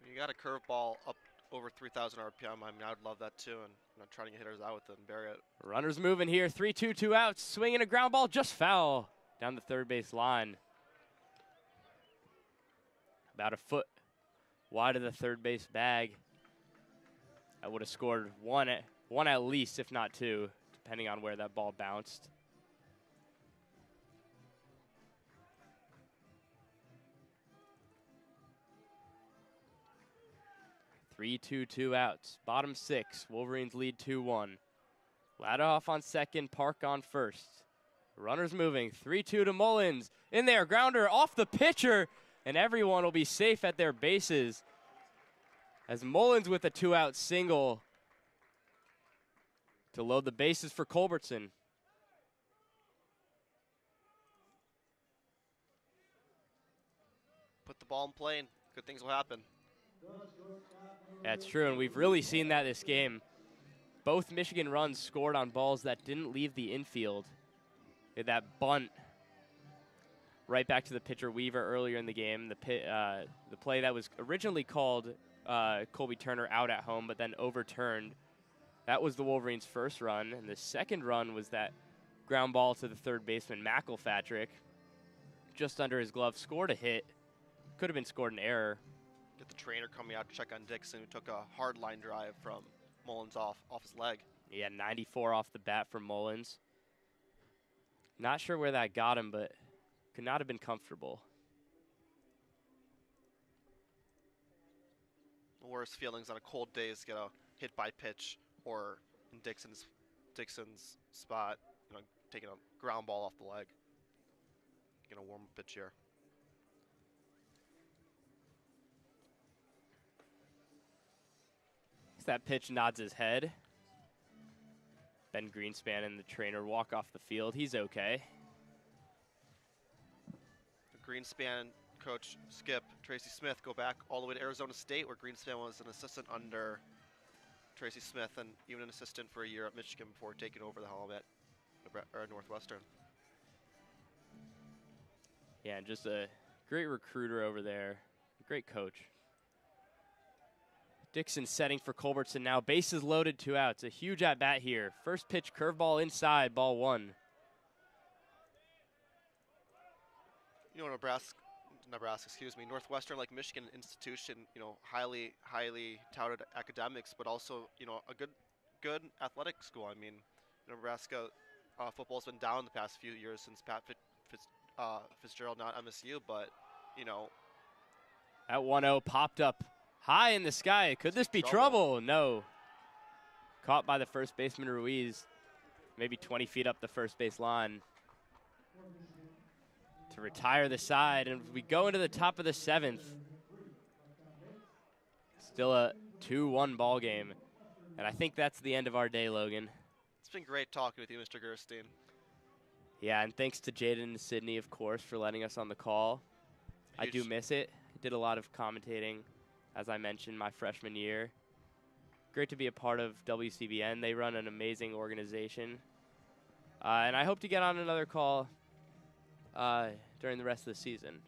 D: You got a curveball up over 3,000 RPM. I mean, I would love that too, and you know, trying to get hitters out with it and bury it.
C: Runners moving here, 3-2, 2 outs. Swinging a ground ball, just foul down the third base line. About a foot wide of the third base bag. That would have scored one at least, if not 2, depending on where that ball bounced. 3-2, 2 outs. Bottom 6, Wolverines lead 2-1. Ladder off on second, Park on first. Runners moving, 3-2 to Mullins. In there, grounder off the pitcher, and everyone will be safe at their bases. As Mullins with a 2-out single to load the bases for Culbertson.
D: Put the ball in play and good things will happen.
C: That's true, and we've really seen that this game. Both Michigan runs scored on balls that didn't leave the infield. That bunt right back to the pitcher Weaver earlier in the game. The play that was originally called Colby Turner out at home, but then overturned. That was the Wolverines' first run, and the second run was that ground ball to the third baseman, McElpatrick. Just under his glove, scored a hit. Could have been scored an error.
D: Get the trainer coming out to check on Dixon, who took a hard line drive from Mullins off his leg.
C: Yeah, 94 off the bat from Mullins. Not sure where that got him, but could not have been comfortable.
D: The worst feelings on a cold day is get a hit by pitch, or in Dixon's spot, you know, taking a ground ball off the leg. Getting a warm pitch here.
C: That pitch nods his head. Ben Greenspan and the trainer walk off the field. He's okay.
D: The Greenspan coach, Skip, Tracy Smith, go back all the way to Arizona State, where Greenspan was an assistant under Tracy Smith, and even an assistant for a year at Michigan before taking over the helm at Northwestern.
C: Yeah, and just a great recruiter over there. Great coach. Dixon setting for Culbertson now. Bases loaded, 2 outs. A huge at-bat here. First pitch, curveball inside, ball 1.
D: You know, Nebraska, excuse me, Northwestern, like Michigan institution, you know, highly touted academics, but also, you know, a good athletic school. I mean, Nebraska football's been down the past few years since Pat Fitzgerald, not MSU, but, you know.
C: At 1-0, popped up high in the sky. Could this be trouble? No. Caught by the first baseman, Ruiz, maybe 20 feet up the first base line to retire the side. And we go into the top of the 7th. Still a 2-1 ball game. And I think that's the end of our day, Logan.
D: It's been great talking with you, Mr. Gerstein.
C: Yeah, and thanks to Jaden and Sydney, of course, for letting us on the call. I do miss it. I did a lot of commentating, as I mentioned, my freshman year. Great to be a part of WCBN. They run an amazing organization. And I hope to get on another call during the rest of the season.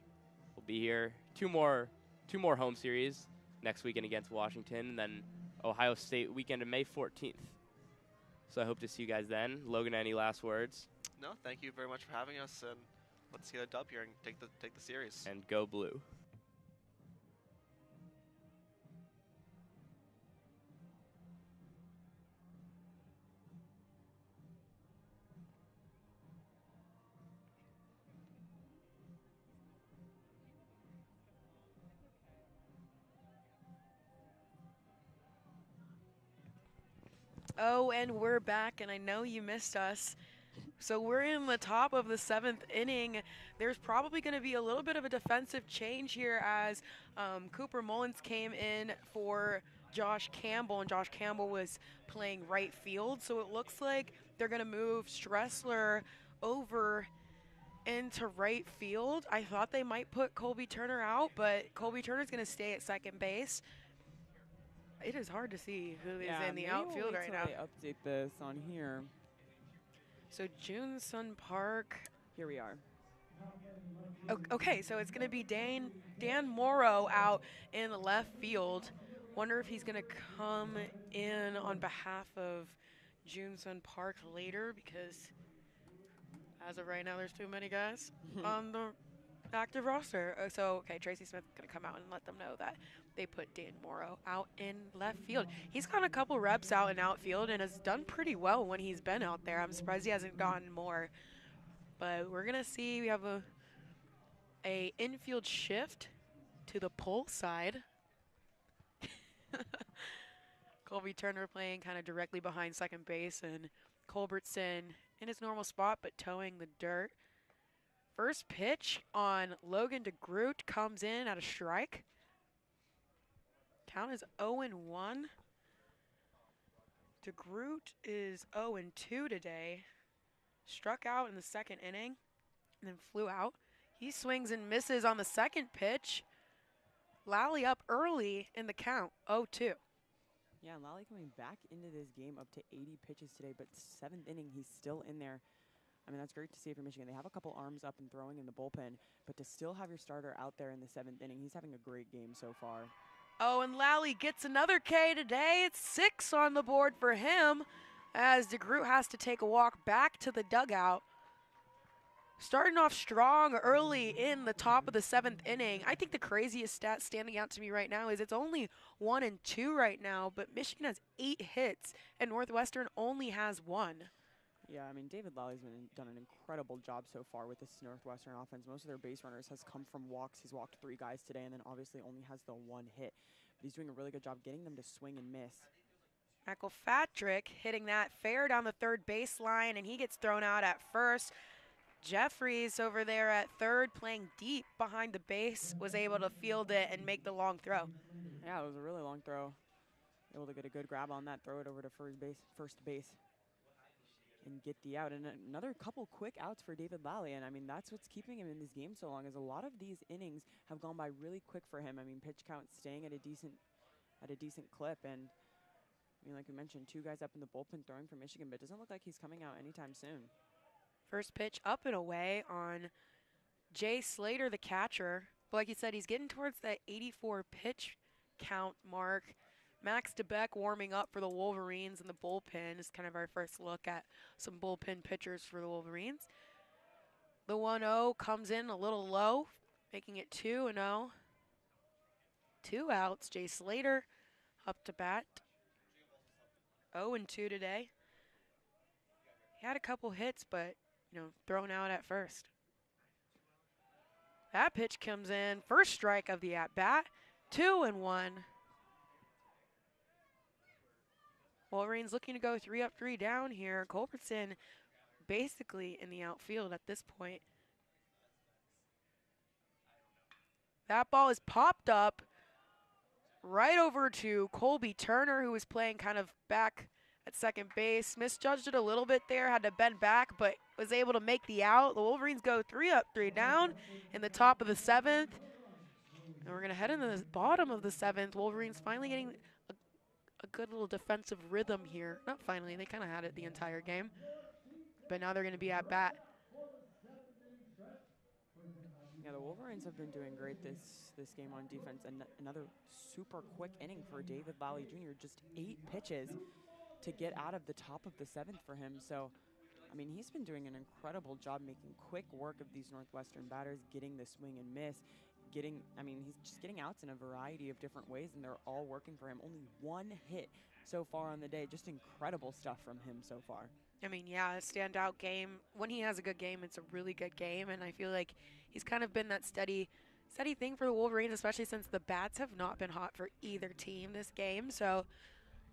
C: We'll be here. Two more home series next weekend against Washington, and then Ohio State weekend of May 14th. So I hope to see you guys then. Logan, any last words?
D: No, thank you very much for having us, and let's get a dub here and take the series.
C: And go blue.
A: Oh, and we're back, and I know you missed us. So we're in the top of the 7th inning. There's probably going to be a little bit of a defensive change here as Cooper Mullins came in for Josh Campbell, and Josh Campbell was playing right field. So it looks like they're going to move Stressler over into right field. I thought they might put Colby Turner out, but Colby Turner's going to stay at second base. It is hard to see who is in the outfield right now.
B: I update this on here.
A: So June Sun Park.
B: Here we are.
A: Okay, so it's going to be Dan Morrow out in the left field. Wonder if he's going to come in on behalf of June Sun Park later, because as of right now, there's too many guys on the active roster. So, okay, Tracy Smith's going to come out and let them know that they put Dan Morrow out in left field. He's got a couple reps out in outfield and has done pretty well when he's been out there. I'm surprised he hasn't gotten more. But we're going to see, we have a infield shift to the pull side. Colby Turner playing kind of directly behind second base, and Culbertson in his normal spot but towing the dirt. First pitch on Logan DeGroot comes in at a strike. Count is 0-1. DeGroot is 0-2 today. Struck out in the second inning and then flew out. He swings and misses on the second pitch. Lally up early in the count, 0-2.
B: Yeah, Lally coming back into this game up to 80 pitches today, but 7th inning, he's still in there. I mean, that's great to see for Michigan. They have a couple arms up and throwing in the bullpen, but to still have your starter out there in the 7th inning, he's having a great game so far.
A: Oh, and Lally gets another K today. It's 6 on the board for him as DeGroot has to take a walk back to the dugout. Starting off strong early in the top of the 7th inning. I think the craziest stat standing out to me right now is it's only 1-2 right now, but Michigan has 8 hits and Northwestern only has 1.
B: Yeah, I mean, David Lally's done an incredible job so far with this Northwestern offense. Most of their base runners has come from walks. He's walked 3 guys today and then obviously only has the 1 hit. But he's doing a really good job getting them to swing and miss.
A: McElfatrick hitting that fair down the third baseline, and he gets thrown out at first. Jeffries over there at third playing deep behind the base was able to field it and make the long throw.
B: Yeah, it was a really long throw. Able to get a good grab on that, throw it over to first base. And get the out. And another couple quick outs for David Lally. And I mean, that's what's keeping him in this game so long, is a lot of these innings have gone by really quick for him. I mean, pitch count staying at a decent clip. And I mean, like we mentioned, 2 guys up in the bullpen throwing for Michigan, but it doesn't look like he's coming out anytime soon.
A: First pitch up and away on Jay Slater, the catcher. But like you said, he's getting towards that 84 pitch count mark. Max DeBeck warming up for the Wolverines in the bullpen. This is kind of our first look at some bullpen pitchers for the Wolverines. The 1-0 comes in a little low, making it 2-0. 2 outs. Jay Slater up to bat. 0-2 today. He had a couple hits, but, thrown out at first. That pitch comes in. First strike of the at-bat. 2-1. Wolverines looking to go 3 up, 3 down here. Culbertson basically in the outfield at this point. That ball is popped up right over to Colby Turner, who was playing kind of back at second base. Misjudged it a little bit there, had to bend back, but was able to make the out. The Wolverines go 3 up, 3 down in the top of the 7th. And we're going to head into the bottom of the 7th. Wolverines finally getting a good little defensive rhythm here. Not finally, they kind of had it the entire game. But now they're going to be at bat.
B: Yeah, the Wolverines have been doing great this game on defense. And another super quick inning for David Lally Jr. Just 8 pitches to get out of the top of the 7th for him. So, I mean, he's been doing an incredible job making quick work of these Northwestern batters, getting the swing and miss, he's just getting outs in a variety of different ways, and they're all working for him. Only 1 hit so far on the day. Just incredible stuff from him so far.
A: I mean, yeah, a standout game. When he has a good game, it's a really good game, and I feel like he's kind of been that steady thing for the Wolverines, especially since the bats have not been hot for either team this game. So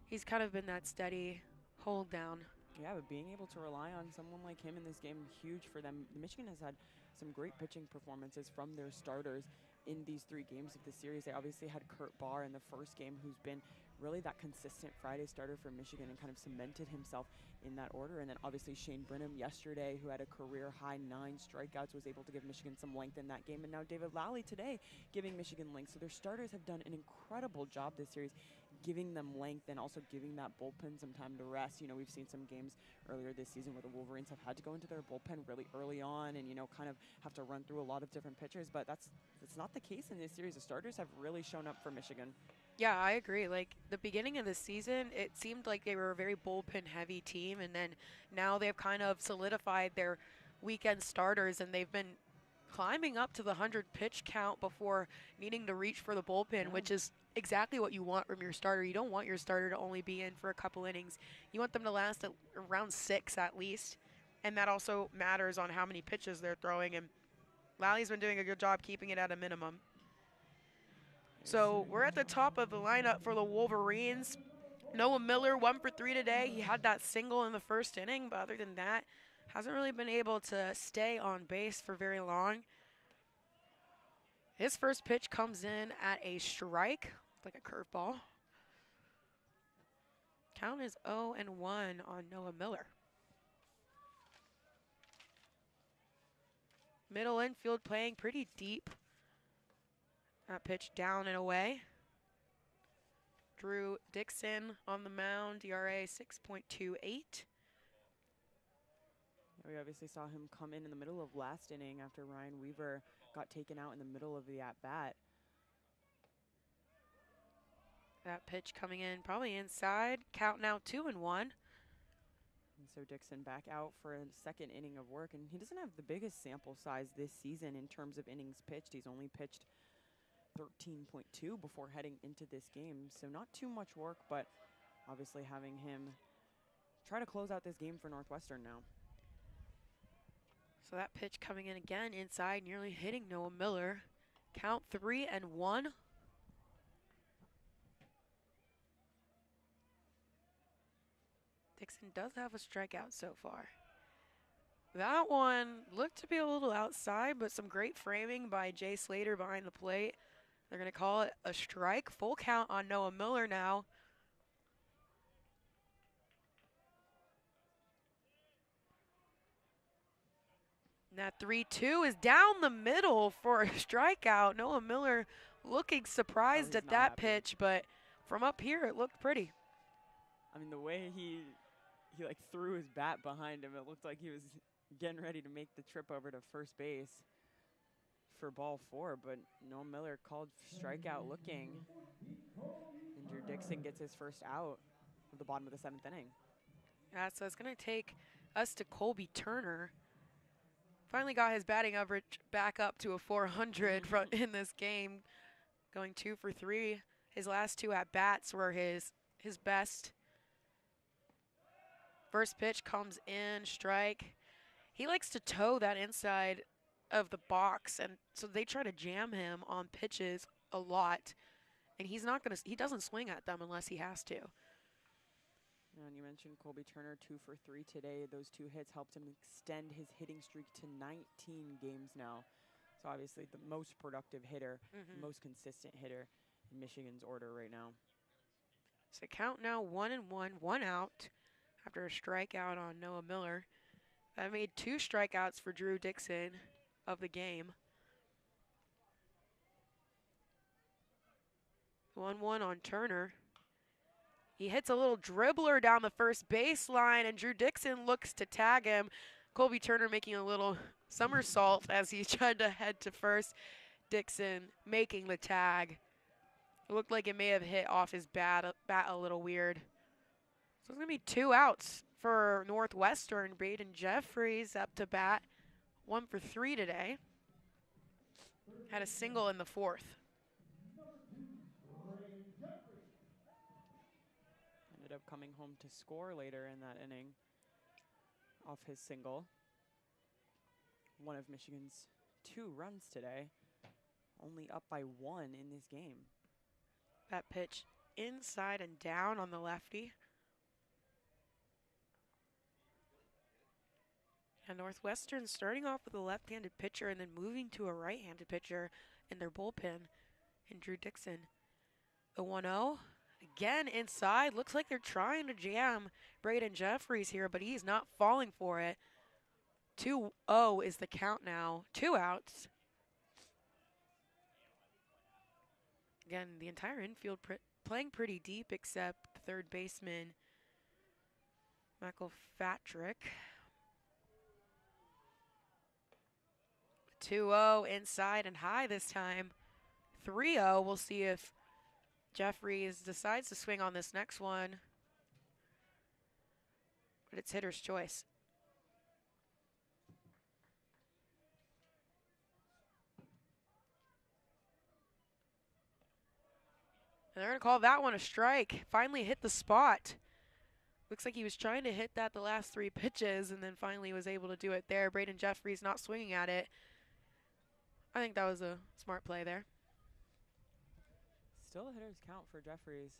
A: he's kind of been that steady hold down.
B: Yeah, but being able to rely on someone like him in this game, huge for them. Michigan has had some great pitching performances from their starters in these 3 games of the series. They obviously had Kurt Barr in the first game, who's been really that consistent Friday starter for Michigan and kind of cemented himself in that order. And then obviously Shane Brenham yesterday, who had a career-high 9 strikeouts, was able to give Michigan some length in that game. And now David Lally today giving Michigan length. So their starters have done an incredible job this series, giving them length and also giving that bullpen some time to rest. We've seen some games earlier this season where the Wolverines have had to go into their bullpen really early on and, kind of have to run through a lot of different pitchers. But that's not the case in this series. The starters have really shown up for Michigan.
A: Yeah, I agree. Like, the beginning of the season, it seemed like they were a very bullpen-heavy team, and then now they've kind of solidified their weekend starters, and they've been climbing up to the 100-pitch count before needing to reach for the bullpen, which is exactly what you want from your starter. You don't want your starter to only be in for a couple innings. You want them to last at around 6 at least, and that also matters on how many pitches they're throwing, and Lally's been doing a good job keeping it at a minimum. So we're at the top of the lineup for the Wolverines. Noah Miller, 1 for 3 today. He had that single in the first inning, but other than that, hasn't really been able to stay on base for very long. His first pitch comes in at a strike, like a curveball. Count is 0-1 on Noah Miller. Middle infield playing pretty deep. That pitch down and away. Drew Dixon on the mound, ERA 6.28.
B: We obviously saw him come in the middle of last inning after Ryan Weaver got taken out in the middle of the at-bat.
A: That pitch coming in probably inside. Count now 2-1.
B: And so Dixon back out for a second inning of work, and he doesn't have the biggest sample size this season in terms of innings pitched. He's only pitched 13.2 before heading into this game, so not too much work, but obviously having him try to close out this game for Northwestern now.
A: So that pitch coming in again inside, nearly hitting Noah Miller. Count 3-1. Dixon does have a strikeout so far. That one looked to be a little outside, but some great framing by Jay Slater behind the plate. They're going to call it a strike. Full count on Noah Miller now. And that 3-2 is down the middle for a strikeout. Noah Miller looking surprised at that pitch, but from up here it looked pretty.
B: I mean, the way he like threw his bat behind him, it looked like he was getting ready to make the trip over to first base for ball 4, but Noah Miller called strikeout looking. And Drew Dixon gets his first out at the bottom of the 7th inning.
A: Yeah, so it's going to take us to Colby Turner. Finally got his batting average back up to a 400 in this game, going 2 for 3. His last 2 at-bats were his best. First pitch comes in, strike. He likes to toe that inside of the box, and so they try to jam him on pitches a lot, and he doesn't swing at them unless he has to.
B: And you mentioned Colby Turner, 2 for 3 today. Those 2 hits helped him extend his hitting streak to 19 games now. So obviously the most productive hitter, most consistent hitter in Michigan's order right now.
A: So count now 1-1, 1 out after a strikeout on Noah Miller. That made 2 strikeouts for Drew Dixon of the game. 1-1 on Turner. He hits a little dribbler down the first baseline, and Drew Dixon looks to tag him. Colby Turner making a little somersault as he tried to head to first. Dixon making the tag. It looked like it may have hit off his bat a little weird. So it's going to be 2 outs for Northwestern. Braden Jeffries up to bat. 1 for 3 today. Had a single in the 4th.
B: Ended up coming home to score later in that inning off his single. One of Michigan's 2 runs today. Only up by 1 in this game.
A: That pitch inside and down on the lefty. And Northwestern starting off with a left-handed pitcher and then moving to a right-handed pitcher in their bullpen in Drew Dixon. The 1-0, again inside. Looks like they're trying to jam Braden Jeffries here, but he's not falling for it. 2-0 is the count now. 2 outs. Again, the entire infield playing pretty deep except the third baseman, Michael Fatrick. 2-0 inside and high this time. 3-0. We'll see if Jeffries decides to swing on this next one. But it's hitter's choice. And they're going to call that one a strike. Finally hit the spot. Looks like he was trying to hit that the last 3 pitches and then finally was able to do it there. Braden Jeffries not swinging at it. I think that was a smart play there.
B: Still a hitter's count for Jeffries.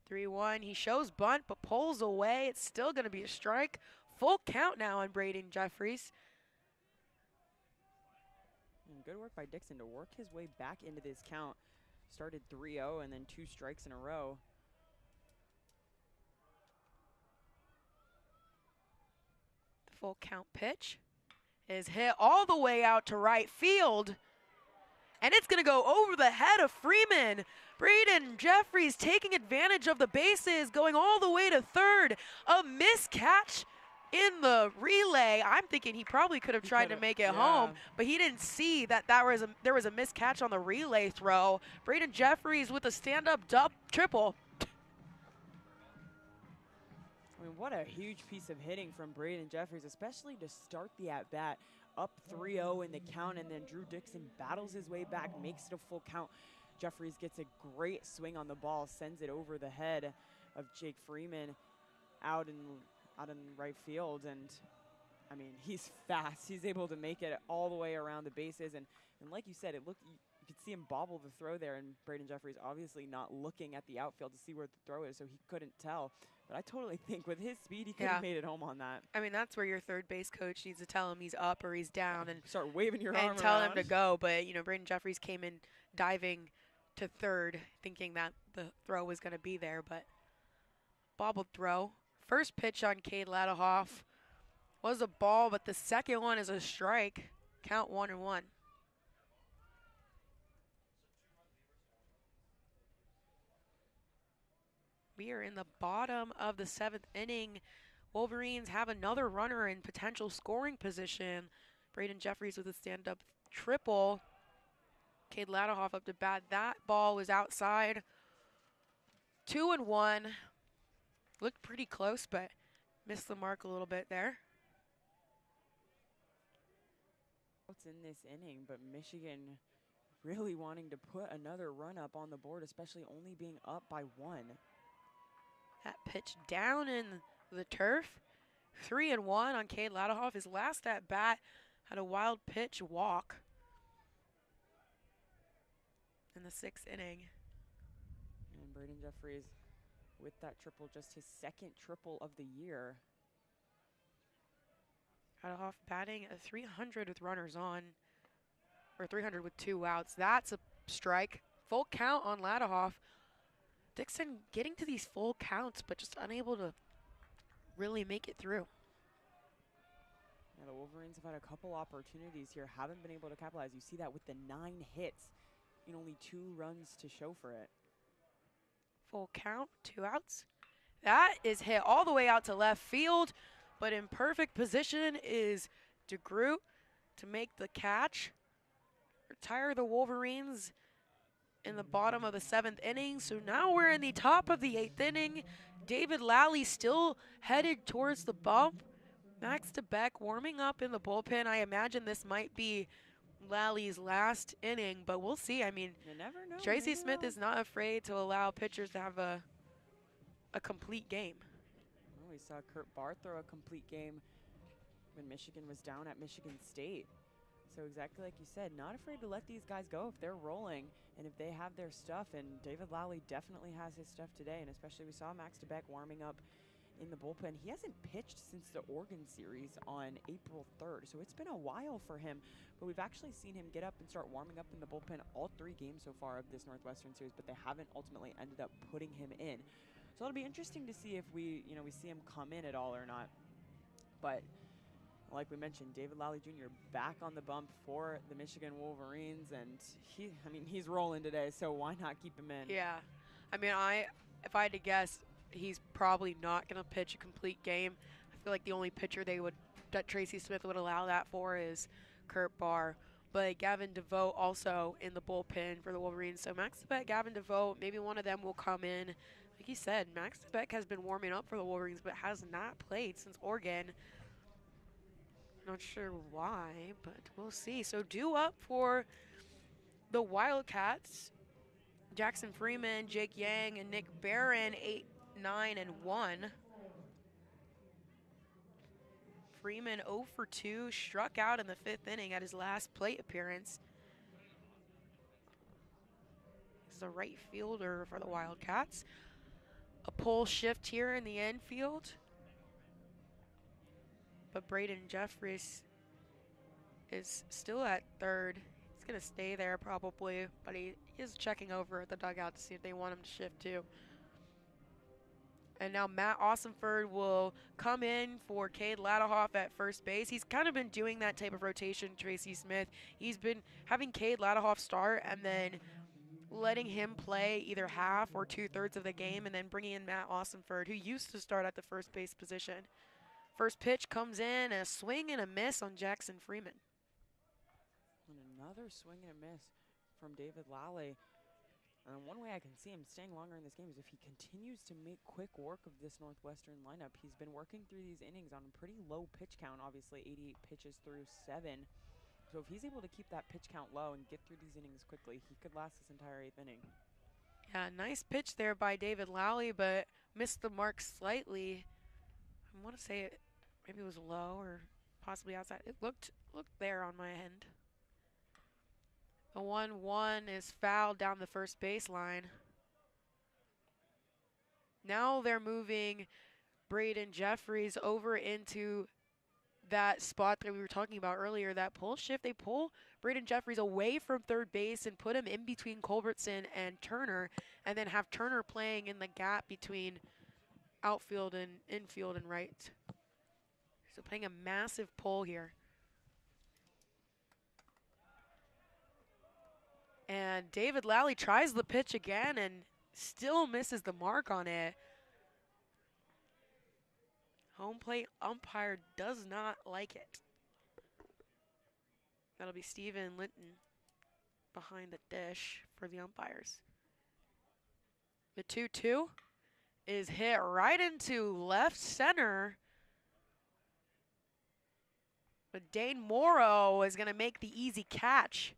A: 3-1. He shows bunt but pulls away. It's still going to be a strike. Full count now on Braden Jeffries.
B: And good work by Dixon to work his way back into this count. Started 3-0 and then 2 strikes in a row.
A: The full count pitch is hit all the way out to right field. And it's going to go over the head of Freeman. Braden Jeffries taking advantage of the bases, going all the way to third. A miscatch in the relay. I'm thinking he probably could have tried to make it home, but he didn't see that there was a miscatch on the relay throw. Braden Jeffries with a stand-up triple.
B: I mean, what a huge piece of hitting from Braden Jeffries, especially to start the at-bat. Up 3-0 in the count, and then Drew Dixon battles his way back, makes it a full count. Jeffries gets a great swing on the ball, sends it over the head of Jake Freeman out in right field, and I mean, he's fast. He's able to make it all the way around the bases, and like you said, it looked, you could see him bobble the throw there, and Braden Jeffries obviously not looking at the outfield to see where the throw is, so he couldn't tell. But I totally think with his speed, he could have made it home on that.
A: I mean, that's where your third base coach needs to tell him he's up or he's down and
B: start waving your arm
A: and tell
B: around.
A: him to go. But, you know, Braden Jeffries came in diving to third thinking that the throw was going to be there, but bobbled throw. First pitch on Cade Ladahoff was a ball, but the second one is a strike. Count 1-1. We are in the bottom of the 7th inning. Wolverines have another runner in potential scoring position. Braden Jeffries with a stand-up triple. Cade Ladahoff up to bat. That ball was outside. 2-1. Looked pretty close, but missed the mark a little bit there.
B: What's in this inning, but Michigan really wanting to put another run up on the board, especially only being up by 1.
A: That pitch down in the turf. 3-1 on Cade Ladahoff. His last at bat had a wild pitch walk in the 6th inning.
B: And Braden Jeffries with that triple, just his 2nd triple of the year.
A: Ladahoff batting a 300 with runners on, or 300 with 2 outs. That's a strike. Full count on Ladahoff. Dixon getting to these full counts, but just unable to really make it through.
B: Yeah, the Wolverines have had a couple opportunities here, haven't been able to capitalize. You see that with the 9 hits and only 2 runs to show for it.
A: Full count, 2 outs. That is hit all the way out to left field, but in perfect position is DeGroot to make the catch. Retire the Wolverines in the bottom of the 7th inning. So now we're in the top of the 8th inning. David Lally still headed towards the bump. Max DeBeck warming up in the bullpen. I imagine this might be Lally's last inning, but we'll see. I mean,
B: You never know.
A: Tracy Smith is not afraid to allow pitchers to have a complete game.
B: Well, we saw Kurt Barr throw a complete game when Michigan was down at Michigan State. So exactly like you said, not afraid to let these guys go if they're rolling and if they have their stuff. And David Lally definitely has his stuff today. And especially we saw Max DeBeck warming up in the bullpen. He hasn't pitched since the Oregon series on April 3rd. So it's been a while for him. But we've actually seen him get up and start warming up in the bullpen all 3 games so far of this Northwestern series. But they haven't ultimately ended up putting him in. So it'll be interesting to see if we see him come in at all or not. But like we mentioned, David Lally Jr. back on the bump for the Michigan Wolverines, and he's rolling today, so why not keep him in?
A: Yeah. I mean, if I had to guess, he's probably not going to pitch a complete game. I feel like the only pitcher that Tracy Smith would allow that for is Kurt Barr. But Gavin DeVoe also in the bullpen for the Wolverines. So Max DeBeck, Gavin DeVoe, maybe one of them will come in. Like he said, Max DeBeck has been warming up for the Wolverines, but has not played since Oregon. Not sure why, but we'll see. So due up for the Wildcats, Jackson Freeman, Jake Yang, and Nick Barron, 8, 9, and 1. Freeman 0 for 2, struck out in the 5th inning at his last plate appearance. He's the right fielder for the Wildcats. A pole shift here in the infield. But Braden Jeffries is still at 3rd. He's going to stay there probably, but he is checking over at the dugout to see if they want him to shift too. And now Matt Ossenford will come in for Cade Ladahoff at first base. He's kind of been doing that type of rotation, Tracy Smith. He's been having Cade Ladahoff start and then letting him play either half or 2/3 of the game and then bringing in Matt Ossenford, who used to start at the first base position. First pitch comes in, a swing and a miss on Jackson Freeman.
B: And another swing and a miss from David Lally. And one way I can see him staying longer in this game is if he continues to make quick work of this Northwestern lineup. He's been working through these innings on a pretty low pitch count, obviously 88 pitches through 7. So if he's able to keep that pitch count low and get through these innings quickly, he could last this entire 8th inning.
A: Yeah, nice pitch there by David Lally, but missed the mark slightly. I want to say maybe it was low or possibly outside. It looked there on my end. The 1-1 is fouled down the first baseline. Now they're moving Braden Jeffries over into that spot that we were talking about earlier, that pull shift. They pull Braden Jeffries away from third base and put him in between Culbertson and Turner, and then have Turner playing in the gap between outfield and infield and right. So playing a massive pull here. And David Lally tries the pitch again, and still misses the mark on it. Home plate umpire does not like it. That'll be Steven Linton behind the dish for the umpires. The 2-2 is hit right into left center. But Dane Morrow is going to make the easy catch.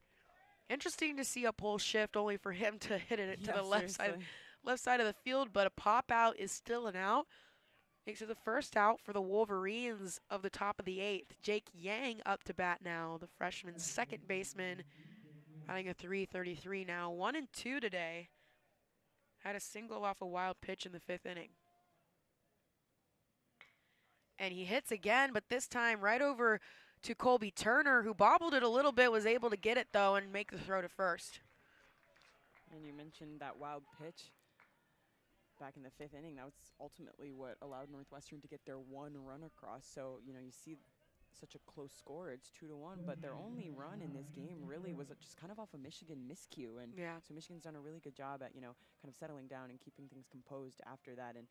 A: Interesting to see a pull shift only for him to hit it to the left side of the field, but a pop out is still an out. Makes it the first out for the Wolverines of the top of the 8th. Jake Yang up to bat now, the freshman second baseman, batting a .333 now. 1 and 2 today. Had a single off a wild pitch in the 5th inning. And he hits again, but this time right over to Colby Turner, who bobbled it a little bit, was able to get it though and make the throw to first.
B: And you mentioned that wild pitch back in the 5th inning. That was ultimately what allowed Northwestern to get their one run across. So, you know, you see such a close score. It's 2-1, but their only run in this game really was just kind of off a Michigan miscue. And so Michigan's done a really good job at, you know, kind of settling down and keeping things composed after that. And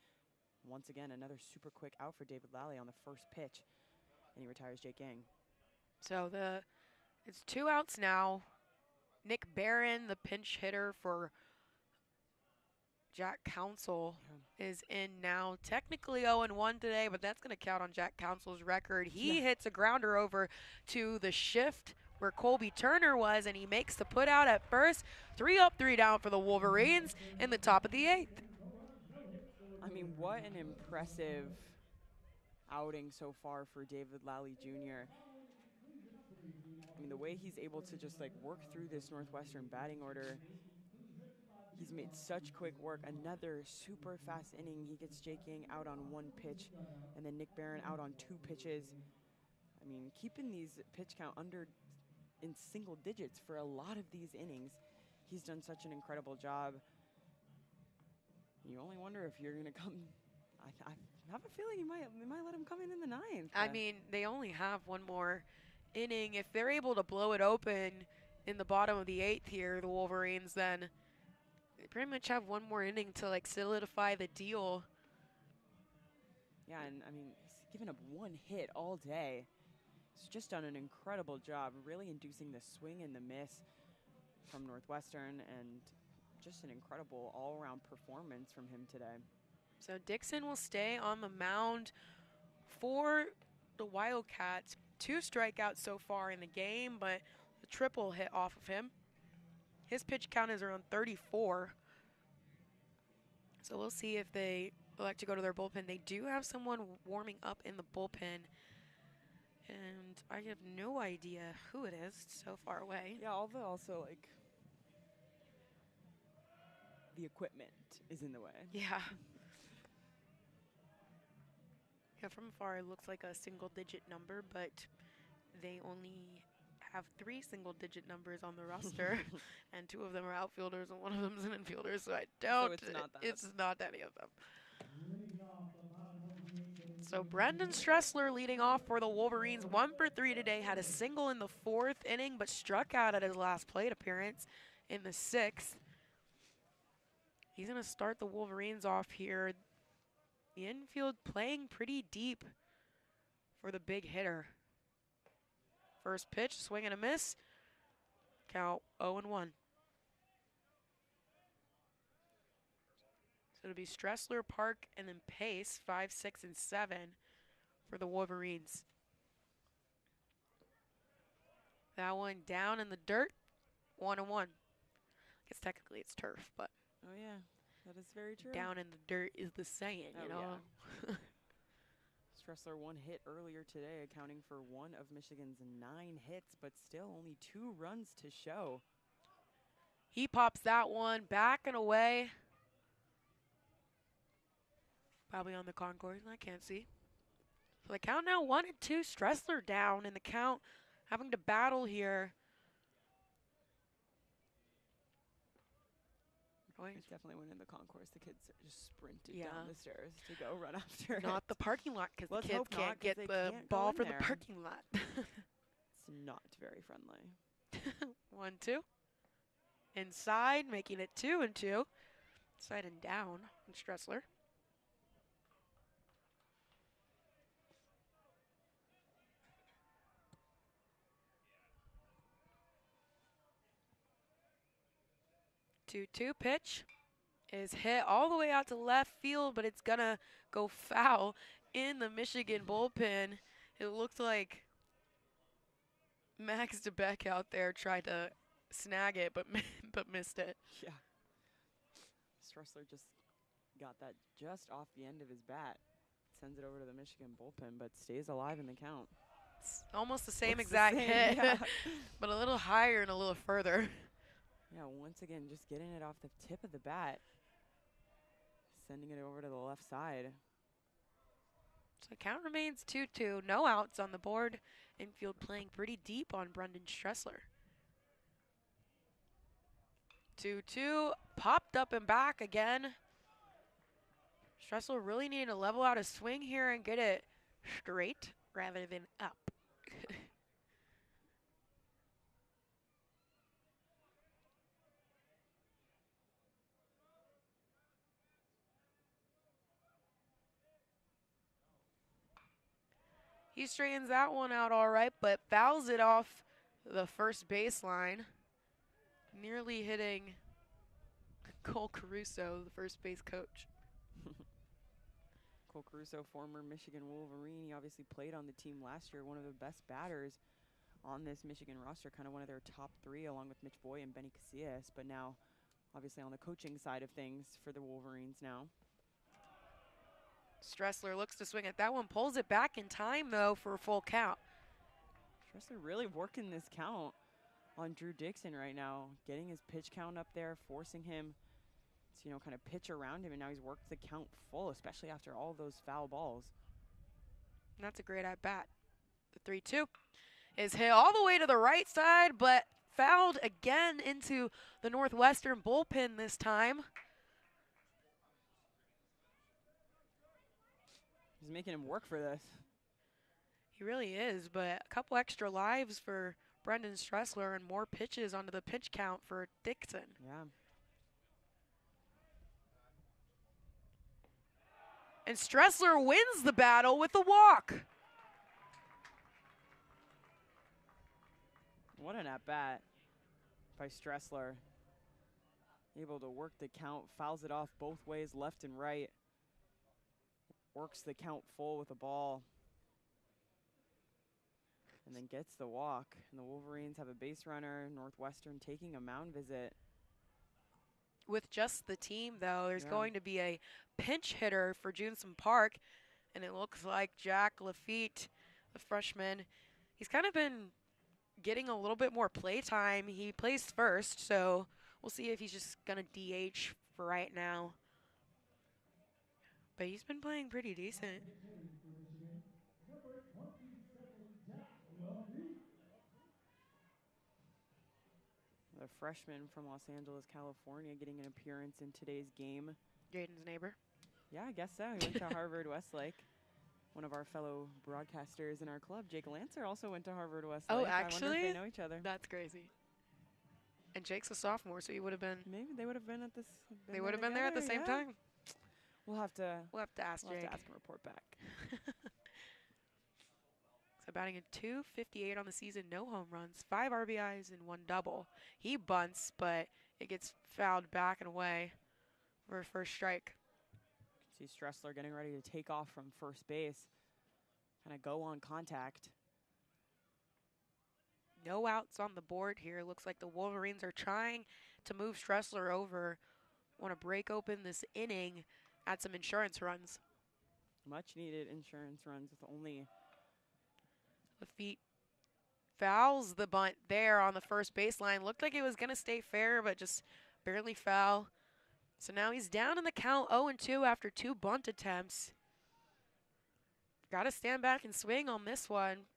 B: once again, another super quick out for David Lally on the first pitch, and he retires Jake Yang. So
A: it's 2 outs now. Nick Barron, the pinch hitter for Jack Council, is in now. Technically 0-1 today, but that's going to count on Jack Council's record. He hits a grounder over to the shift where Colby Turner was, and he makes the put out at first. 3 up, 3 down for the Wolverines in the top of the 8th.
B: I mean, what an impressive outing so far for David Lally Jr. I mean, the way he's able to just like work through this Northwestern batting order, he's made such quick work. Another super fast inning. He gets Jake Yang out on 1 pitch, and then Nick Barron out on 2 pitches. I mean, keeping these pitch count under in single digits for a lot of these innings. He's done such an incredible job. You only wonder if you're going to come. I have a feeling they might let him come in the 9th.
A: I mean, they only have one more inning. If they're able to blow it open in the bottom of the 8th here, the Wolverines, then they pretty much have one more inning to like solidify the deal.
B: Yeah, and I mean, he's given up 1 hit all day. He's just done an incredible job, really inducing the swing and the miss from Northwestern, and just an incredible all-around performance from him today.
A: So Dixon will stay on the mound for the Wildcats. 2 strikeouts so far in the game, but the triple hit off of him. His pitch count is around 34. So we'll see if they elect to go to their bullpen. They do have someone warming up in the bullpen, and I have no idea who it is. It's so far away.
B: Yeah, also like the equipment is in the way.
A: Yeah. Yeah, from afar it looks like a single-digit number, but they only have 3 single-digit numbers on the roster, and 2 of them are outfielders and 1 of them is an infielder. So I don't.
B: So it's not that.
A: It's not any of them. So Brendan Stressler leading off for the Wolverines. 1 for 3 today. Had a single in the 4th inning, but struck out at his last plate appearance in the 6th. He's going to start the Wolverines off here. The infield playing pretty deep for the big hitter. First pitch, swing and a miss. Count 0-1. So it'll be Stressler, Park, and then Pace, 5, 6, and 7 for the Wolverines. That one down in the dirt, 1-1. I guess technically it's turf, but.
B: Oh, yeah, that is very true.
A: Down in the dirt is the saying, you know.
B: Yeah. Stressler 1 hit earlier today, accounting for 1 of Michigan's 9 hits, but still only 2 runs to show.
A: He pops that one back and away. Probably on the concourse, I can't see. So the count now 1-2, Stressler down in the count, having to battle here.
B: It definitely went in the concourse. The kids just sprinted down the stairs to go run after it.
A: Not the parking lot, because the kids can't get the ball for the parking lot.
B: It's not very friendly.
A: 1-2. Inside, making it 2-2. Outside and down on Stressler. Two pitch is hit all the way out to left field, but it's gonna go foul in the Michigan bullpen. It looked like Max DeBeck out there tried to snag it, but but missed it.
B: Yeah. Stressler just got that just off the end of his bat. Sends it over to the Michigan bullpen, but stays alive in the count.
A: It's almost the same
B: Looks the
A: exact
B: same,
A: hit,
B: yeah.
A: but a little higher and a little further.
B: Yeah, once again, just getting it off the tip of the bat. Sending it over to the left side.
A: So the count remains 2-2. No outs on the board. Infield playing pretty deep on Brendan Stressler. 2-2. Popped up and back again. Stressler really needing to level out his swing here and get it straight rather than up. He straightens that one out all right, but fouls it off the first baseline. Nearly hitting Cole Caruso, the first base coach.
B: Cole Caruso, former Michigan Wolverine. He obviously played on the team last year, one of the best batters on this Michigan roster, kind of one of their top three along with Mitch Boy and Benny Casillas, but now obviously on the coaching side of things for the Wolverines now.
A: Stressler looks to swing at that one, pulls it back in time though for a full count.
B: Stressler really working this count on Drew Dixon right now, getting his pitch count up there, forcing him to, kind of pitch around him, and now he's worked the count full, especially after all those foul balls.
A: And that's a great at bat. The 3-2 is hit all the way to the right side, but fouled again into the Northwestern bullpen this time.
B: He's making him work for this.
A: He really is, but a couple extra lives for Brendan Stressler and more pitches onto the pitch count for Dixon.
B: Yeah.
A: And Stressler wins the battle with a walk.
B: What an at-bat by Stressler. Able to work the count, fouls it off both ways, left and right. Works the count full with the ball. And then gets the walk. And the Wolverines have a base runner, Northwestern taking a mound visit.
A: With just the team, though, there's
B: Yeah.
A: going to be a pinch hitter for Junson Park, and it looks like Jack Lafitte, the freshman. He's kind of been getting a little bit more play time. He plays first, so we'll see if he's just going to DH for right now. But he's been playing pretty decent.
B: The freshman from Los Angeles, California, getting an appearance in today's game.
A: Jaden's neighbor.
B: Yeah, I guess so. He went to Harvard Westlake. One of our fellow broadcasters in our club, Jake Lancer, also went to Harvard Westlake.
A: Oh,
B: I wonder
A: actually?
B: if they know each other.
A: That's crazy. And Jake's a sophomore, so he would have been.
B: Maybe they would have been at this.
A: They would have been there at the same
B: yeah.
A: time.
B: We'll have to
A: ask
B: we'll have
A: Jake.
B: to ask and report back.
A: So batting at .258 on the season, no home runs, 5 RBIs and 1 double. He bunts, but it gets fouled back and away for a first strike.
B: See Stressler getting ready to take off from first base. Kind of go on contact.
A: No outs on the board here. Looks like the Wolverines are trying to move Stressler over. Want to break open this inning, add some insurance runs.
B: Much needed insurance runs with only.
A: Lafitte fouls the bunt there on the first baseline. Looked like it was going to stay fair, but just barely foul. So now he's down in the count 0-2 after 2 bunt attempts. Got to stand back and swing on this one.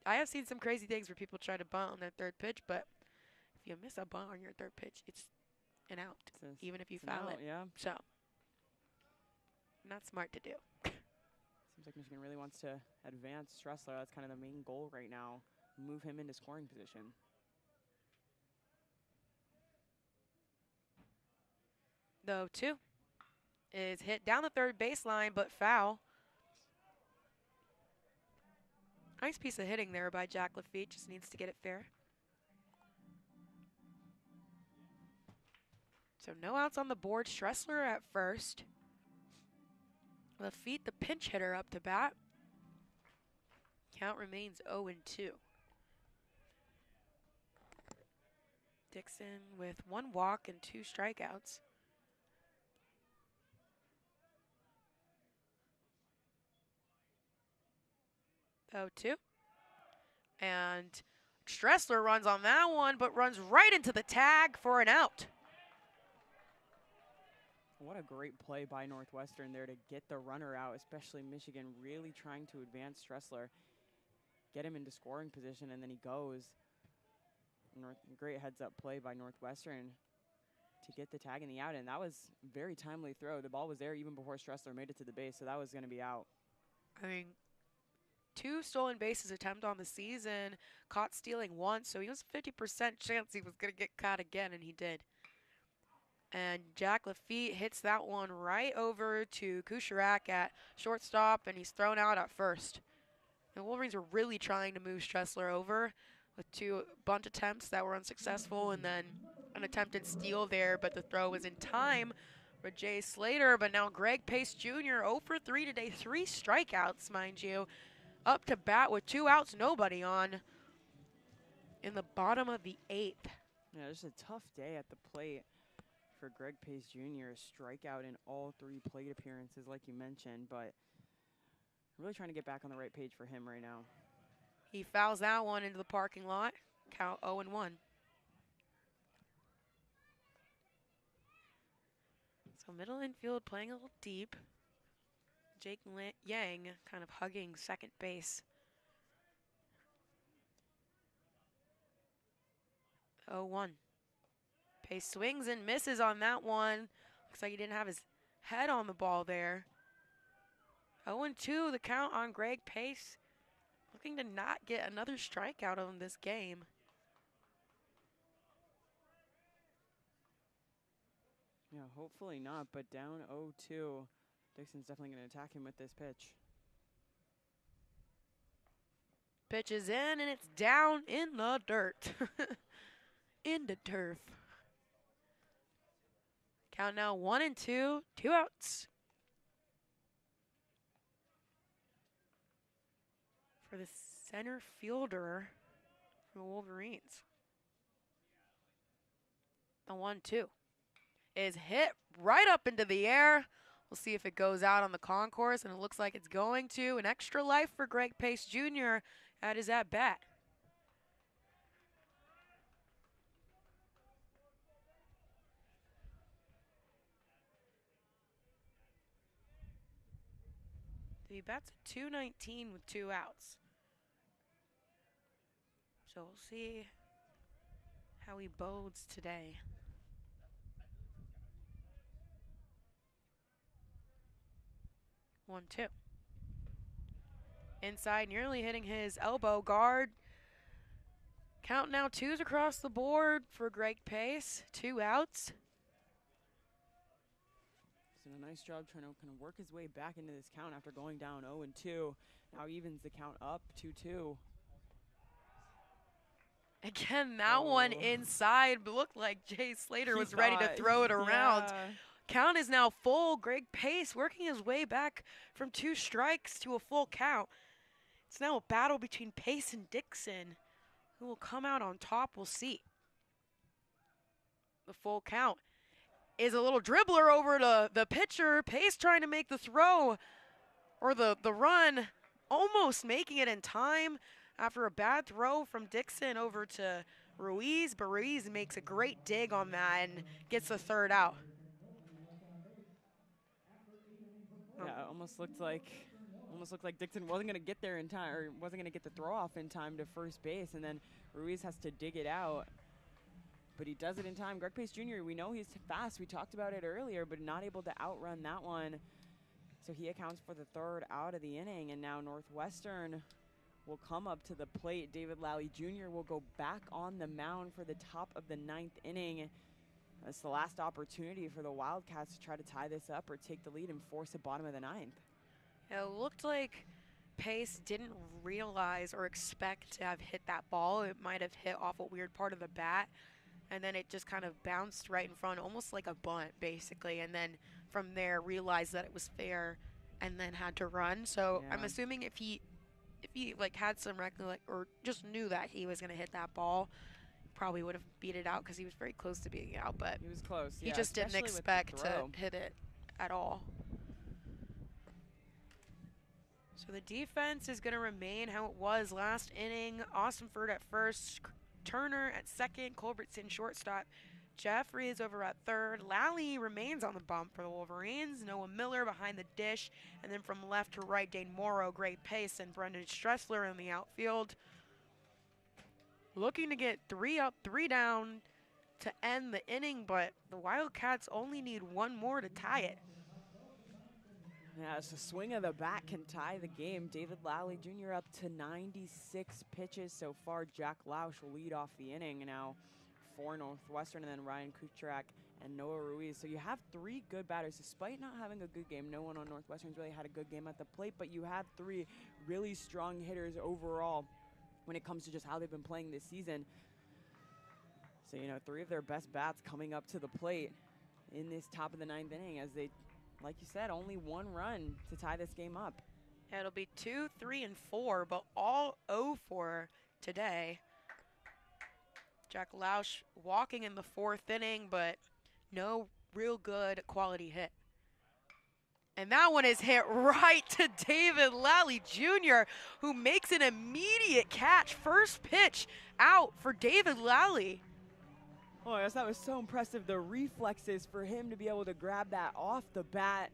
A: I have seen some crazy things where people try to bunt on their third pitch, but if you miss a bunt on your third pitch, it's an out, even if you foul it.
B: Yeah.
A: So, not smart to do.
B: Seems like Michigan really wants to advance Stressler. That's kind of the main goal right now. Move him into scoring position.
A: 0-2 is hit down the third baseline, but foul. Nice piece of hitting there by Jack Lafitte, just needs to get it fair. So no outs on the board. Stressler at first. Lafitte, the pinch hitter, up to bat. Count remains 0-2. Dixon with 1 walk and 2 strikeouts. Oh, 2. And Stressler runs on that one, but runs right into the tag for an out.
B: What a great play by Northwestern there to get the runner out, especially Michigan really trying to advance Stressler, get him into scoring position, and then he goes. Great heads-up play by Northwestern to get the tag and the out, and that was a very timely throw. The ball was there even before Stressler made it to the base, so that was going to be out.
A: I mean, 2 stolen bases attempt on the season, caught stealing once, so he was a 50% chance he was going to get caught again, and he did. And Jack Lafitte hits that one right over to Kucherak at shortstop, and he's thrown out at first. The Wolverines are really trying to move Stressler over with 2 bunt attempts that were unsuccessful, and then an attempted steal there, but the throw was in time for Jay Slater. But now Greg Pace Jr. 0 for 3 today, 3 strikeouts, mind you. Up to bat with 2 outs, nobody on in the bottom of the 8th.
B: Yeah, just a tough day at the plate for Greg Pace Jr. Strikeout in all 3 plate appearances, like you mentioned, but really trying to get back on the right page for him right now.
A: He fouls that one into the parking lot. Count 0-1. So middle infield playing a little deep. Jake Yang kind of hugging second base. 0-1. Pace swings and misses on that one. Looks like he didn't have his head on the ball there. 0-2 the count on Greg Pace. Looking to not get another strikeout on this game.
B: Yeah, hopefully not, but down 0-2. Dixon's definitely going to attack him with this pitch.
A: Pitch is in, and it's down in the dirt. In the turf. Count now 1-2, 2 outs. For the center fielder for the Wolverines. The 1-2 is hit right up into the air. We'll see if it goes out on the concourse, and it looks like it's going to. An extra life for Greg Pace Jr. at his at-bat. He bats at .219 with 2 outs. So we'll see how he bodes today. One, 2. Inside, nearly hitting his elbow guard. Count now 2s across the board for Greg Pace. 2 outs.
B: He's done a nice job trying to kind of work his way back into this count after going down 0-2. Now evens the count up 2-2.
A: Again, that one inside looked like Jay Slater was ready to throw it around.
B: Yeah.
A: Count is now full. Greg Pace working his way back from 2 strikes to a full count. It's now a battle between Pace and Dixon. Who will come out on top, we'll see. The full count is a little dribbler over to the pitcher. Pace trying to make the throw or the run, almost making it in time after a bad throw from Dixon over to Ruiz. But Ruiz makes a great dig on that and gets the 3rd out.
B: Yeah, it almost looked like Dixon wasn't going to get there in time, or wasn't going to get the throw off in time to first base, and then Ruiz has to dig it out. But he does it in time. Greg Pace Jr., we know he's fast. We talked about it earlier, but not able to outrun that one. So he accounts for the 3rd out of the inning, and now Northwestern will come up to the plate. David Lally Jr. will go back on the mound for the top of the 9th inning. That's the last opportunity for the Wildcats to try to tie this up or take the lead and force a bottom of the ninth.
A: It looked like Pace didn't realize or expect to have hit that ball. It might have hit off a weird part of the bat, and then it just kind of bounced right in front, almost like a bunt, basically. And then from there, realized that it was fair, and then had to run. So
B: Yeah.
A: I'm assuming if he like had some or just knew that he was gonna hit that ball, probably would have beat it out because he was very close to being out. But
B: He was close.
A: he
B: Yeah,
A: just didn't
B: especially with the
A: expect to
B: throw.
A: hit it at all. So the defense is going to remain how it was last inning. Austinford at first, Turner at second, Culbertson shortstop, Jeffries over at third. Lally remains on the bump for the Wolverines. Noah Miller behind the dish. And then from left to right, Dane Morrow, Gray Pace, and Brendan Stressler in the outfield. Looking to get 3 up, 3 down to end the inning, but the Wildcats only need 1 more to tie it.
B: Yeah, it's a swing of the bat can tie the game. David Lally Jr. up to 96 pitches so far. Jack Lausch will lead off the inning now for Northwestern, and then Ryan Kucharak and Noah Ruiz. So you have 3 good batters. Despite not having a good game, no one on Northwestern's really had a good game at the plate, but you have 3 really strong hitters overall when it comes to just how they've been playing this season. So, 3 of their best bats coming up to the plate in this top of the 9th inning as they, like you said, only 1 run to tie this game up.
A: Yeah, it'll be 2, 3, and 4, but all 0-4 today. Jack Lausch walking in the 4th inning, but no real good quality hit. And that one is hit right to David Lally Jr., who makes an immediate catch. First pitch out for David Lally.
B: Oh, I guess that was so impressive. The reflexes for him to be able to grab that off the bat.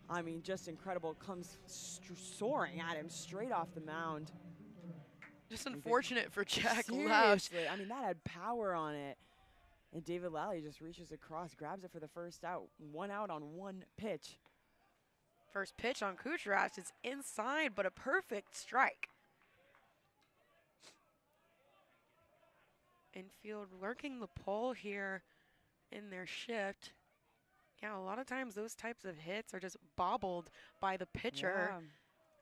B: I mean, just incredible. Comes soaring at him straight off the mound.
A: Just unfortunate for Jack Lausch.
B: Seriously, I mean, that had power on it. And David Lally just reaches across, grabs it for the first out. 1 out on 1 pitch.
A: First pitch on Kucharak is inside, but a perfect strike. Infield working the pole here in their shift. Yeah, a lot of times those types of hits are just bobbled by the pitcher,
B: Yeah.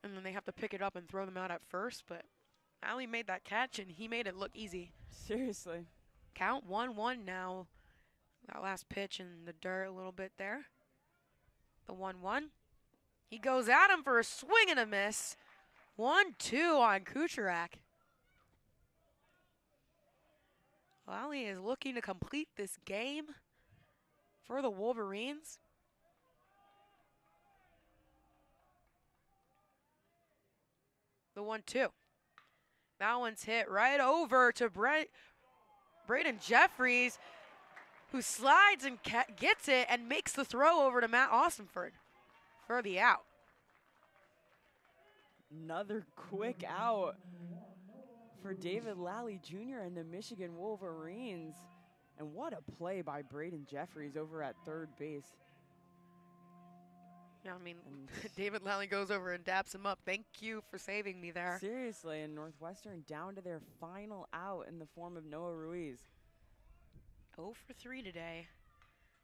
A: and then they have to pick it up and throw them out at first, but Allie made that catch, and he made it look easy.
B: Seriously.
A: Count 1-1 now. That last pitch in the dirt a little bit there. The 1-1. He goes at him for a swing and a miss. 1-2 on Kucharak. Lally is looking to complete this game for the Wolverines. The 1-2. That one's hit right over to Braden Jeffries, who slides and gets it and makes the throw over to Matt Austinford for the out.
B: Another quick out for David Lally Jr. and the Michigan Wolverines. And what a play by Braden Jeffries over at third base.
A: Yeah, I mean, David Lally goes over and daps him up. Thank you for saving me there.
B: Seriously, and Northwestern down to their final out in the form of Noah Ruiz.
A: 0 for 3 today.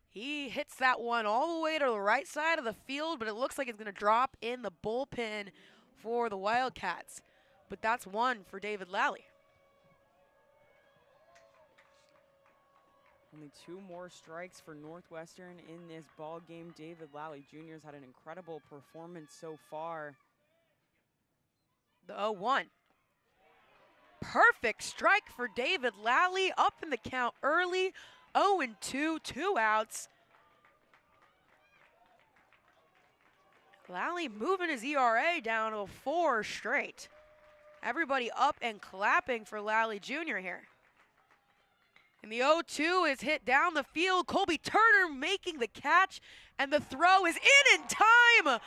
A: He hits that one all the way to the right side of the field, but it looks like it's going to drop in the bullpen for the Wildcats. But that's 1 for David Lally.
B: Only 2 more strikes for Northwestern in this ball game. David Lally Jr. has had an incredible performance so far.
A: The 0-1. Perfect strike for David Lally, up in the count early. 0-2, 2 outs. Lally moving his ERA down to 4 straight. Everybody up and clapping for Lally Jr. here. And the 0-2 is hit down the field. Colby Turner making the catch, and the throw is in time.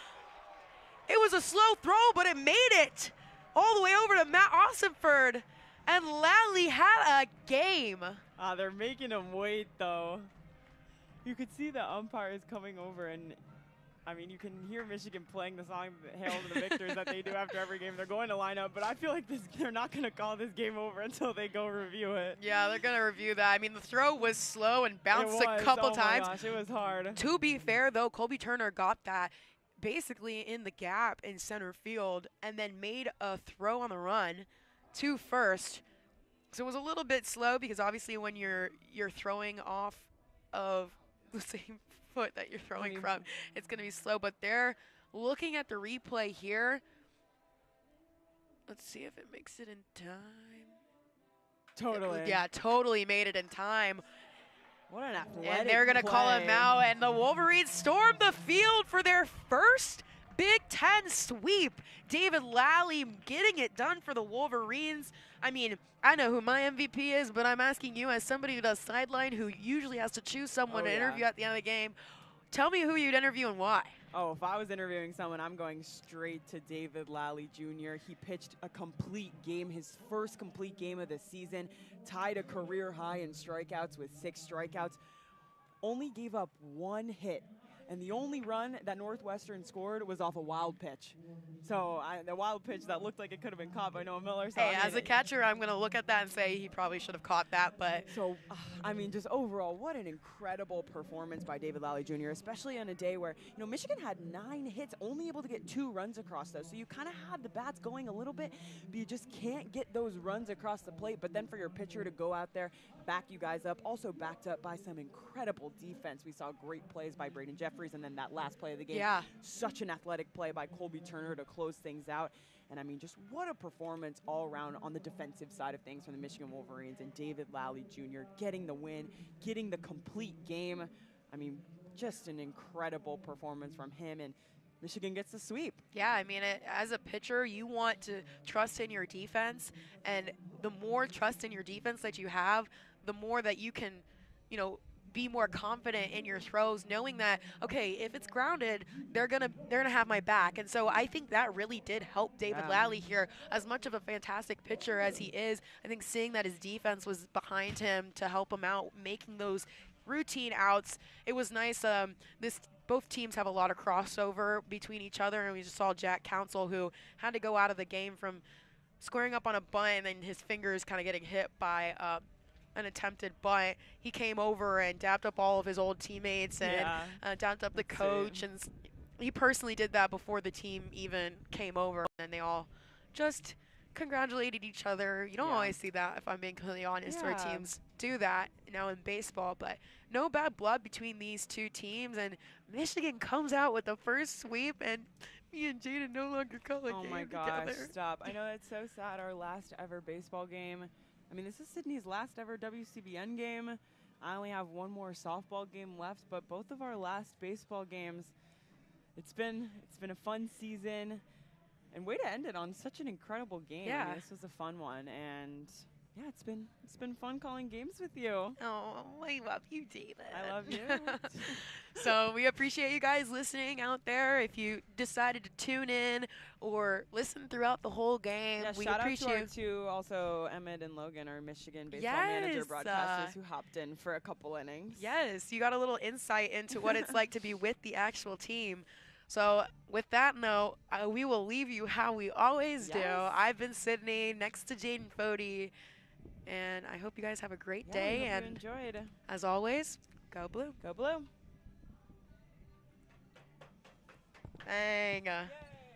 A: It was a slow throw, but it made it all the way over to Matt Austinford, and Lally had a game.
B: They're making him wait, though. You could see the umpires coming over, and I mean, you can hear Michigan playing the song Hail to the Victors that they do after every game. They're going to line up, but I feel like they're not going to call this game over until they go review it.
A: Yeah, they're going to review that. I mean, the throw was slow and bounced a couple times.
B: Oh my gosh, it was hard.
A: To be fair, though, Colby Turner got that basically in the gap in center field and then made a throw on the run to first. So it was a little bit slow because obviously when you're throwing off of the same foot that you're throwing from, it's going to be slow. But they're looking at the replay here. Let's see if it makes it in time.
B: Totally.
A: Yeah, totally made it in time.
B: What an athletic
A: And they're going to call him out, and the Wolverines storm the field for their first Big Ten sweep. David Lally getting it done for the Wolverines. I mean, I know who my MVP is, but I'm asking you as somebody who does sideline, who usually has to choose someone to interview at the end of the game, tell me who you'd interview and why.
B: Oh, if I was interviewing someone, I'm going straight to David Lally Jr. He pitched a complete game, his first complete game of the season, tied a career high in strikeouts with 6 strikeouts, only gave up 1 hit. And the only run that Northwestern scored was off a wild pitch. So the wild pitch that looked like it could have been caught by Noah Miller. So
A: hey, as a catcher, I'm going to look at that and say he probably should have caught that. But
B: so, I mean, just overall, what an incredible performance by David Lally Jr., especially on a day where, Michigan had 9 hits, only able to get 2 runs across those. So you kind of had the bats going a little bit, but you just can't get those runs across the plate. But then for your pitcher to go out there, back you guys up, also backed up by some incredible defense. We saw great plays by Braden Jeffries, and then that last play of the game.
A: Yeah.
B: Such an athletic play by Colby Turner to close things out. And I mean, just what a performance all around on the defensive side of things from the Michigan Wolverines, and David Lally Jr. getting the win, getting the complete game. I mean, just an incredible performance from him, and Michigan gets the sweep.
A: Yeah, I mean, as a pitcher, you want to trust in your defense, and the more trust in your defense that you have, the more that you can, be more confident in your throws, knowing that, okay, if it's grounded, they're gonna have my back. And so I think that really did help David Lally here. As much of a fantastic pitcher as he is, I think seeing that his defense was behind him to help him out, making those routine outs, it was nice. Both teams have a lot of crossover between each other, and we just saw Jack Council, who had to go out of the game from squaring up on a bunt and then his fingers kind of getting hit by an attempted bunt. He came over and dapped up all of his old teammates and dapped up the coach, and he personally did that before the team even came over, and they all just congratulated each other. You don't always see that, if I'm being completely honest, where teams do that now in baseball, but no bad blood between these two teams, and Michigan comes out with the first sweep, and me and Jaden no longer call a game together.
B: Oh my gosh, stop. I know that's so sad, our last ever baseball game. I mean, this is Sydney's last ever WCBN game. I only have one more softball game left, but both of our last baseball games, it's been a fun season, and way to end it on such an incredible game.
A: Yeah.
B: I mean, this was a fun one, and yeah, it's been fun calling games with you.
A: Oh, I love you, David.
B: I love you.
A: So we appreciate you guys listening out there. If you decided to tune in or listen throughout the whole game, we
B: shout
A: appreciate
B: out to also Emmett and Logan, our Michigan baseball manager broadcasters, who hopped in for a couple innings.
A: Yes, you got a little insight into what it's like to be with the actual team. So with that note, we will leave you how we always do. I've been Sydney, next to Jaden Fode, and I hope you guys have a great day.
B: I hope
A: and
B: you enjoyed.
A: As always, go blue.
B: Go blue.
A: Dang.
B: Yay.